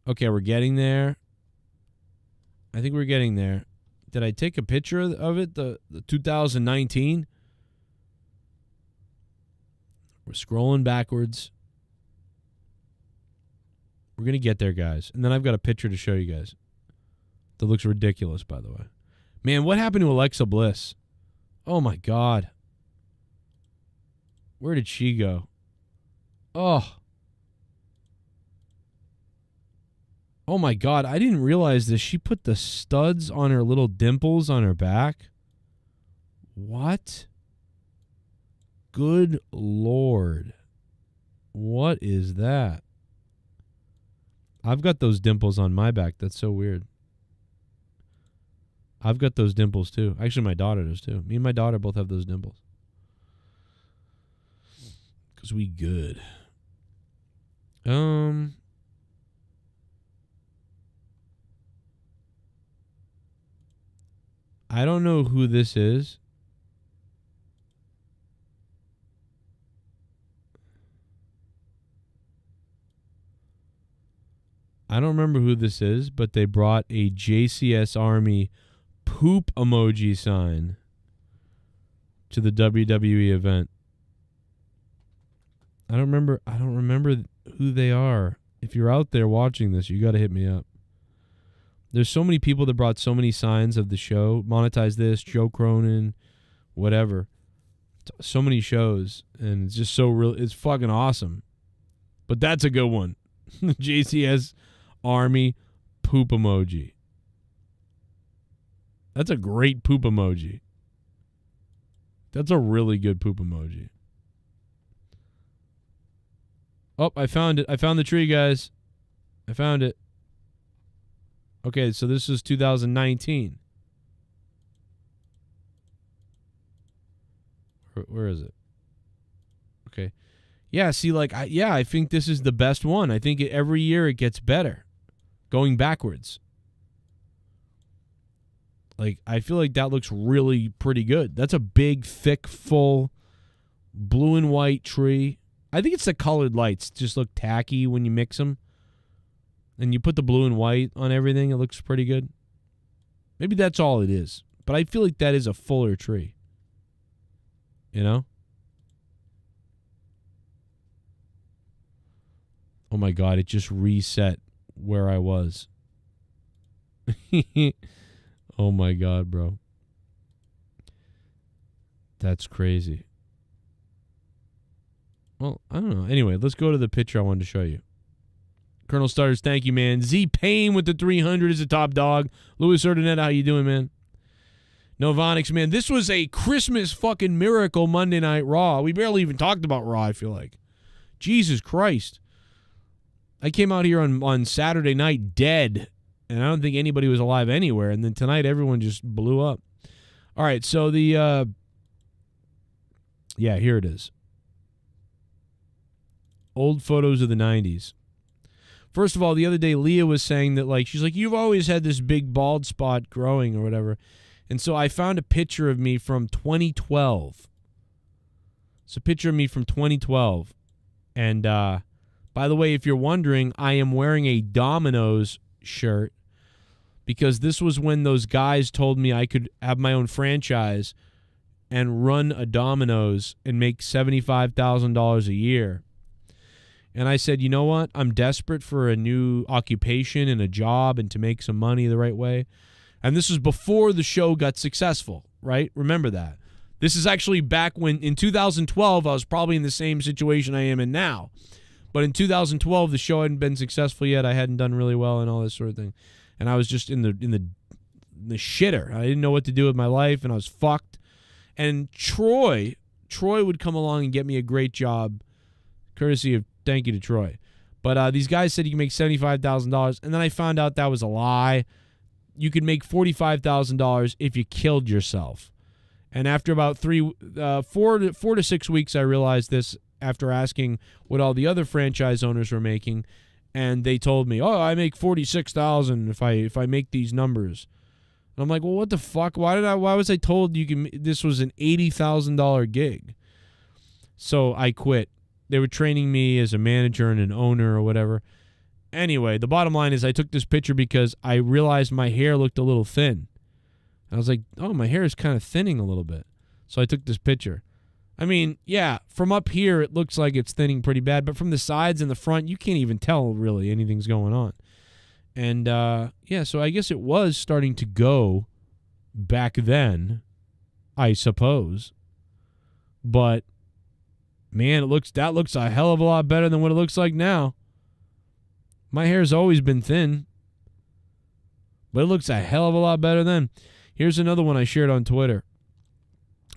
[SPEAKER 5] Okay, we're getting there. I think we're getting there. Did I take a picture of it, the 2019? We're scrolling backwards. We're going to get there, guys. And then I've got a picture to show you guys. That looks ridiculous, by the way. Man, what happened to Alexa Bliss? Oh, my God. Where did she go? Oh. Oh, my God. I didn't realize this. She put the studs on her little dimples on her back. What? Good Lord. What is that? I've got those dimples on my back. That's so weird. I've got those dimples too. Actually, my daughter does too. Me and my daughter both have those dimples. Because we good. I don't know who this is. I don't remember who this is, but they brought a JCS Army poop emoji sign to the WWE event. I don't remember who they are. If you're out there watching this, you got to hit me up. There's so many people that brought so many signs of the show. Monetize This, Joe Cronin, whatever. So many shows, and it's just so real. It's fucking awesome. But that's a good one. JCS Army poop emoji. That's a great poop emoji. That's a really good poop emoji. Oh, I found it. I found the tree, guys. I found it. Okay, so this is 2019. Where is it? Okay. Yeah, see, like, I think this is the best one. I think every year it gets better. Going backwards. Like, I feel like that looks really pretty good. That's a big, thick, full, blue and white tree. I think it's the colored lights. Just look tacky when you mix them. And you put the blue and white on everything. It looks pretty good. Maybe that's all it is. But I feel like that is a fuller tree. You know? Oh my God, it just reset where I was. Oh my God, bro. That's crazy. Well, I don't know. Anyway, let's go to the picture I wanted to show you. Colonel Starters, thank you, man. Z Payne with the 300 is a top dog. Louis Ordonetta, how you doing, man? Novonix, man, this was a Christmas fucking miracle Monday Night Raw. We barely even talked about Raw, I feel like. Jesus Christ. I came out here on Saturday night dead, and I don't think anybody was alive anywhere. And then tonight, everyone just blew up. All right, so the, yeah, here it is. Old photos of the 90s. First of all, the other day, Leah was saying that, like, she's like, you've always had this big bald spot growing or whatever. And so I found a picture of me from 2012. It's a picture of me from 2012. And, by the way, if you're wondering, I am wearing a Domino's shirt because this was when those guys told me I could have my own franchise and run a Domino's and make $75,000 a year. And I said, you know what? I'm desperate for a new occupation and a job and to make some money the right way. And this was before the show got successful, right? Remember that. This is actually back when, in 2012, I was probably in the same situation I am in now. But in 2012, the show hadn't been successful yet. I hadn't done really well and all this sort of thing. And I was just in the shitter. I didn't know what to do with my life, and I was fucked. And Troy would come along and get me a great job, courtesy of thank you to Troy. But these guys said you can make $75,000, and then I found out that was a lie. You could make $45,000 if you killed yourself. And after about 4 to 6 weeks, I realized this after asking what all the other franchise owners were making, and they told me, "Oh, I make $46,000 if I make these numbers." And I'm like, "Well, what the fuck? Why was I told this was an $80,000 gig?" So I quit. They were training me as a manager and an owner or whatever. Anyway, the bottom line is I took this picture because I realized my hair looked a little thin. I was like, oh, my hair is kind of thinning a little bit. So I took this picture. I mean, yeah, from up here it looks like it's thinning pretty bad, but from the sides and the front, you can't even tell really anything's going on. And, yeah, so I guess it was starting to go back then, I suppose. But, man, that looks a hell of a lot better than what it looks like now. My hair's always been thin, but it looks a hell of a lot better then. Here's another one I shared on Twitter.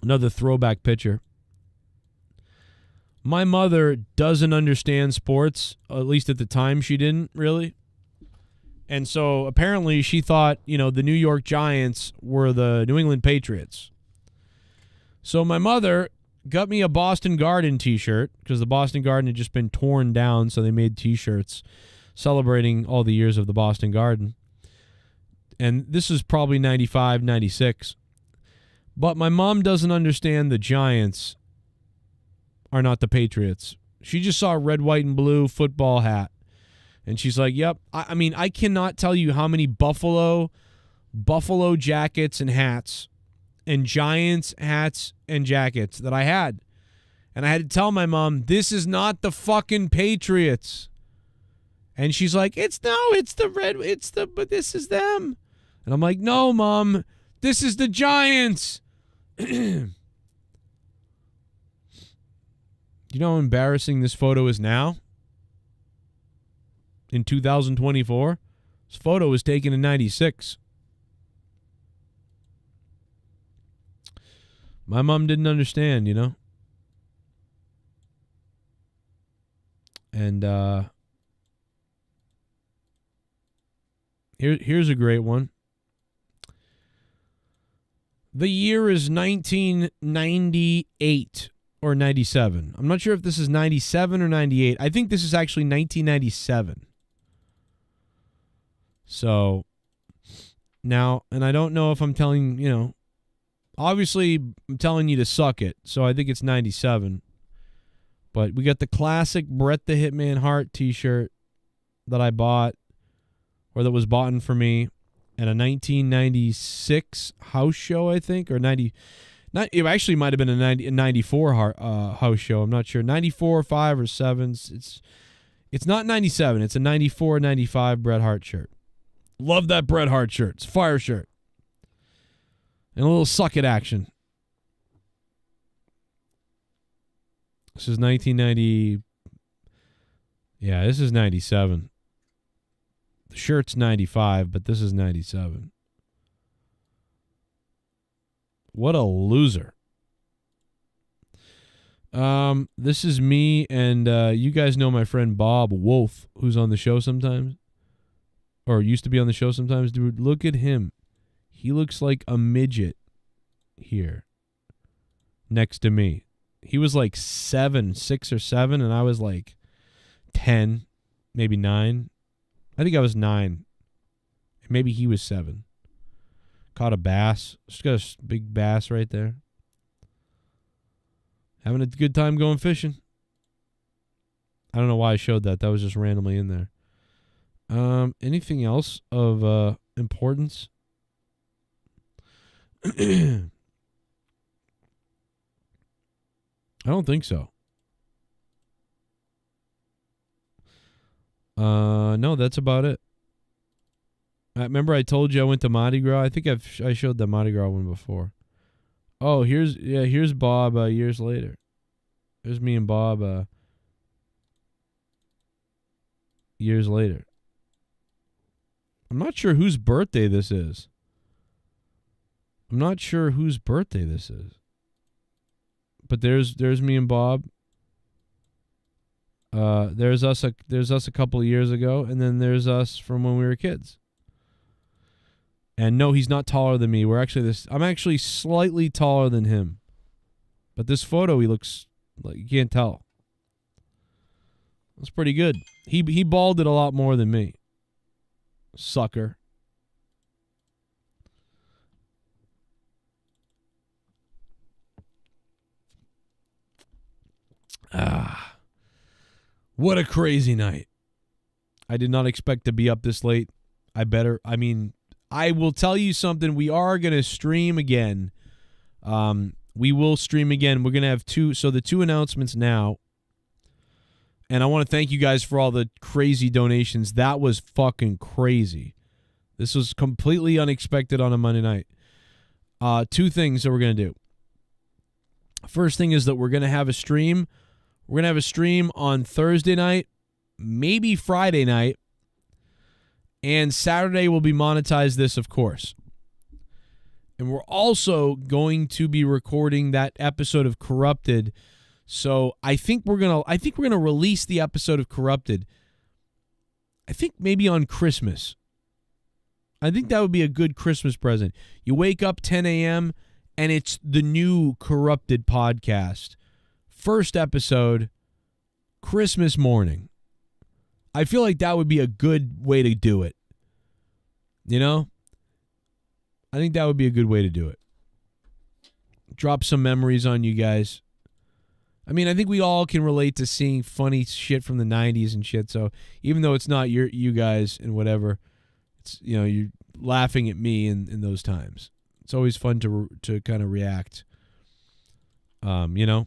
[SPEAKER 5] Another throwback picture. My mother doesn't understand sports, at least at the time she didn't really. And so apparently she thought, the New York Giants were the New England Patriots. So my mother got me a Boston Garden t-shirt because the Boston Garden had just been torn down, so they made t-shirts celebrating all the years of the Boston Garden. And this is probably 95, 96. But my mom doesn't understand the Giants are not the Patriots. She just saw a red, white, and blue football hat. And she's like, yep. I mean, I cannot tell you how many Buffalo jackets and hats and Giants hats and jackets that I had. And I had to tell my mom, this is not the fucking Patriots. And she's like, but this is them. And I'm like, no, Mom, this is the Giants. You know how embarrassing this photo is now? In 2024? This photo was taken in 96. My mom didn't understand, And here's a great one. The year is 1998 or 97. I'm not sure if this is 97 or 98. I think this is actually 1997. So now, and I don't know if I'm telling, obviously I'm telling you to suck it. So I think it's 97. But we got the classic Bret the Hitman Hart t-shirt that I bought, or that was bought for me at a 1996 house show, I think, or 90. It actually might have been a 94 house show. I'm not sure. 94, 5, or 7. It's not 97. It's a 94, 95 Bret Hart shirt. Love that Bret Hart shirt. It's a fire shirt. And a little suck it action. This is 1990. Yeah, this is 97. The shirt's 95, but this is 97. What a loser. This is me, and you guys know my friend Bob Wolf, who's on the show sometimes, or used to be on the show sometimes. Dude, look at him. He looks like a midget here next to me. He was like 6 or 7, and I was like 10, maybe 9. I think I was 9. Maybe he was 7. Caught a bass. Just got a big bass right there. Having a good time going fishing. I don't know why I showed that. That was just randomly in there. Anything else of importance? I don't think so. No, that's about it. I remember I told you I went to Mardi Gras. I think I showed the Mardi Gras one before. Oh, here's Bob years later. There's me and Bob years later. I'm not sure whose birthday this is. But there's me and Bob. There's us a couple of years ago, and then there's us from when we were kids. And no, he's not taller than me. I'm actually slightly taller than him. But this photo, he looks like you can't tell. That's pretty good. He balded a lot more than me. Sucker. What a crazy night. I did not expect to be up this late. I will tell you something. We are going to stream again. We will stream again. We're going to have the two announcements now. And I want to thank you guys for all the crazy donations. That was fucking crazy. This was completely unexpected on a Monday night. Two things that we're going to do. First thing is that we're going to have a stream. We're going to have a stream on Thursday night, maybe Friday night. And Saturday will be monetized this, of course. And we're also going to be recording that episode of Corrupted. So I think we're gonna release the episode of Corrupted. I think maybe on Christmas. I think that would be a good Christmas present. You wake up 10 a.m. and it's the new Corrupted podcast. First episode, Christmas morning. I feel like that would be a good way to do it. You know? I think that would be a good way to do it. Drop some memories on you guys. I mean, I think we all can relate to seeing funny shit from the 90s and shit. So even though it's not you guys and whatever, it's, you know, you're laughing at me in those times. It's always fun to kind of react. You know?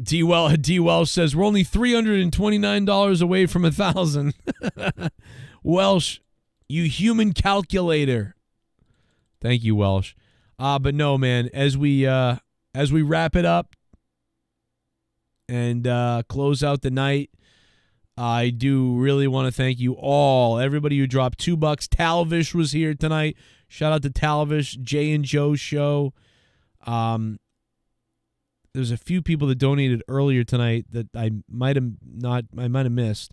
[SPEAKER 5] D Welsh says we're only $329 away from 1,000. Welsh, you human calculator. Thank you, Welsh. But no, man, as we wrap it up and close out the night, I do really want to thank you all, everybody who dropped $2. Talvish was here tonight. Shout out to Talvish, Jay and Joe show. There's a few people that donated earlier tonight that I might have missed.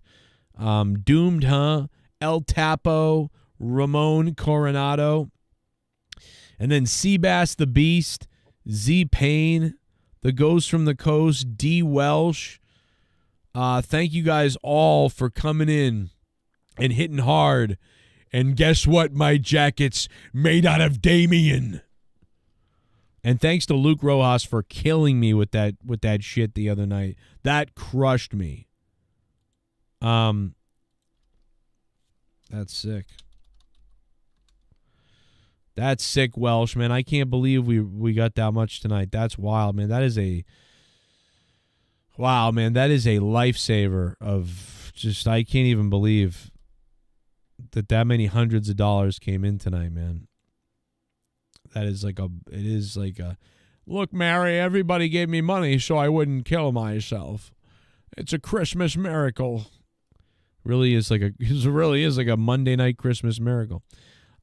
[SPEAKER 5] Doomed, huh? El Tapo, Ramon Coronado, and then Seabass the Beast, Z Payne, the Ghost from the Coast, D Welsh. Thank you guys all for coming in and hitting hard. And guess what? My jacket's made out of Damien. And thanks to Luke Rojas for killing me with that shit the other night. That crushed me. That's sick. That's sick, Welsh, man. I can't believe we got that much tonight. That's wild, man. That is a lifesaver of just, I can't even believe that many hundreds of dollars came in tonight, man. It is like a, look, Mary, everybody gave me money so I wouldn't kill myself. It's a Christmas miracle. It really is like a Monday night Christmas miracle.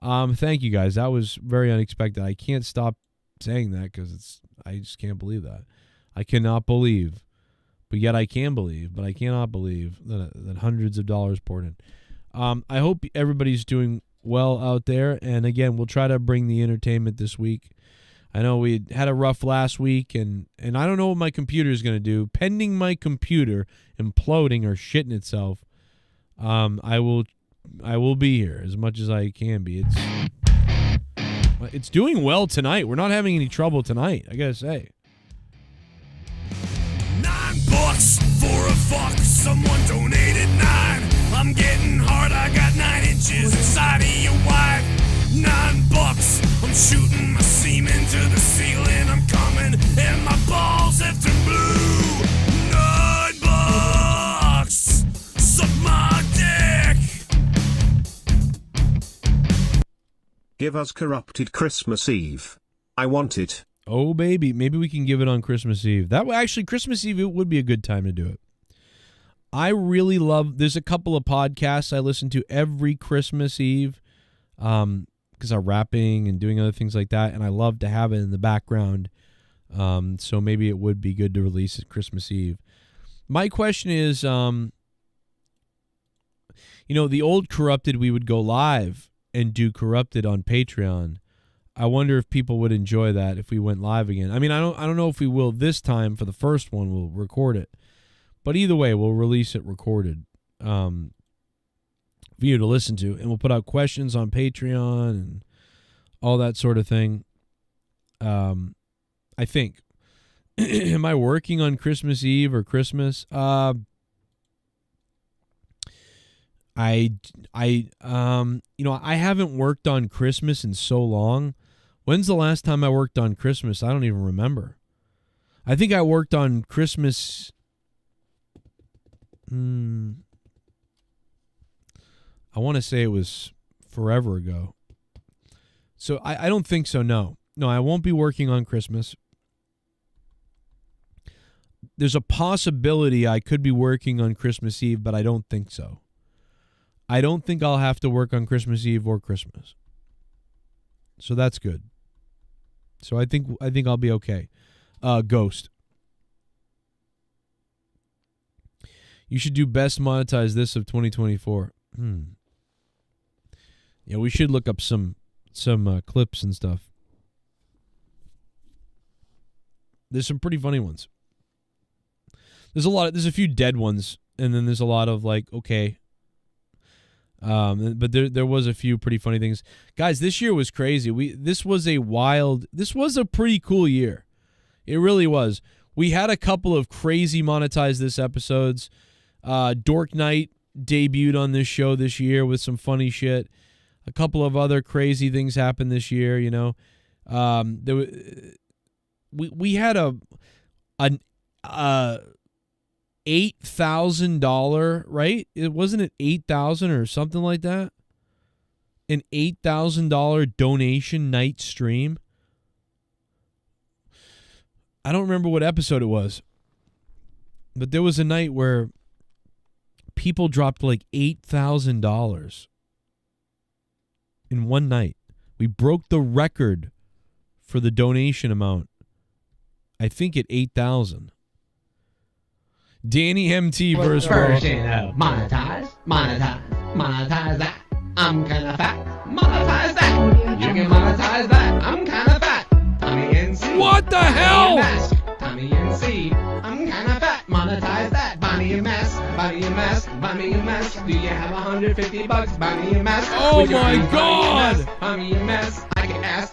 [SPEAKER 5] Thank you guys. That was very unexpected. I can't stop saying that because I just can't believe that. I cannot believe, but yet I can believe, but I cannot believe that hundreds of dollars poured in. I hope everybody's doing well out there, and again, we'll try to bring the entertainment this week. I know we had a rough last week, and I don't know what my computer is going to do. Pending my computer imploding or shitting itself, I will be here as much as I can be. It's doing well tonight. We're not having any trouble tonight, I gotta say.
[SPEAKER 11] $9 for a fuck. Someone donated 9. I'm getting hard. I got 9 inches inside of your wife. $9. I'm shooting my semen to the ceiling. I'm coming, and my balls have turned blue. $9, suck my dick.
[SPEAKER 10] Give us Corrupted Christmas Eve. I want it.
[SPEAKER 5] Oh, baby. Maybe we can give it on Christmas Eve. That actually, Christmas Eve, it would be a good time to do it. I really love, there's a couple of podcasts I listen to every Christmas Eve because I'm rapping and doing other things like that, and I love to have it in the background. So maybe it would be good to release it Christmas Eve. My question is, the old Corrupted, we would go live and do Corrupted on Patreon. I wonder if people would enjoy that if we went live again. I mean, I don't know if we will this time for the first one. We'll record it. But either way, we'll release it recorded for you to listen to. And we'll put out questions on Patreon and all that sort of thing. I think. Am I working on Christmas Eve or Christmas? I haven't worked on Christmas in so long. When's the last time I worked on Christmas? I don't even remember. I think I worked on Christmas. I want to say it was forever ago. So I don't think so, no. No, I won't be working on Christmas. There's a possibility I could be working on Christmas Eve, but I don't think so. I don't think I'll have to work on Christmas Eve or Christmas. So that's good. So I think I'll be okay. Ghost. You should do best monetize this of 2024. Yeah, we should look up some clips and stuff. There's some pretty funny ones. There's a few dead ones, and then there's a lot of like, okay. But there was a few pretty funny things. Guys, this year was crazy. This was a pretty cool year. It really was. We had a couple of crazy monetize this episodes. Dork Night debuted on this show this year with some funny shit. A couple of other crazy things happened this year, we had an $8,000, right? It wasn't it $8,000 or something like that? An $8,000 donation night stream. I don't remember what episode it was, but there was a night where people dropped like $8,000 in one night. We broke the record for the donation amount. I think at 8,000. Danny MT versus
[SPEAKER 18] monetize that. I'm kinda fat. Monetize that. You can monetize that. I'm kinda fat. Tommy NC.
[SPEAKER 5] What the hell?
[SPEAKER 18] Tommy NC. I'm kinda fat. Monetize that. Buy me a mask. Buy me a mask. Buy me a mask. Do you have $150? Buy me a mask.
[SPEAKER 5] Oh my God!
[SPEAKER 18] Buy me a mask. I could ask.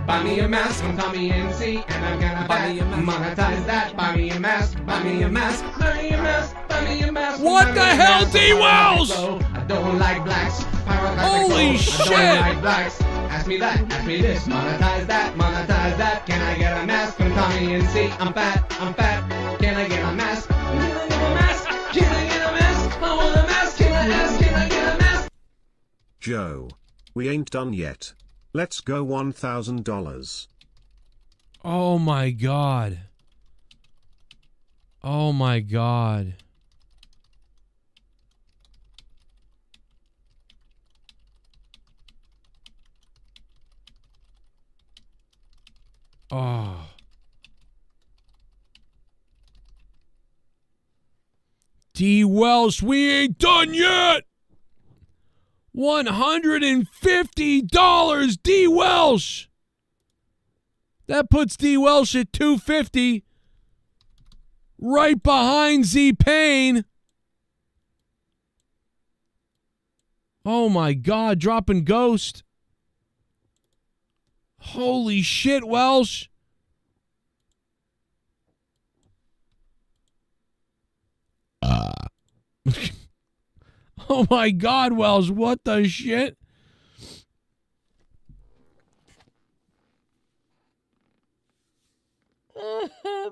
[SPEAKER 18] Buy me a mask from Tommy NC, and I'm gonna buy me a mask. Monetize that. Buy me a mask. Buy me a mask. Buy me a mask. Buy me a mask.
[SPEAKER 5] What the hell, D. Wells?
[SPEAKER 18] I don't like blacks.
[SPEAKER 5] Holy shit!
[SPEAKER 18] I don't like blacks. Ask me that. Ask me this. Monetize that. Monetize that. Can I get a mask from Tommy NC? I'm fat. Can I get a mask? Can I get a mask? Can I get a mask? I want a mask. Can I ask? Can I get a mask?
[SPEAKER 10] Joe, we ain't done yet. Let's go $1,000.
[SPEAKER 5] Oh my God. Oh my God. Oh. D. Welsh, we ain't done yet. $150, D. Welsh. That puts D. Welsh at $250. Right behind Z Payne. Oh my God, dropping Ghost. Holy shit, Welsh. Oh my God, Wells, what the shit?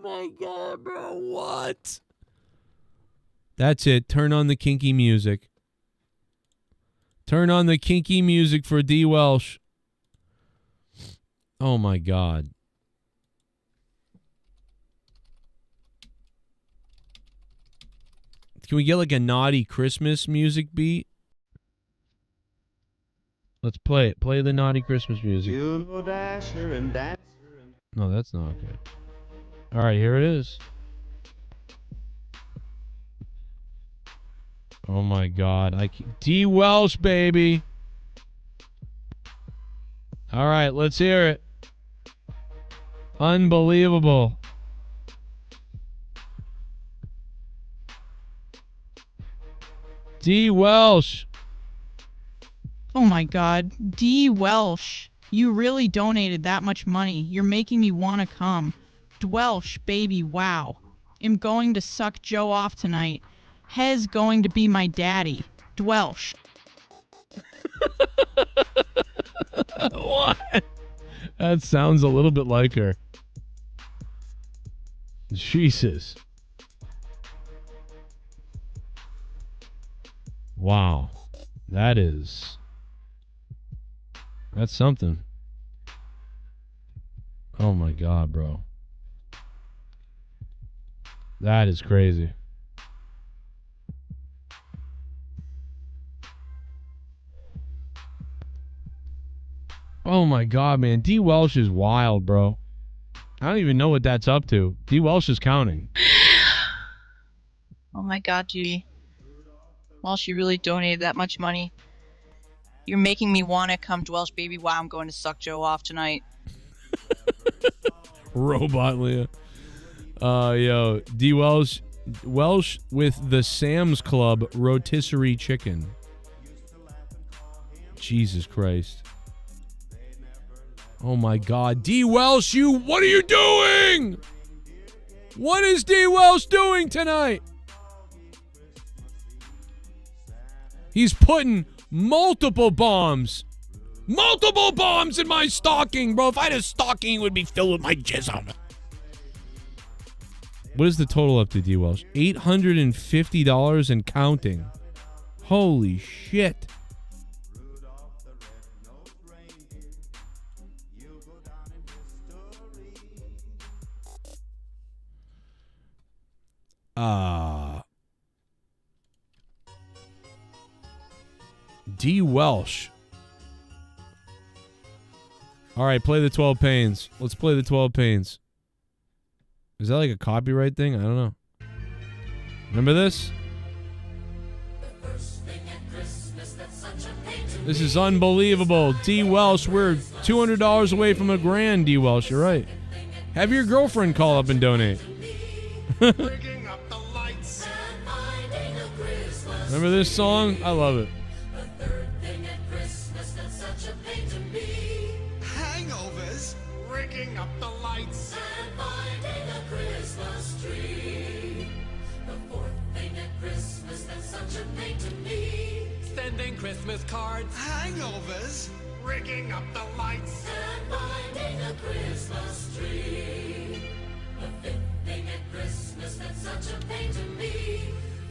[SPEAKER 5] my God, bro. What? That's it. Turn on the kinky music. Turn on the kinky music for D. Welsh. Oh, my God. Can we get like a naughty Christmas music beat? Let's play it. Play the naughty Christmas music.
[SPEAKER 19] You Dasher and Dancer.
[SPEAKER 5] No, that's not good. All right, here it is. Oh my God, D. Welsh, baby. All right, let's hear it. Unbelievable. D. Welsh.
[SPEAKER 16] Oh my God. D. Welsh. You really donated that much money. You're making me want to come. Dwelsh, baby, wow. I'm going to suck Joe off tonight. Hez going to be my daddy. Dwelsh.
[SPEAKER 5] What? That sounds a little bit like her. Jesus. Wow. That's something. Oh my God, bro. That is crazy. Oh my God, man. D. Welsh is wild, bro. I don't even know what that's up to. D. Welsh is counting.
[SPEAKER 16] Oh my God, Judy. Welsh, you really donated that much money. You're making me want to come. Dwelsh, baby, wow, I'm going to suck Joe off tonight.
[SPEAKER 5] Robot Leah. Yo, D. Welsh with the Sam's Club rotisserie chicken. Jesus Christ. Oh my God. D. Welsh, what are you doing? What is D. Welsh doing tonight? He's putting multiple bombs in my stocking, bro. If I had a stocking, it would be filled with my jism. What is the total up to, D. Welsh? $850 and counting. Holy shit. D. Welsh. All right, play the 12 Pains. Let's play the 12 Pains. Is that like a copyright thing? I don't know. Remember this? This is unbelievable. D. Welsh, we're $200 away from $1,000, D. Welsh. You're right. Have your girlfriend call up and donate. Remember this song? I love it.
[SPEAKER 11] Hangovers, rigging up the lights, and finding a Christmas tree. The fourth thing at Christmas that's such a pain to me. Sending Christmas cards. Hangovers, rigging up the lights, and finding a Christmas tree. The fifth thing at Christmas that's such a pain to me.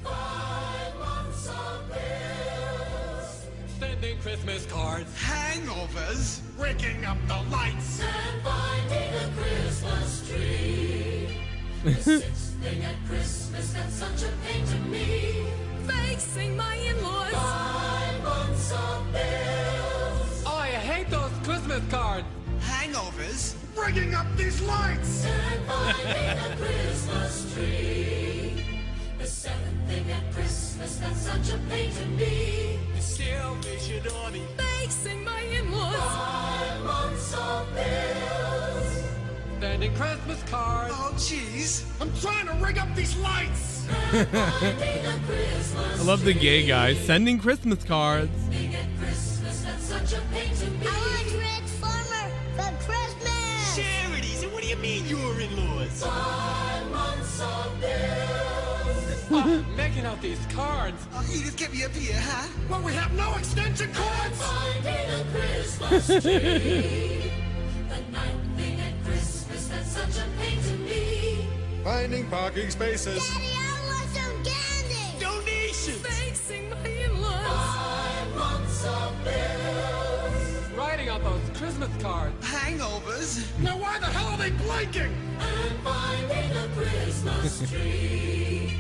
[SPEAKER 11] 5 months of bills. Sending Christmas cards. Hangovers. Rigging up the lights. And finding a Christmas tree. The sixth thing at Christmas that's such a pain to me. Facing my in-laws. 5 months of bills. Oh, I hate those Christmas cards. Hangovers. Rigging up these lights. And finding a Christmas tree. The seventh thing at Christmas that's such a pain to me. Still vision on me. Facing my in-laws. 5 months of bills. Sending Christmas cards. Oh, jeez. I'm trying to rig up these lights.
[SPEAKER 5] I love the gay guy sending Christmas cards.
[SPEAKER 11] Christmas that's such a pain to me.
[SPEAKER 20] I want Transformer for Christmas.
[SPEAKER 11] Charities, and what do you mean your in-laws? 5 months of bills. Making out these cards. Oh, you just get me up here, huh? Well, we have no extension cords. Finding a Christmas tree. The ninth thing at Christmas that's such a pain to me.
[SPEAKER 13] Finding parking spaces.
[SPEAKER 20] Daddy, I want some candy.
[SPEAKER 11] Donations. Facing my in-laws. 5 months of bills.
[SPEAKER 18] Writing on those Christmas cards.
[SPEAKER 13] Hangovers. Now why the hell are they blinking?
[SPEAKER 11] And finding a Christmas tree.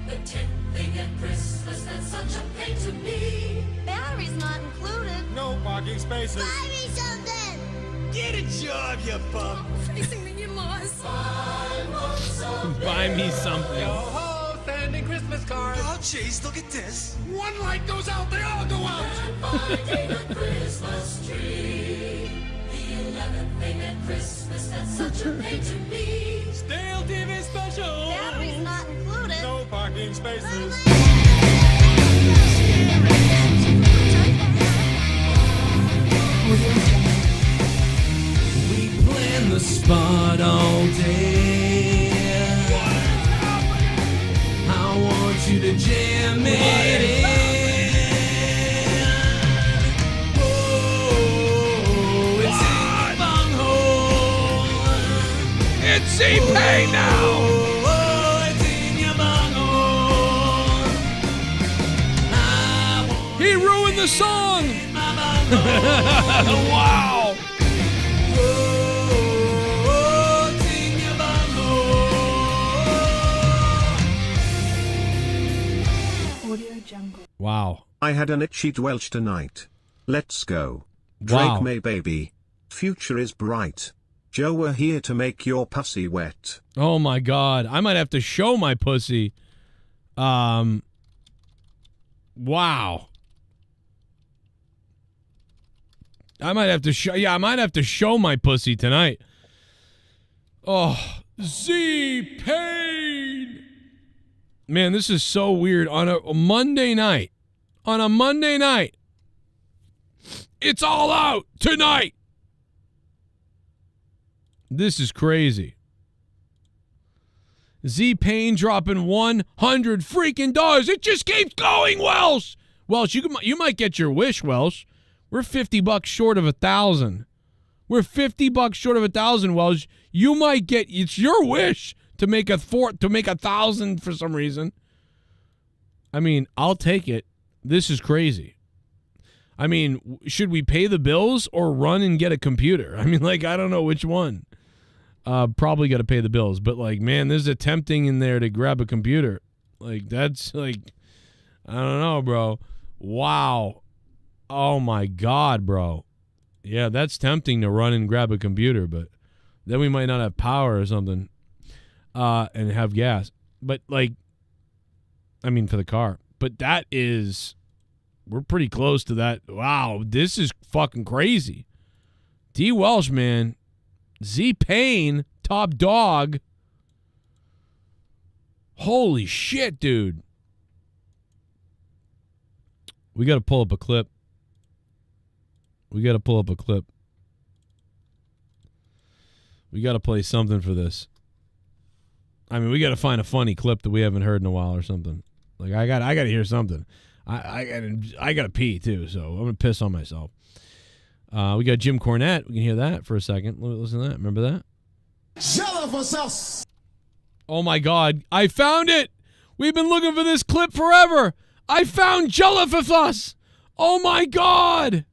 [SPEAKER 11] The 10th thing at Christmas, that's such a pain to me.
[SPEAKER 20] Battery's not included.
[SPEAKER 13] No parking spaces.
[SPEAKER 20] Buy me something.
[SPEAKER 13] Get a job, you bum.
[SPEAKER 11] Facing the in-laws.
[SPEAKER 5] Buy me something.
[SPEAKER 18] Yo ho, sending Christmas cards.
[SPEAKER 13] Oh, jeez, look at this. One light goes out, they all go out.
[SPEAKER 11] Finding a Christmas tree. The 11th thing at Christmas, that's such a pain to me.
[SPEAKER 18] Stale TV special.
[SPEAKER 20] Battery's not included.
[SPEAKER 13] No parking spaces.
[SPEAKER 11] We plan the spot all day. I want you to jam it in. Oh, it's in your bunghole.
[SPEAKER 5] It's C-Pain now.
[SPEAKER 11] Oh, it's in your bunghole.
[SPEAKER 5] He ruined the song. Wow. Wow.
[SPEAKER 10] I had an itchy dwelch tonight. Let's go. Drake
[SPEAKER 5] Wow.
[SPEAKER 10] May baby. Future is bright. Joe, we're here to make your pussy wet.
[SPEAKER 5] Oh my God. I might have to show my pussy. Wow. I might have to show. Yeah, I might have to show my pussy tonight. Oh, Z-Pain. Man, this is so weird. On a Monday night. On a Monday night. It's all out tonight. This is crazy. Z-Pain dropping $100 freaking dollars. It just keeps going, Welsh. Welsh, you might get your wish, Welsh. We're $50 short of 1,000. We're $50 short of 1,000, Welsh. You might get. It's your wish to make 1,000 for some reason. I mean, I'll take it. This is crazy. I mean, should we pay the bills or run and get a computer? I mean, like, I don't know which one. Probably got to pay the bills, but like, man, there's a tempting in there to grab a computer. Like, that's like, I don't know, bro. Wow. Oh my God, bro. Yeah, that's tempting to run and grab a computer, but then we might not have power or something, and have gas. But like, I mean, for the car. But that is, we're pretty close to that. Wow, this is fucking crazy. D. Welsh, man. Z-Pain, top dog. Holy shit, dude. We got to pull up a clip. We got to play something for this. I mean, we got to find a funny clip that we haven't heard in a while or something. Like, I got to hear something. I got to pee too, so I'm gonna piss on myself. We got Jim Cornette. We can hear that for a second. Listen to that. Remember that? Oh my God! I found it. We've been looking for this clip forever. I found Jellyfus. Oh my God!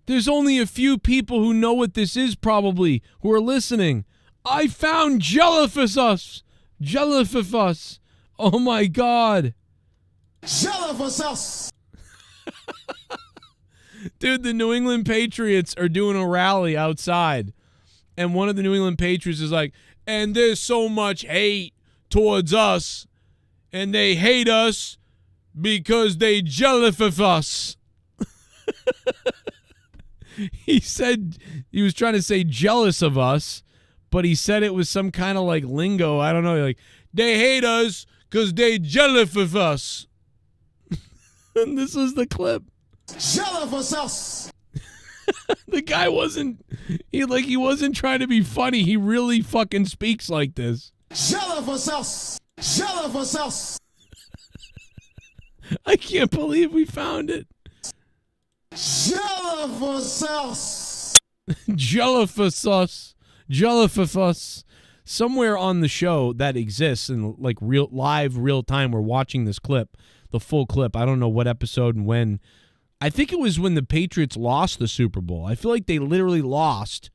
[SPEAKER 5] There's only a few people who know what this is, probably, who are listening. I found Jellyfus. Jellyfus. Oh my God. Jellyfus. Dude, the New England Patriots are doing a rally outside. And one of the New England Patriots is like, and there's so much hate towards us. And they hate us because they Jellyfus us. He said he was trying to say jealous of us, but he said it was some kind of like lingo. I don't know. Like, they hate us because they jealous of us. And this is the clip. Jealous of us. The guy wasn't trying to be funny. He really fucking speaks like this. Jealous of us. Jealous of us. I can't believe we found it. Jellyfus. Jellyfus. Jellyfus. somewhere on the show that exists in like real time. We're watching this clip, the full clip. I don't know what episode and when. I think it was when the Patriots lost the Super Bowl. I feel like they literally lost.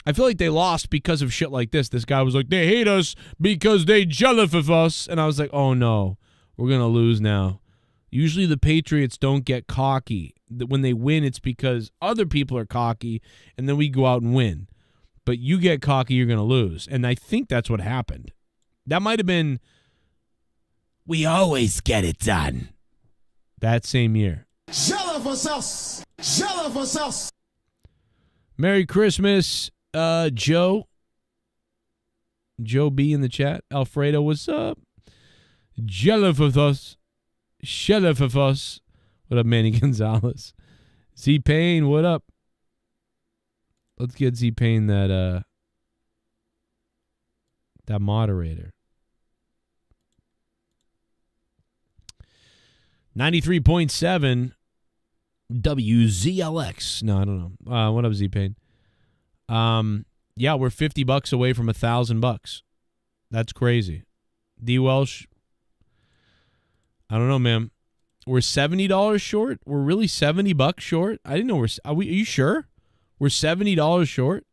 [SPEAKER 5] I feel like they lost because of shit like this. This guy was like, they hate us because they jealous of us. And I was like, oh no, we're going to lose now. Usually the Patriots don't get cocky. When they win, it's because other people are cocky, and then we go out and win. But you get cocky, you're going to lose. And I think that's what happened. That might have been, we always get it done. That same year.
[SPEAKER 11] Jealous of us.
[SPEAKER 5] Merry Christmas, Joe. Joe B in the chat. Alfredo, what's up? Jealous of us. Jealous of us. What up, Manny Gonzalez? Z-Pain, what up? Let's get Z-Pain that moderator. 93.7 WZLX. No, I don't know. What up, Z-Pain? Yeah, we're $50 away from $1,000. That's crazy. D. Welsh, I don't know, man. We're $70 short. We're really $70 short. I didn't know are you sure? We're $70 short.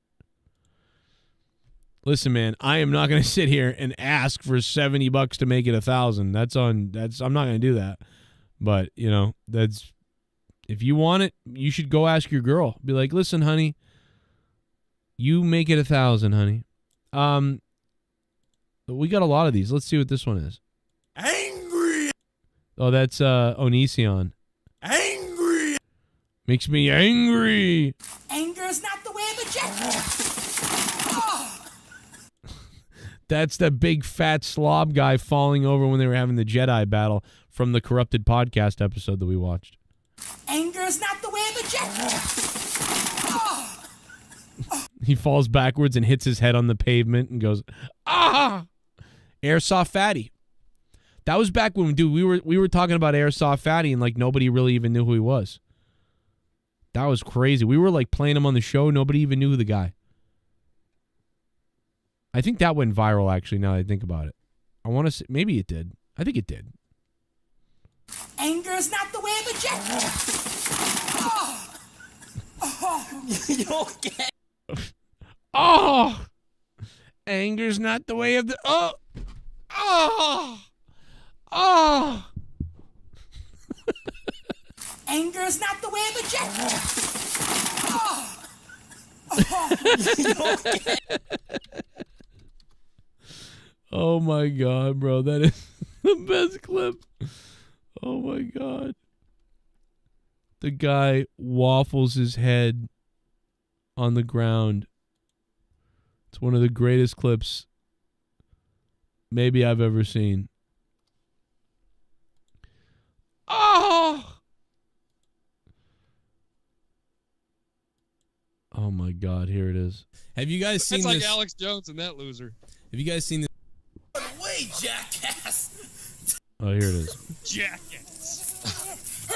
[SPEAKER 5] Listen, man, I am not going to sit here and ask for $70 to make it $1,000. I'm not going to do that. But you know, if you want it, you should go ask your girl. Be like, listen, honey, you make it $1,000, honey. But we got a lot of these. Let's see what this one is.
[SPEAKER 11] Angry.
[SPEAKER 5] Oh, that's Onision.
[SPEAKER 11] Angry.
[SPEAKER 5] Makes me angry.
[SPEAKER 11] Anger is not the way of the jet.
[SPEAKER 5] That's the big fat slob guy falling over when they were having the Jedi battle from the Corrupted podcast episode that we watched.
[SPEAKER 11] Anger is not the way of the jet.
[SPEAKER 5] He falls backwards and hits his head on the pavement and goes, ah! Airsoft Fatty. That was back when, dude, we were talking about Airsoft Fatty and like nobody really even knew who he was. That was crazy. We were like playing him on the show. Nobody even knew the guy. I think that went viral, actually, now that I think about it. I want to say, maybe it did. I think it did.
[SPEAKER 11] Anger is not the way of the jet. You okay?
[SPEAKER 5] Oh! Anger's not the way of the... Oh! Oh! Oh!
[SPEAKER 11] Anger is not the way of the jet. You okay?
[SPEAKER 5] Oh my God, bro. That is the best clip. Oh my God. The guy waffles his head on the ground. It's one of the greatest clips maybe I've ever seen. Oh! Oh my God, here it is. Have you guys seen
[SPEAKER 21] That's like
[SPEAKER 5] this?
[SPEAKER 21] Alex Jones and that loser.
[SPEAKER 5] Have you guys seen this?
[SPEAKER 11] Wait, jackass.
[SPEAKER 5] Oh, here it is.
[SPEAKER 21] Jackass.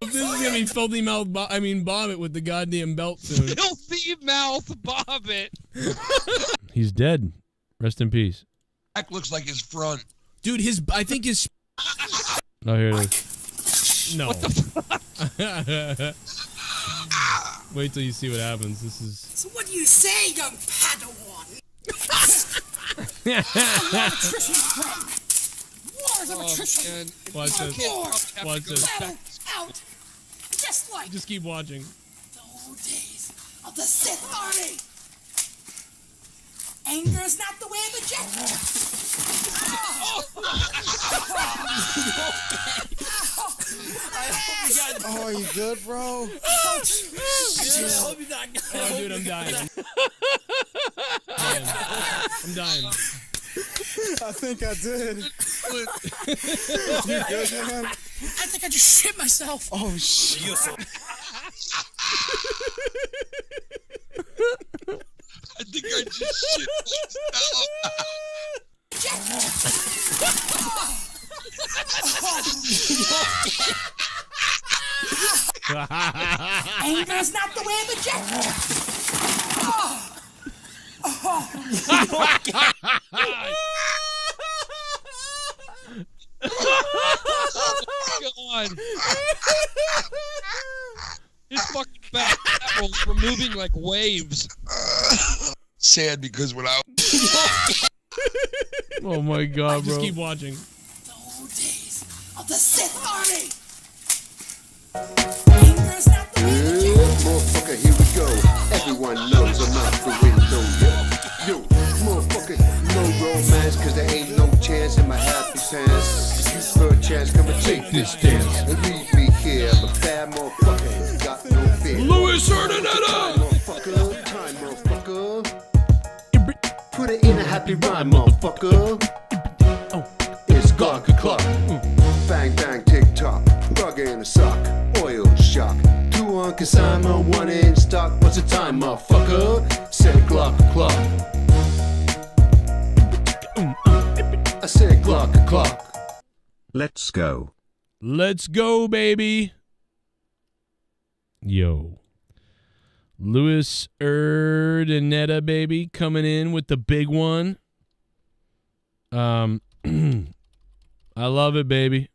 [SPEAKER 5] This is gonna be filthy mouth. Vomit with the goddamn belt soon.
[SPEAKER 21] Filthy mouth Bobbit.
[SPEAKER 5] He's dead. Rest in peace.
[SPEAKER 22] Back looks like his front.
[SPEAKER 5] Dude, I think his. Oh, here it is. No.
[SPEAKER 21] What the fuck?
[SPEAKER 5] Wait till you see what happens. This is.
[SPEAKER 11] So what do you say, young Padawan? Wars of attrition.
[SPEAKER 5] Watch this. Watch this.
[SPEAKER 11] Battle out. Just like
[SPEAKER 5] Just keep watching.
[SPEAKER 11] the old days of the Sith Army. Anger is not the way of the jet.
[SPEAKER 22] Oh, you good, bro?
[SPEAKER 11] I hope you're not good.
[SPEAKER 5] Oh, dude, I'm dying. I'm dying.
[SPEAKER 22] I think I did.
[SPEAKER 11] You good, man? I think I just shit myself.
[SPEAKER 22] Oh, shit. I think I just shit
[SPEAKER 11] Anger is not the way of the jet.
[SPEAKER 21] God. His fucking back rolls were moving like waves.
[SPEAKER 22] Sad because when I...
[SPEAKER 5] Oh my God, bro.
[SPEAKER 11] Just keep watching.
[SPEAKER 3] Of the Sith Army.
[SPEAKER 4] Motherfucker, here we go. Everyone knows I'm out the window. Yo, motherfucker, no romance, cause there ain't no chance in my happy pants. You for a chance, come and take this dance. And leave me here, I'm a bad motherfucker. Got no fear.
[SPEAKER 11] Louis Erdonetta!
[SPEAKER 4] Motherfucker, time, motherfucker. Put it in a happy rhyme, motherfucker. It's Glock o'clock. Bang, bang, tick tock. Rug in a sock. Oil shock. 2 on consignment, 1 in stock. What's the time, motherfucker? Said Glock o'clock. I said Glock o'clock.
[SPEAKER 10] Let's go.
[SPEAKER 5] Let's go, baby. Yo. Louis Erdonetta, baby, coming in with the big one. I love it, baby.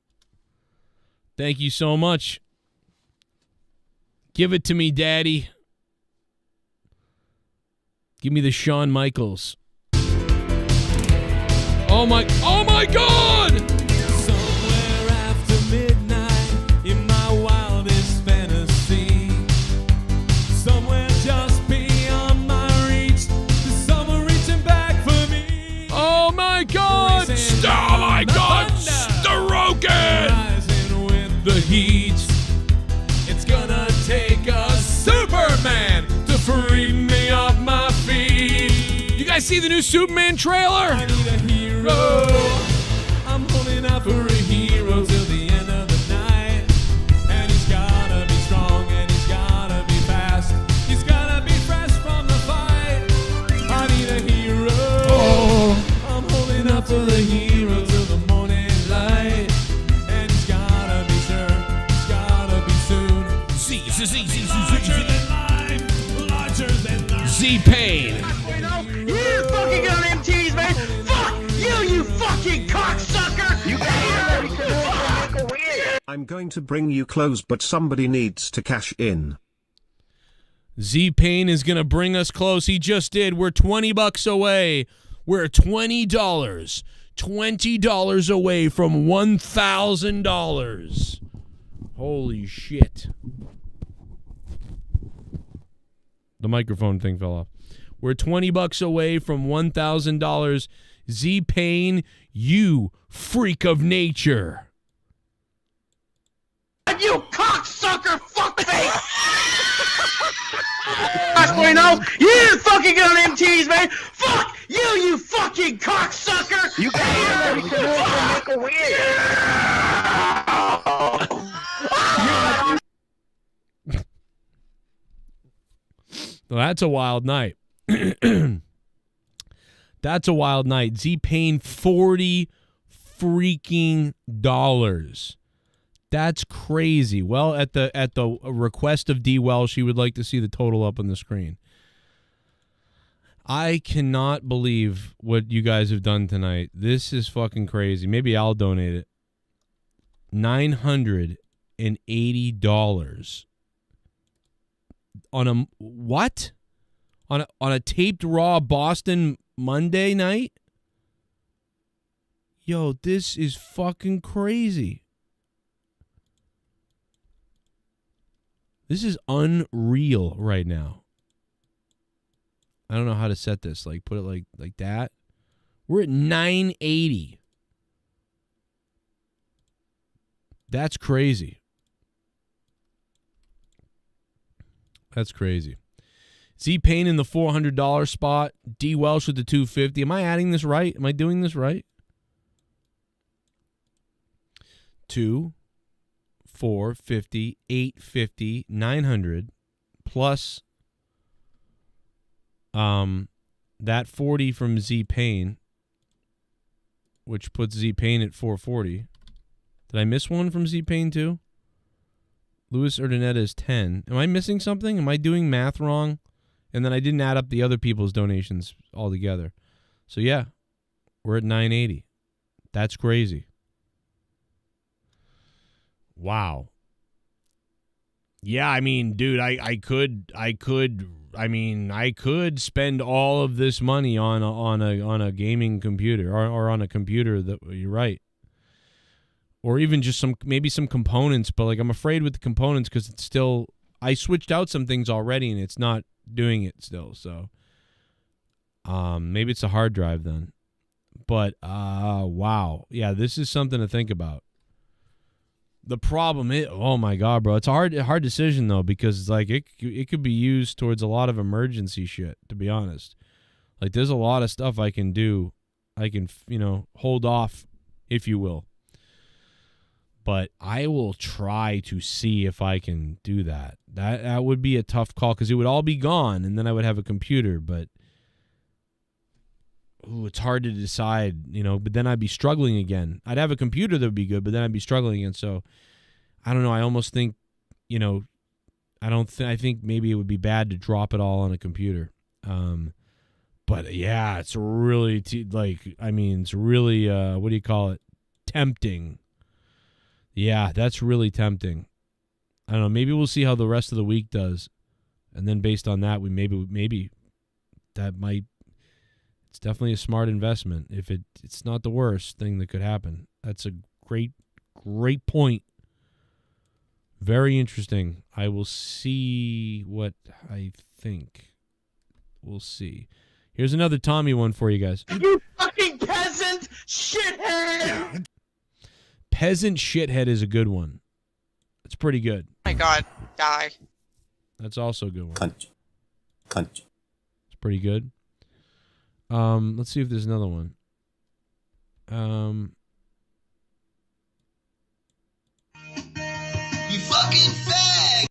[SPEAKER 5] Thank you so much. Give it to me, Daddy. Give me the Shawn Michaels. Oh my God!
[SPEAKER 11] Somewhere after midnight, in my wildest fantasy, somewhere just beyond my reach, there's someone reaching back for me.
[SPEAKER 5] Oh my God!
[SPEAKER 11] Oh my God!
[SPEAKER 5] Starokin!
[SPEAKER 11] Rising with the heat. It's gonna take a Superman to free me off my feet.
[SPEAKER 5] You guys see the new Superman trailer?
[SPEAKER 11] I need a hero. I'm holding out for a hero till the end of the night. And he's gotta be strong and he's gotta be fast. He's gotta be fresh from the fight. I need a hero. I'm holding out for the hero till the morning light. And he's gotta be sure, he's gotta be soon. Larger than life, larger than life.
[SPEAKER 5] Z-Pain.
[SPEAKER 3] You fucking got MTs, man. Fuck you fucking cocksucker. You
[SPEAKER 10] I'm going to bring you close, but somebody needs to cash in.
[SPEAKER 5] Z-Pain is going to bring us close. He just did. We're $20 away. We're $20. $20 away from $1,000. Holy shit. The microphone thing fell off. We're $20 away from $1,000. Z-Pain, you freak of nature.
[SPEAKER 3] You cocksucker fuckface! Bueno, you fucking got MTs, man! Fuck you fucking cocksucker! You
[SPEAKER 5] Well, that's a wild night. That's a wild night. Z-Pain, $40 freaking dollars. That's crazy. Well, at the request of D. Wells, she would like to see the total up on the screen. I cannot believe what you guys have done tonight. This is fucking crazy. Maybe I'll donate it. $980 on a what? On a taped Raw Boston Monday night? Yo, this is fucking crazy. This is unreal right now. I don't know how to set this. Like, put it like that. We're at 980. That's crazy. That's crazy. Z-Pain in the $400 spot. D. Welsh with the $250. Am I adding this right? Am I doing this right? 2, 450, 850, 900 plus that 40 from Z-Pain, which puts Z-Pain at 440. Did I miss one from Z-Pain too? Louis Erdonetta is 10. Am I missing something? Am I doing math wrong? And then I didn't add up the other people's donations altogether. So yeah, we're at 980. That's crazy. Wow. Yeah, I mean, dude, I could spend all of this money on a gaming computer or on a computer that you're right. Or even just maybe some components, but like I'm afraid with the components because it's still I switched out some things already and it's not doing it still. So maybe it's a hard drive then. But wow. Yeah, this is something to think about. The problem is, oh my God, bro, it's a hard decision though, because it's like it could be used towards a lot of emergency shit, to be honest. Like there's a lot of stuff I can do. I can, hold off, if you will. But I will try to see if I can do that. That would be a tough call because it would all be gone and then I would have a computer, but it's hard to decide, but then I'd be struggling again. I'd have a computer that would be good, but then I'd be struggling again. So I don't know. I almost think, I think maybe it would be bad to drop it all on a computer. But yeah, it's really it's really, what do you call it? Tempting. Yeah, that's really tempting. I don't know. Maybe we'll see how the rest of the week does. And then based on that, we maybe that might, it's definitely a smart investment. If it's not the worst thing that could happen. That's a great point. Very interesting. I will see what I think. We'll see. Here's another Tommy one for you guys.
[SPEAKER 3] You fucking peasant shithead!
[SPEAKER 5] Peasant shithead is a good one. It's pretty good.
[SPEAKER 6] Oh my God, die.
[SPEAKER 5] That's also a good one.
[SPEAKER 8] Cunt.
[SPEAKER 5] It's pretty good. Let's see if there's another one.
[SPEAKER 11] You fucking fag!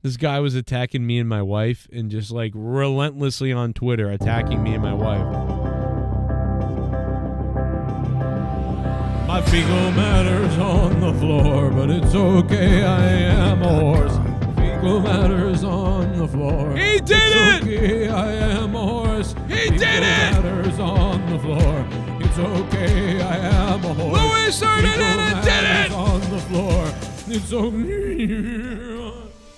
[SPEAKER 5] This guy was attacking me and my wife and just like relentlessly on Twitter attacking me and my wife. My fecal matter's on the floor, but it's okay, I am a horse. Fecal matter's on the floor. He did it! Okay, I am a horse. He did it! Fecal matter's on the floor. It's okay, I am a horse. Louis Sardinetta did it! On the floor. It's okay.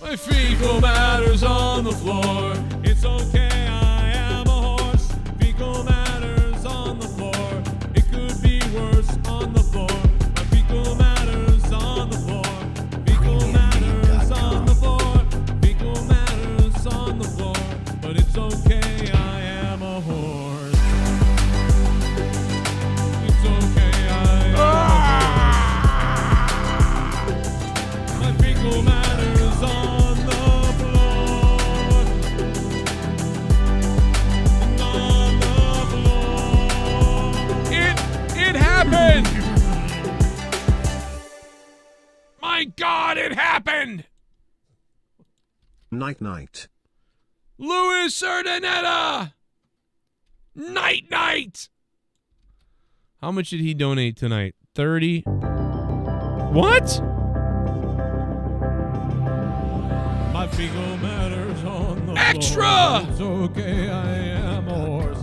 [SPEAKER 5] My fecal matter's on the floor. It's okay, I am a horse. Fecal matter's on the floor. It could be worse on the floor. My fecal matter's on the floor. Fecal matter's on the floor. Fecal matter's on the floor. But it's okay, I am a horse. It's okay, I am a horse. My fecal matter's on. Happened! My God, it happened!
[SPEAKER 10] Night.
[SPEAKER 5] Louis Sardinetta! Night! How much did he donate tonight? 30? What? My fecal matter's on the
[SPEAKER 11] Extra!
[SPEAKER 5] floor. It's okay, I am a horse.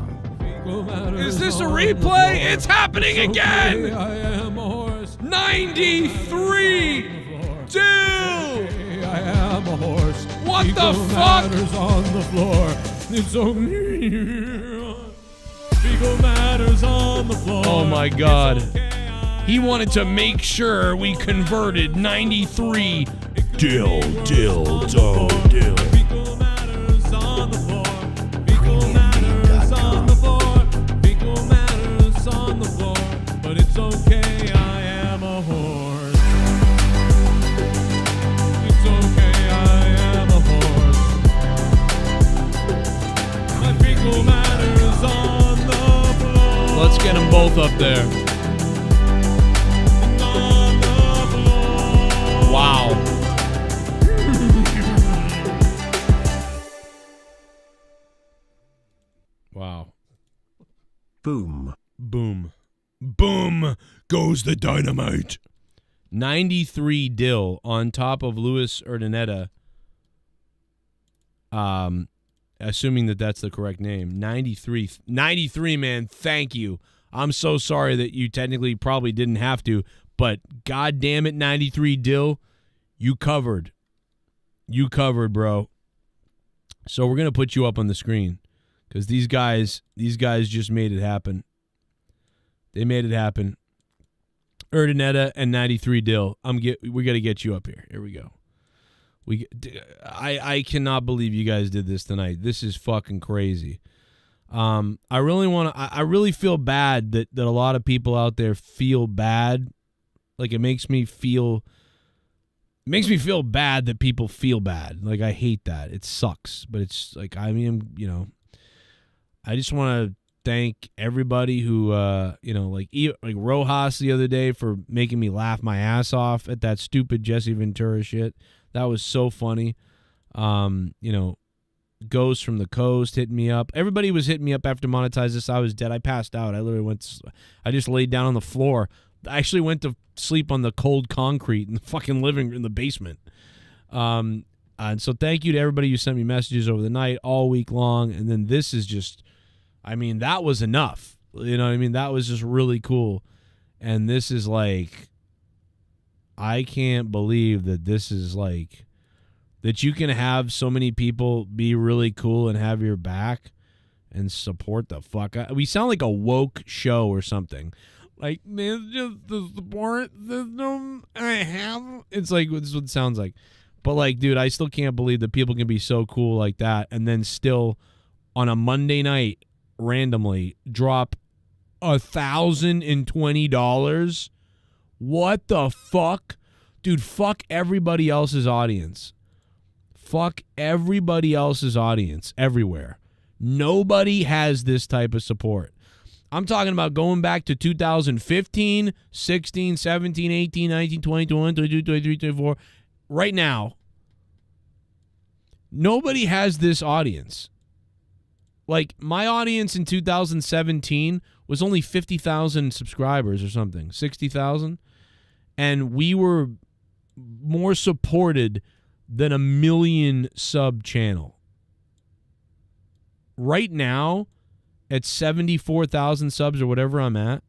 [SPEAKER 5] Is this a replay? It's happening again! Okay, I am a horse. 93! Dude! Okay, I am a horse. What the fuck? Matters on the floor. It's okay. Fecal matters on the floor. Oh my God. He wanted to make sure we converted 93. Dill. Fecal matters on the floor. Fecal matters on the floor. Fecal matters on the floor. But it's okay, I am a horse. It's okay, I am a horse. My fecal matters on the floor. Let's get them both up there. Wow. Wow.
[SPEAKER 10] Boom.
[SPEAKER 5] Boom. Boom goes the dynamite. 93 Dill on top of Luis Urdaneta. Assuming that that's the correct name. 93, man, thank you. I'm so sorry that you technically probably didn't have to, but god damn it, 93 Dill, you covered. You covered, bro. So we're going to put you up on the screen because these guys just made it happen. They made it happen. Urdaneta and 93 Dill. We got to get you up here. Here we go. I cannot believe you guys did this tonight. This is fucking crazy. I really feel bad that a lot of people out there feel bad. Like it makes me feel bad that people feel bad. Like I hate that. It sucks. But it's like, I mean, you know, I just want to thank everybody who, like Rojas the other day for making me laugh my ass off at that stupid Jesse Ventura shit. That was so funny. Ghost from the Coast hitting me up. Everybody was hitting me up after Monetize This. I was dead. I passed out. I just laid down on the floor. I actually went to sleep on the cold concrete in the fucking living in the basement. And so thank you to everybody who sent me messages over the night, all week long. And then this is just, I mean, that was enough. You know what I mean? That was just really cool. And this is like, I can't believe that this is like, that you can have so many people be really cool and have your back and support the fuck out. We sound like a woke show or something. Like, man, just the support system I have. It's like, this is what it sounds like. But like, dude, I still can't believe that people can be so cool like that and then still on a Monday night randomly drop $1,020. What the fuck? Dude, fuck everybody else's audience. Fuck everybody else's audience everywhere. Nobody has this type of support. I'm talking about going back to 2015, 16, 17, 18, 19, 20, 21, 22, 23, 24. Right now, nobody has this audience. Like, my audience in 2017 was only 50,000 subscribers or something, 60,000. And we were more supported than a 1 million sub channel. Right now, at 74,000 subs or whatever I'm at,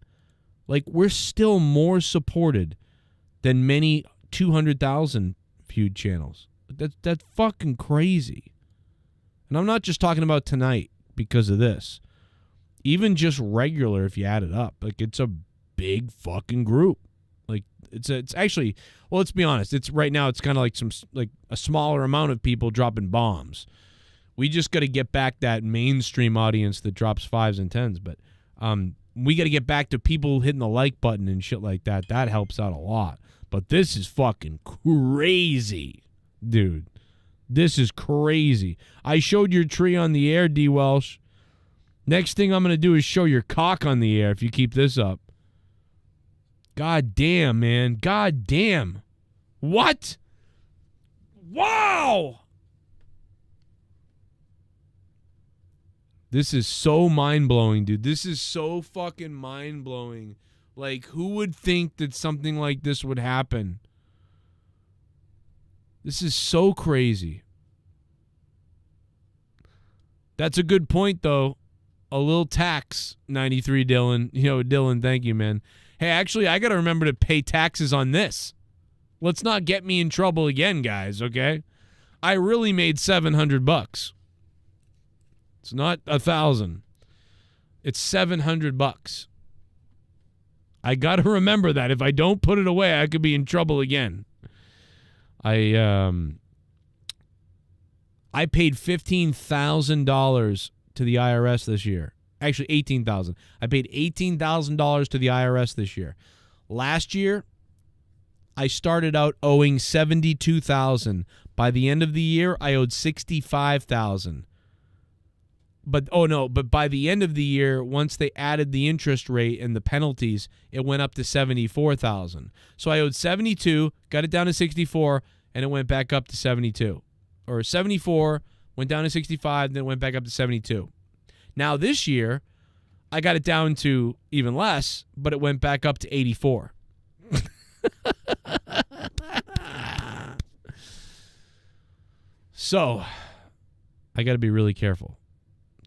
[SPEAKER 5] like, we're still more supported than many 200,000 viewed channels. That's fucking crazy. And I'm not just talking about tonight because of this. Even just regular, if you add it up, like, it's a big fucking group. Like, it's actually, well, let's be honest. It's right now, it's kind of like a smaller amount of people dropping bombs. We just got to get back that mainstream audience that drops 5s and 10s. But we got to get back to people hitting the like button and shit like that. That helps out a lot. But this is fucking crazy, dude. This is crazy. I showed your tree on the air, D. Welsh. Next thing I'm going to do is show your cock on the air if you keep this up. God damn, man. God damn. What? Wow. This is so mind-blowing, dude. This is so fucking mind-blowing. Like, who would think that something like this would happen? This is so crazy. That's a good point, though. A little tax, 93 Dylan. Dylan, thank you, man. Hey, actually, I got to remember to pay taxes on this. Let's not get me in trouble again, guys, okay? I really made $700. It's not 1,000. It's $700. I got to remember that. If I don't put it away, I could be in trouble again. I paid $15,000 to the IRS this year. Actually, $18,000. I paid $18,000 to the IRS this year. Last year, I started out owing $72,000. By the end of the year, I owed $65,000. But by the end of the year, once they added the interest rate and the penalties, it went up to $74,000. So I owed $72, got it down to $64, and it went back up to $72. Or $74, went down to $65, then it went back up to $72. Now this year, I got it down to even less, but it went back up to 84. So, I got to be really careful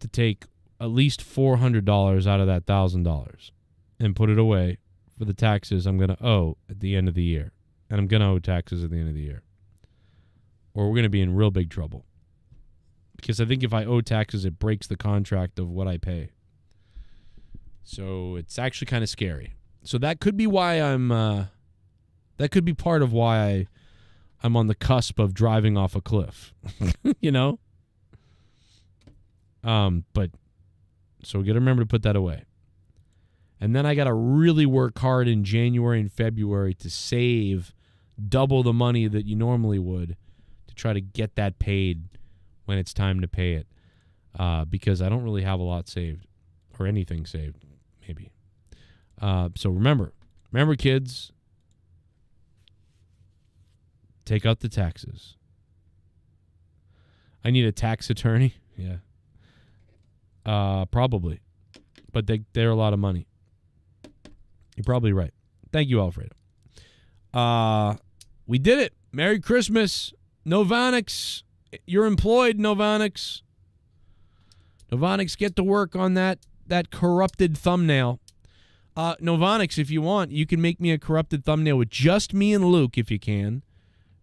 [SPEAKER 5] to take at least $400 out of that $1,000 and put it away for the taxes I'm going to owe at the end of the year. And I'm going to owe taxes at the end of the year. Or we're going to be in real big trouble. Because I think if I owe taxes, it breaks the contract of what I pay. So it's actually kind of scary. So that could be why that could be part of why I'm on the cusp of driving off a cliff. You know? But so we got to remember to put that away. And then I got to really work hard in January and February to save double the money that you normally would to try to get that paid when it's time to pay it. Because I don't really have a lot saved or anything saved, maybe. So remember, kids, take out the taxes. I need a tax attorney. Yeah. Probably. But they're a lot of money. You're probably right. Thank you, Alfredo. We did it. Merry Christmas. Novonix. You're employed, Novonix. Novonix, get to work on that corrupted thumbnail. Novonix, if you want, you can make me a corrupted thumbnail with just me and Luke, if you can.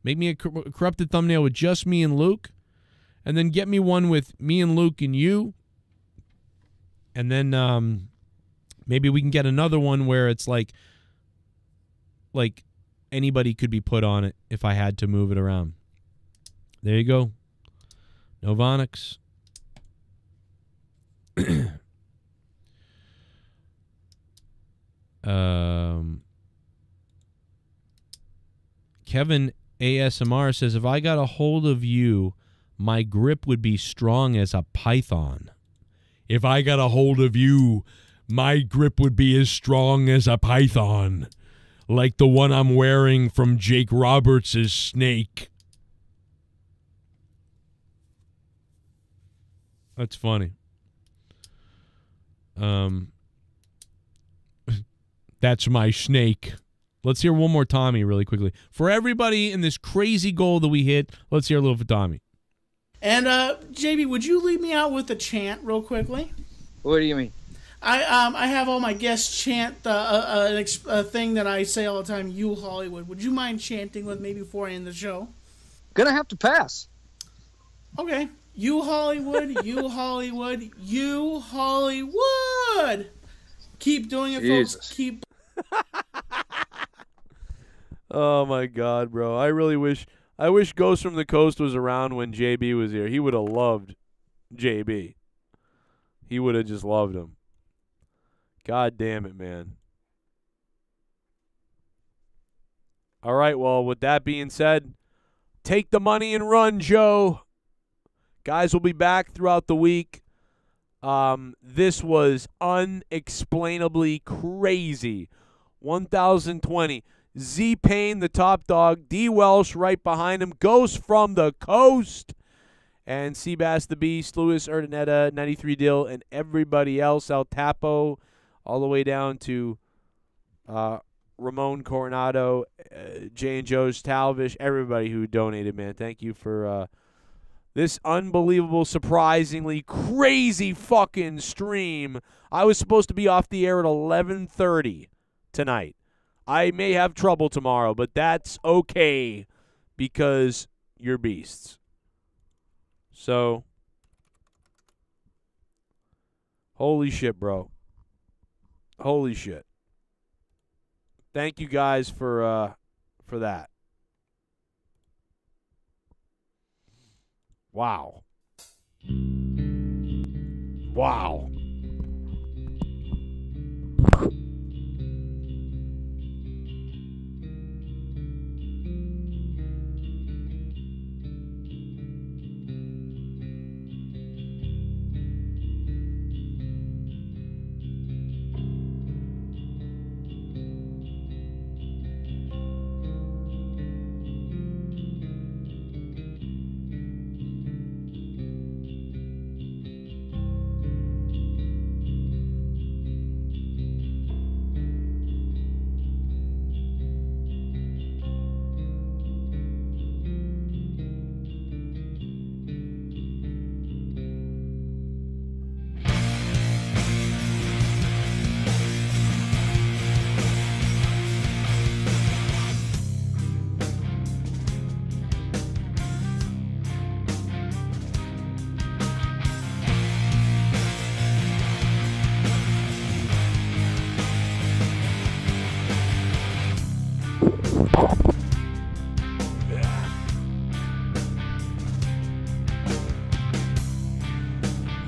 [SPEAKER 5] Make me a corrupted thumbnail with just me and Luke. And then get me one with me and Luke and you. And then maybe we can get another one where it's like anybody could be put on it if I had to move it around. There you go. Novonix. Kevin ASMR says, if I got a hold of you, my grip would be strong as a python. If I got a hold of you, my grip would be as strong as a python. Like the one I'm wearing from Jake Roberts' snake. That's funny. That's my snake. Let's hear one more Tommy really quickly. For everybody in this crazy goal that we hit, let's hear a little for Tommy.
[SPEAKER 6] And JB, would you lead me out with a chant real quickly?
[SPEAKER 8] What do you mean?
[SPEAKER 6] I have all my guests chant a thing that I say all the time, you Hollywood. Would you mind chanting with me before I end the show?
[SPEAKER 8] Gonna have to pass.
[SPEAKER 6] Okay. You Hollywood, you Hollywood, you Hollywood. Keep doing it,
[SPEAKER 8] Jesus.
[SPEAKER 6] folks. Keep.
[SPEAKER 5] Oh my God, bro. I wish Ghost from the Coast was around when JB was here. He would have loved JB. He would have just loved him. God damn it, man. All right, well, with that being said, take the money and run, Joe. Guys will be back throughout the week. This was unexplainably crazy. 1,020. Z-Pain, the top dog. D. Welsh right behind him. Ghost from the Coast. And Seabass the Beast, Louis Urdaneta, 93 Dill, and everybody else. El Tapo, all the way down to Ramon Coronado, J and Joe's Talvish, everybody who donated, man. Thank you for this unbelievable, surprisingly crazy fucking stream. I was supposed to be off the air at 11:30 tonight. I may have trouble tomorrow, but that's okay because you're beasts. So, holy shit, bro. Holy shit. Thank you guys for that. Wow. Wow.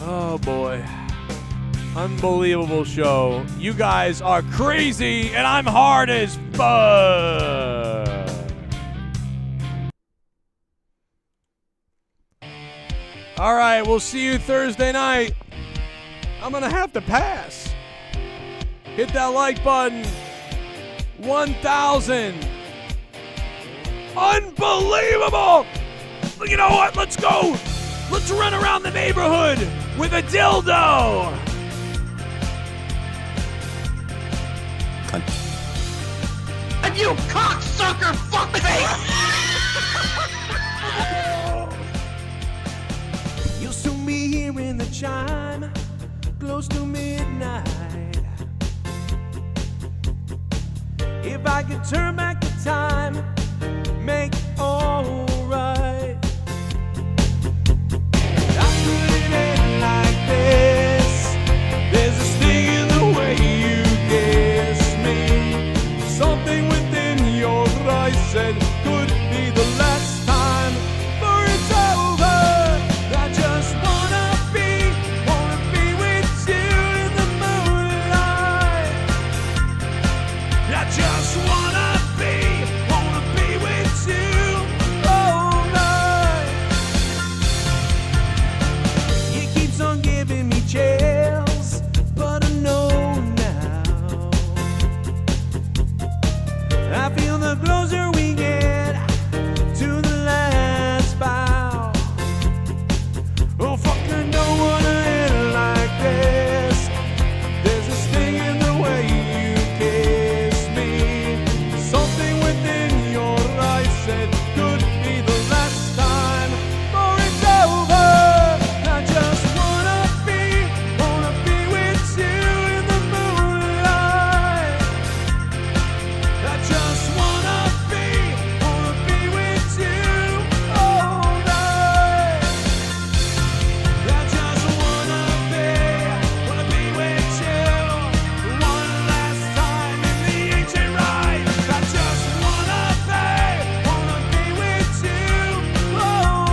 [SPEAKER 5] Oh, boy. Unbelievable show. You guys are crazy, and I'm hard as fuck. All right, we'll see you Thursday night. I'm going to have to pass. Hit that like button. 1,000. Unbelievable. You know what? Let's go. Let's run around the neighborhood with a dildo.
[SPEAKER 3] And you cocksucker fuckface!
[SPEAKER 11] You'll soon be hearing the chime, close to midnight. If I could turn back the time, make all right. I put it in like this. There's a sting in the way you kiss me. Something within your eyes said could be the last time, for it's over. I just wanna be with you in the moonlight. I just wanna be with you all night. It keeps on giving me chills, but I know now. I feel the closer we get to the last bow. Oh fuck, I don't wanna end like this. There's a sting in the way you kiss me. Something within your eyes said could be the last time, for it's over. I just wanna be with you in the moonlight. I just wanna be with you all night. I just wanna be with you one last time in the ancient rite. I just wanna be with you all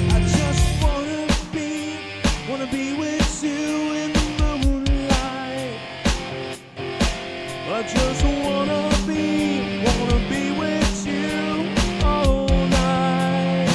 [SPEAKER 11] I just wanna be with you in the moonlight. I just wanna be with you all night.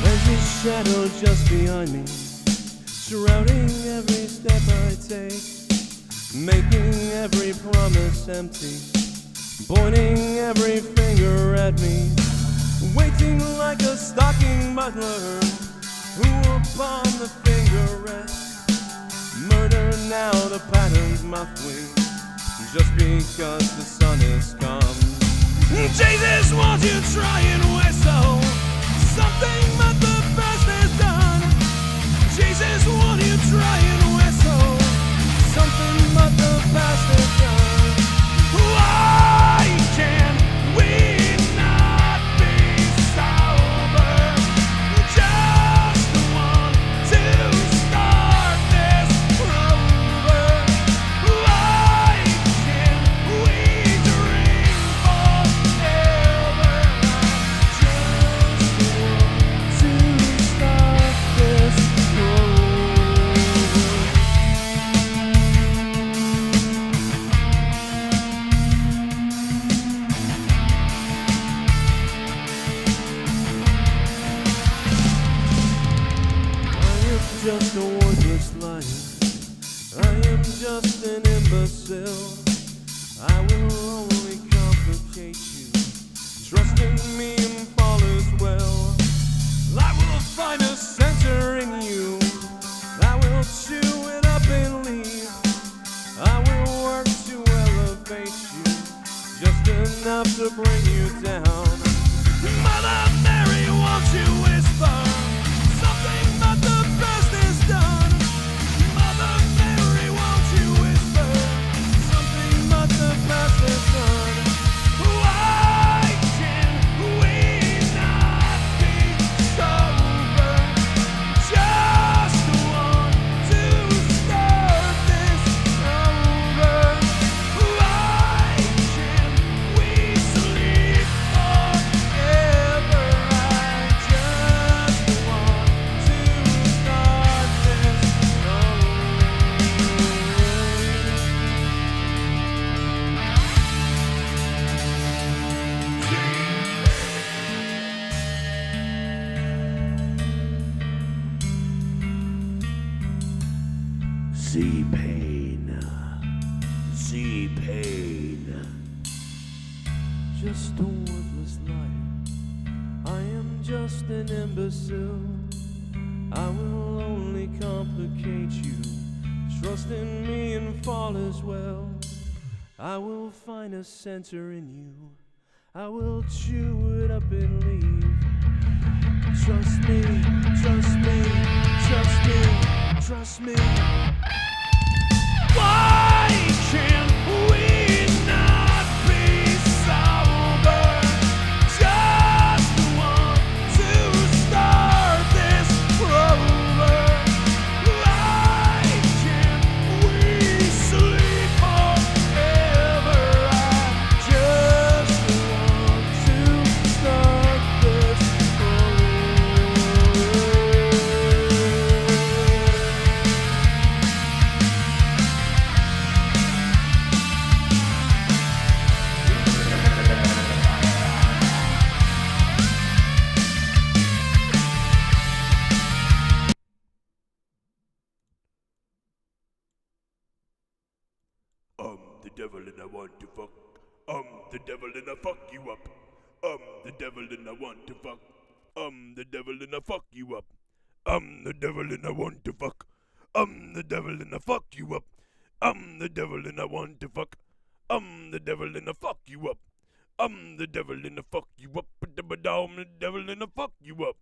[SPEAKER 11] There's this shadow just behind me, surrounding every step I take, making every promise empty, pointing every finger at me, waiting like a stalking butler who upon the finger rests. Murder now the pattern's my wing, just because the sun has come. Jesus, won't you try and whistle something but the best is
[SPEAKER 5] just a worthless liar. I am just an imbecile. I will only complicate you. Trust in me and fall as well. I will find a center in you. I will chew it up and leave. I will work to elevate you, just enough to bring you down. Mother Mary, won't you whisper something but the best is done? Mother Mary, won't you whisper something but the best is done? Why can we not be sober? Just want to start this over. Why can't we sleep forever? I just want to start this Z-Pain. Just a worthless liar. I am just an imbecile. I will only complicate you. Trust in me and fall as well. I will find a center in you. I will chew it up and leave. Trust me, trust me, trust me, trust me. Why can't we not be sober? Just want to start this over. Why can't we sleep forever? I just want to start this over.
[SPEAKER 11] The devil and I want to fuck. The devil and I fuck you up. The devil and I want to fuck. The devil and I fuck you up. The devil and I want to fuck. The devil and I fuck you up. The devil and I want to fuck. The devil and I fuck you up. The devil and I fuck you up. The devil and I fuck you up.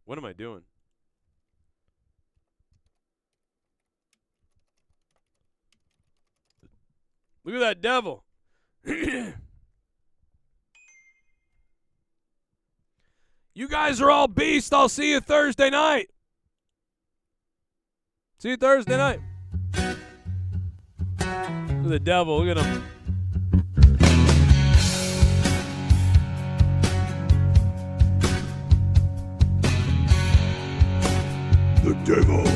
[SPEAKER 11] What am I doing? Look at that devil. You guys are all beasts. I'll see you Thursday night. See you Thursday night. Look at the devil. Look at him.
[SPEAKER 2] The devil.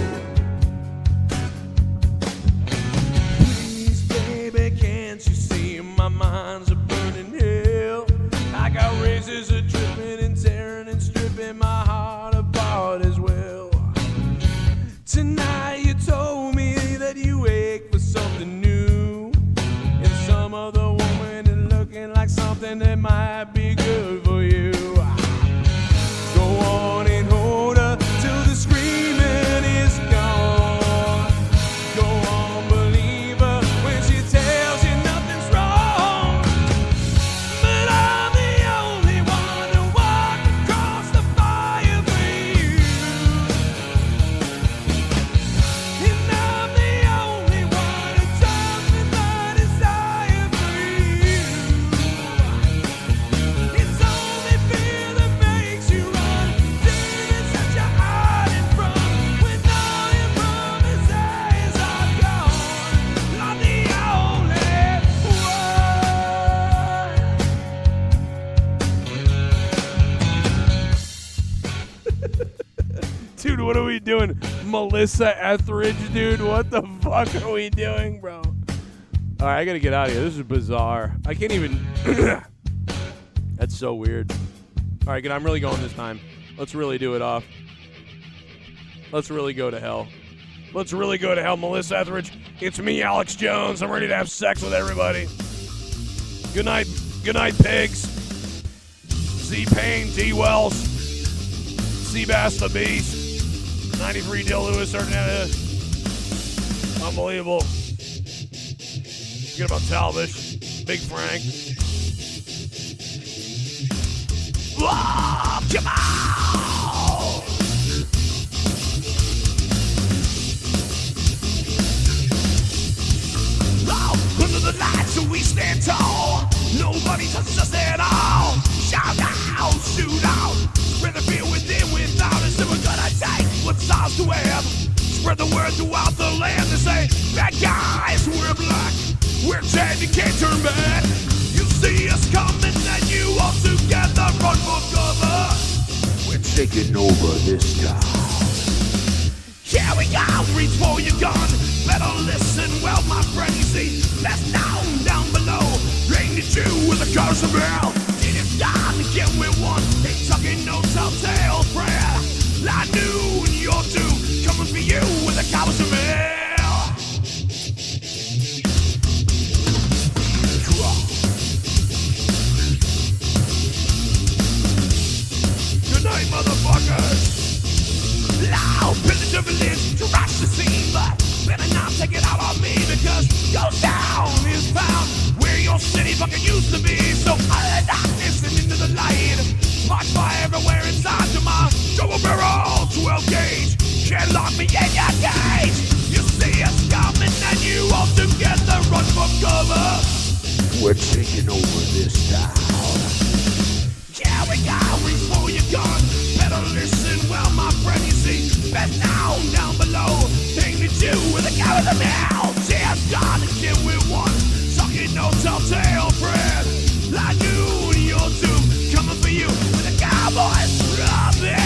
[SPEAKER 5] Can't you see my mind's a burning hell? I got razors a dripping and tearing and stripping my heart apart as well. Tonight you told me that you ache for something new, and some other woman is looking like something that might be good for you. Go on and hold her till the screaming is gone. Go on, believe her when she tells you nothing's wrong. But I'm the only one to walk across the fire for you. And I'm the only one who turns with my desire for you. It's only fear that makes you run. Demons that you're hiding from, when all your promises are gone. I'm the only one. Dude, what are we doing? Melissa Etheridge, dude? What the fuck are we doing, bro? All right, I gotta get out of here. This is bizarre. I can't even... That's so weird. All right, good. I'm really going this time. Let's really do it off. Let's really go to hell. Let's really go to hell, Melissa Etheridge. It's me, Alex Jones. I'm ready to have sex with everybody. Good night, pigs. C. Payne, D. Wells, Seabass the Beast, 93 Dill Lewis, unbelievable. Forget about Talbish, Big Frank. Whoa, come on! Oh, under the lights so we stand tall. Nobody touches us at all. Shout out, shoot out. Spread the fear within without us. And we're gonna take what's ours to have. Spread the word throughout the land and say, bad guys, we're black. We're dead, you can't turn back. You see us coming and you all together run for cover.
[SPEAKER 4] We're taking over this town.
[SPEAKER 11] Here we go, reach for your gun. Better listen well, my friend, you see. That's down below. Rain at you with a curse of hell. It is done, again we won. Ain't talking no telltale prayer. I knew you're due. Coming for you with a curse of hell. Good night, motherfuckers. Loud, pillage of village, to rush the scene, but better not take it out on me, because ghost town is found where your city fucking used to be. So out of the darkness and into the light, spark fire everywhere inside your mind. Double barrel, 12 gauge, can't lock me in your cage. You see us coming and you all together run for cover.
[SPEAKER 4] We're taking over this town.
[SPEAKER 11] Here we go, reach for your gun. Better listen well, my friend, you see. Best down below. Thing to do with a guy with a mouth. Tears gone again with one. Talking no telltale friend. I knew you're doomed. Coming for you with a cowboy's rubbing.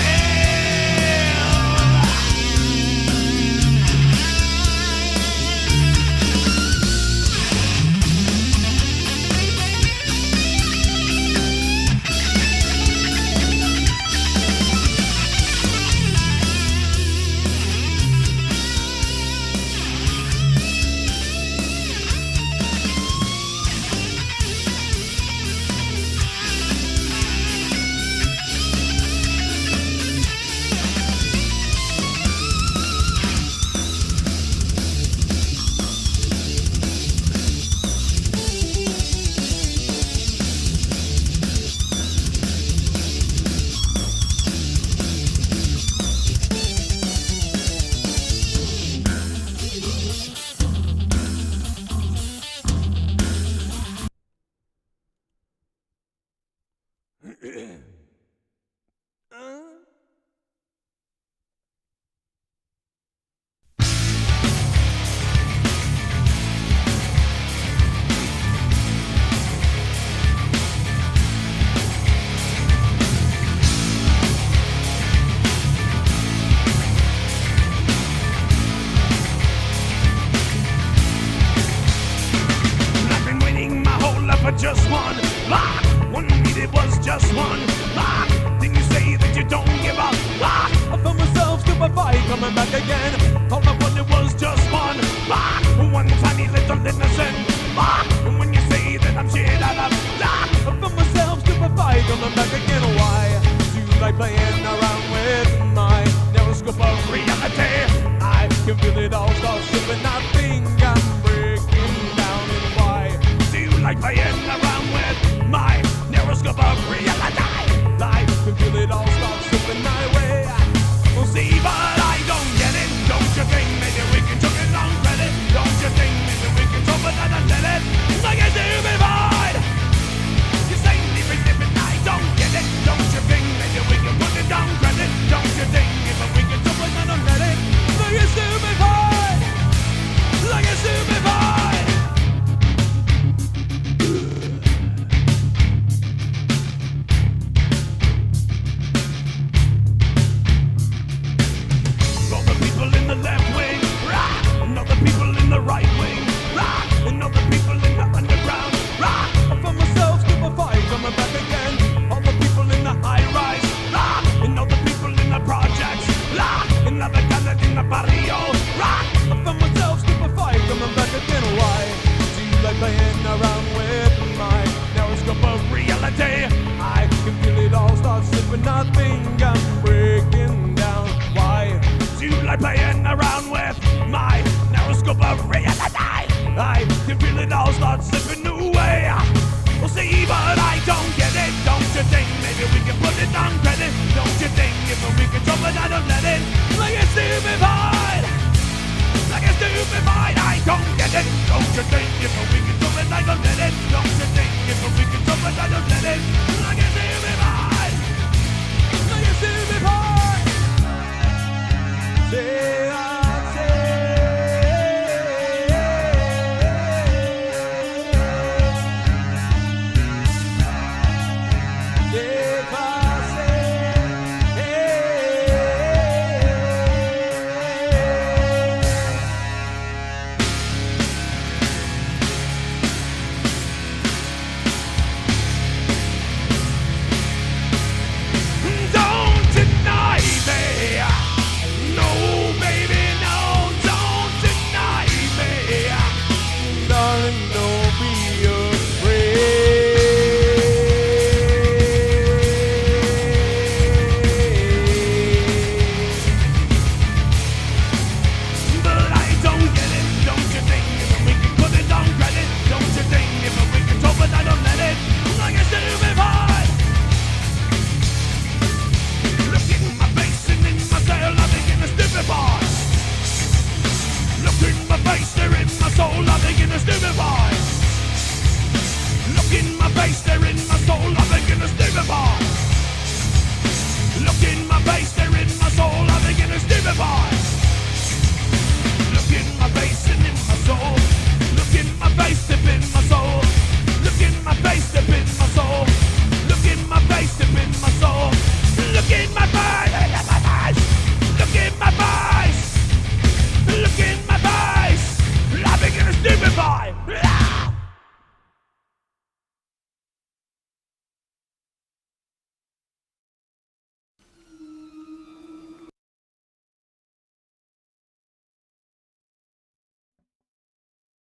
[SPEAKER 11] Just one lock. One need it was just one lock. Then you say that you don't give up. Lock. I found myself stupefied coming back again. All I wanted was just one lock. One tiny little innocent lock. And when you say that I'm shit out of lock, I found myself stupefied coming back again. Why do you like playing around with my narrow scope of reality? I can feel it all start slipping. I think I'm breaking down. And why do you like playing around with my narrow scope of reality? I can feel it all start slipping my way. Well, see, but I don't get it, don't Don't you think if we can do it, I don't let it. Don't you think if we can do it, I don't let it.